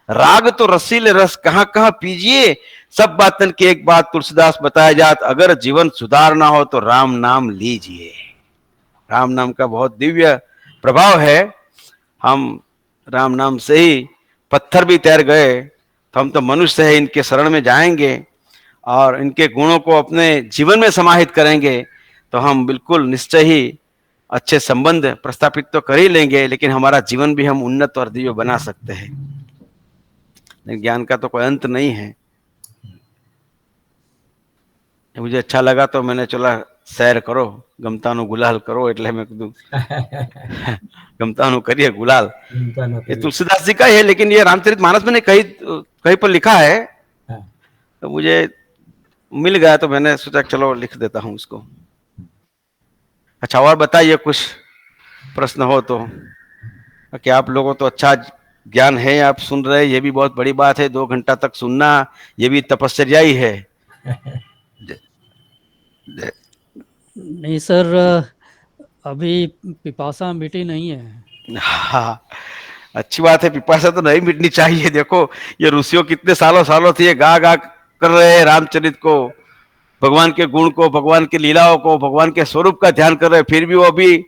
राग तो रसीले रस कहां कहां पीजिए। सब बातन की एक बात तुलसीदास बताया जात, अगर जीवन सुधारना हो तो राम नाम लीजिए। राम नाम का बहुत दिव्य प्रभाव है। हम राम नाम से ही पत्थर भी तैर गए, तो हम तो मनुष्य है, इनके शरण में जाएंगे और इनके गुणों को अपने जीवन में समाहित करेंगे तो हम बिल्कुल निश्चय ही अच्छे संबंध प्रस्थापित तो कर ही लेंगे, लेकिन हमारा जीवन भी हम उन्नत और दिव्य बना सकते हैं। ज्ञान का तो कोई अंत नहीं है। मुझे अच्छा लगा तो मैंने चला सैर करो, गमतानु गुलाल करो, એટલે मैं कदू गमतानु करिए गुलाल। ये तुलसीदास जी का ही है, लेकिन ये रामचरितमानस में कहीं कहीं पर लिखा है, तो मुझे मिल गया तो मैंने सोचा चलो लिख देता हूं उसको। अच्छा, और बताइए कुछ प्रश्न हो तो। कि आप लोगों तो अच्छा ज्ञान है, आप सुन रहे, ये भी बहुत बड़ी बात है। 2 घंटा तक सुनना, ये भी तपस्या ही है। नहीं सर, अभी पिपासा मिटी नहीं है। हाँ, अच्छी बात है, पिपासा तो नहीं मिटनी चाहिए। देखो ये ऋषियों कितने सालों सालों से ये गा गा कर रहे हैं रामचरित को, भगवान के गुण को, भगवान की लीलाओं को, भगवान के स्वरूप का ध्यान कर रहे हैं, फिर भी वो अभी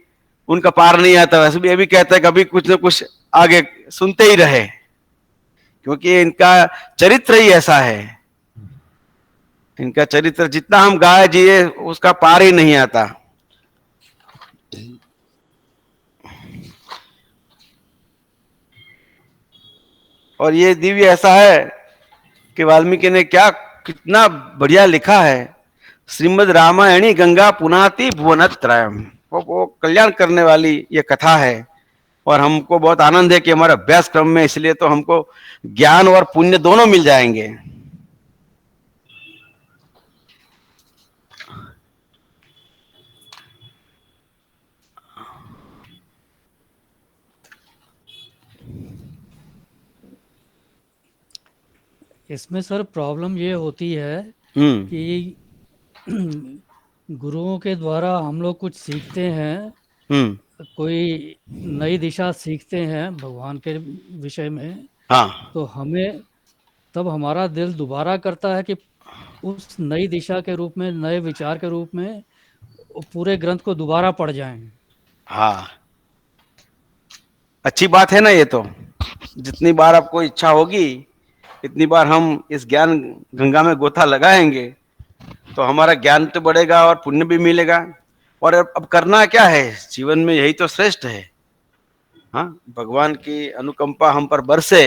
उनका पार नहीं आता। वैसे भी ये भी कहता है कभी कुछ ना कुछ आगे सुनते ही रहे, क्योंकि इनका चरित्र ही ऐसा है। इनका चरित्र जितना हम गाए जिए उसका पार ही नहीं आता। और ये दिव्य ऐसा है कि वाल्मीकि ने क्या कितना बढ़िया लिखा है। श्रीमद् रामायणी गंगा पुनाति भुवनत्रयम्, वो कल्याण करने वाली ये कथा है। और हमको बहुत आनंद है कि हमारे अभ्यास क्रम में, इसलिए तो हमको ज्ञान और पुण्य दोनों मिल जाएंगे। इसमें सर प्रॉब्लम ये होती है कि गुरुओं के द्वारा हम लोग कुछ सीखते हैं, कोई नई दिशा सीखते हैं भगवान के विषय में। हाँ, तो हमें तब हमारा दिल दोबारा करता है कि उस नई दिशा के रूप में, नए विचार के रूप में पूरे ग्रंथ को दोबारा पढ़ जाएं। हाँ, अच्छी बात है ना ये तो। जितनी बार आपको इच्छा होगी इतनी बार हम इस ज्ञान गंगा में गोता लगाएंगे तो हमारा ज्ञान तो बढ़ेगा और पुण्य भी मिलेगा। और अब करना क्या है जीवन में, यही तो श्रेष्ठ है। हाँ, भगवान की अनुकंपा हम पर बरसे,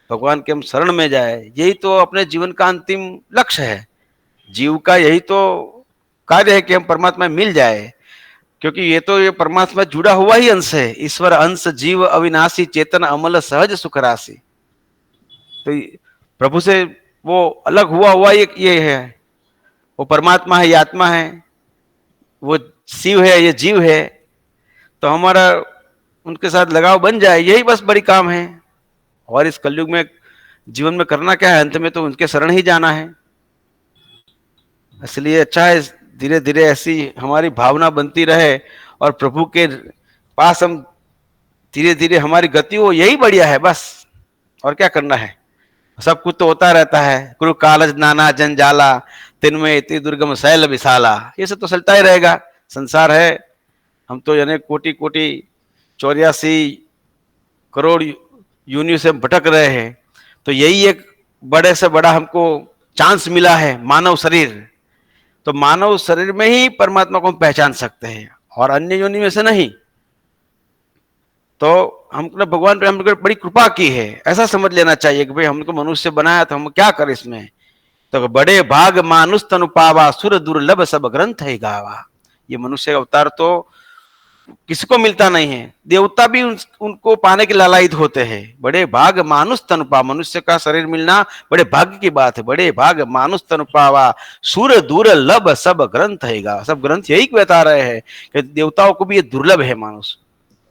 भगवान के हम शरण में जाए, यही तो अपने जीवन का अंतिम लक्ष्य है। जीव का यही तो कार्य है कि हम परमात्मा मिल जाए। क्योंकि ये परमात्मा जुड़ा हुआ ही अंश है, ईश्वर अंश जीव अविनाशी चेतन अमल सहज सुख राशि। तो प्रभु से वो अलग हुआ ये है, वो परमात्मा है, ये आत्मा है, वो शिव है, ये जीव है। तो हमारा उनके साथ लगाव बन जाए, यही बस बड़ी काम है। और इस कलयुग में जीवन में करना क्या है, अंत में तो उनके शरण ही जाना है। इसलिए अच्छा है धीरे धीरे ऐसी हमारी भावना बनती रहे और प्रभु के पास हम धीरे धीरे हमारी गति हो, यही बढ़िया है बस। और क्या करना है, सब कुछ तो होता रहता है। कुरु कालज नाना जंजाला तिनमें इति दुर्गम शैल विशाला, ये सब तो चलता ही रहेगा, संसार है। हम तो यानी कोटि कोटि 84 करोड़ योनियों से भटक रहे हैं। तो यही एक बड़े से बड़ा हमको चांस मिला है, मानव शरीर। तो मानव शरीर में ही परमात्मा को हम पहचान सकते हैं और अन्य योनि में से नहीं। तो हमने भगवान पे हमने बड़ी कृपा की है, ऐसा समझ लेना चाहिए कि भाई हमको मनुष्य बनाया तो हम क्या करें इसमें। तो बड़े भाग मानुष तनु पावा सुर दुर्लभ सब ग्रंथ है गावा। ये मनुष्य का अवतार तो किसको मिलता नहीं है, देवता भी उनको पाने के लालायित होते हैं। बड़े भाग मानुष तनु पा, मनुष्य का शरीर मिलना बड़े भाग्य की बात है। बड़े भाग मानुष तनु पावा सुर दुर्लभ सब ग्रंथ है गा। सब ग्रंथ यही बता रहे हैं कि देवताओं को भी ये दुर्लभ है मानुष।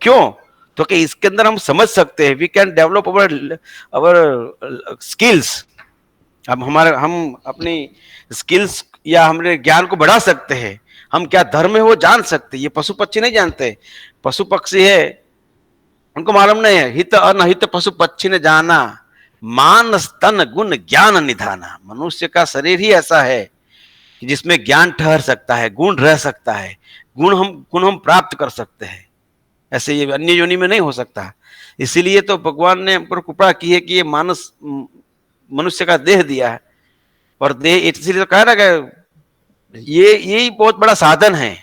क्यों, तो कि इसके अंदर हम समझ सकते हैं, we can develop our skills. अब हम अपनी स्किल्स या हमारे ज्ञान को बढ़ा सकते हैं। हम क्या धर्म है वो जान सकते। ये पशु पक्षी नहीं जानते। पशु पक्षी है उनको मालूम नहीं है, हित अनहित पशु पक्षी ने जाना, मानस तन गुण ज्ञान निधाना। मनुष्य का शरीर ही ऐसा है कि जिसमें ज्ञान ठहर सकता है, गुण रह सकता है, गुण हम प्राप्त कर सकते हैं। ऐसे ये अन्य योनि में नहीं हो सकता। इसीलिए तो भगवान ने हम पर कृपा की है कि ये मनुष्य का देह दिया है। और देह इसलिए तो कह रहा है ये यही बहुत बड़ा साधन है।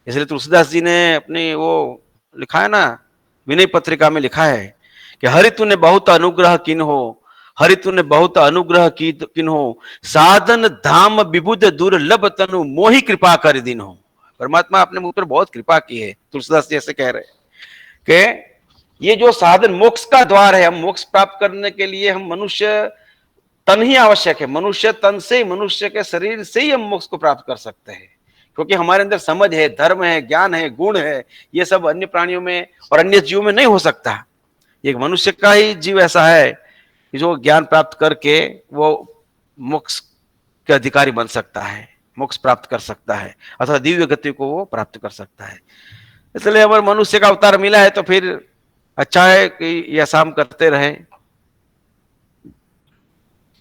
इसलिए तुलसीदास जी ने अपनी वो लिखा है ना, विनय पत्रिका में लिखा है कि हरि तूने बहुत अनुग्रह किन्हो, हरि तूने बहुत अनुग्रह किन्हो, साधन धाम विबुध दुर्लभ तनु मोहि कृपा कर दीन्हो। परमात्मा आपने मुझ पर बहुत कृपा की है। तुलसीदास जी ऐसे कह रहे हैं कि ये जो साधन मोक्ष का द्वार है, हम मोक्ष प्राप्त करने के लिए हम मनुष्य तन ही आवश्यक है। मनुष्य तन से, मनुष्य के शरीर से ही हम मोक्ष को प्राप्त कर सकते हैं। क्योंकि हमारे अंदर समझ है, धर्म है, ज्ञान है, गुण है, ये सब अन्य प्राणियों में और अन्य जीवों में नहीं हो सकता। एक मनुष्य का ही जीव ऐसा है कि जो ज्ञान प्राप्त करके वो मोक्ष के अधिकारी बन सकता है, मोक्ष प्राप्त कर सकता है, अथवा दिव्य गति को वो प्राप्त कर सकता है। इसलिए अगर मनुष्य का अवतार मिला है तो फिर अच्छा है कि यह शाम करते रहे।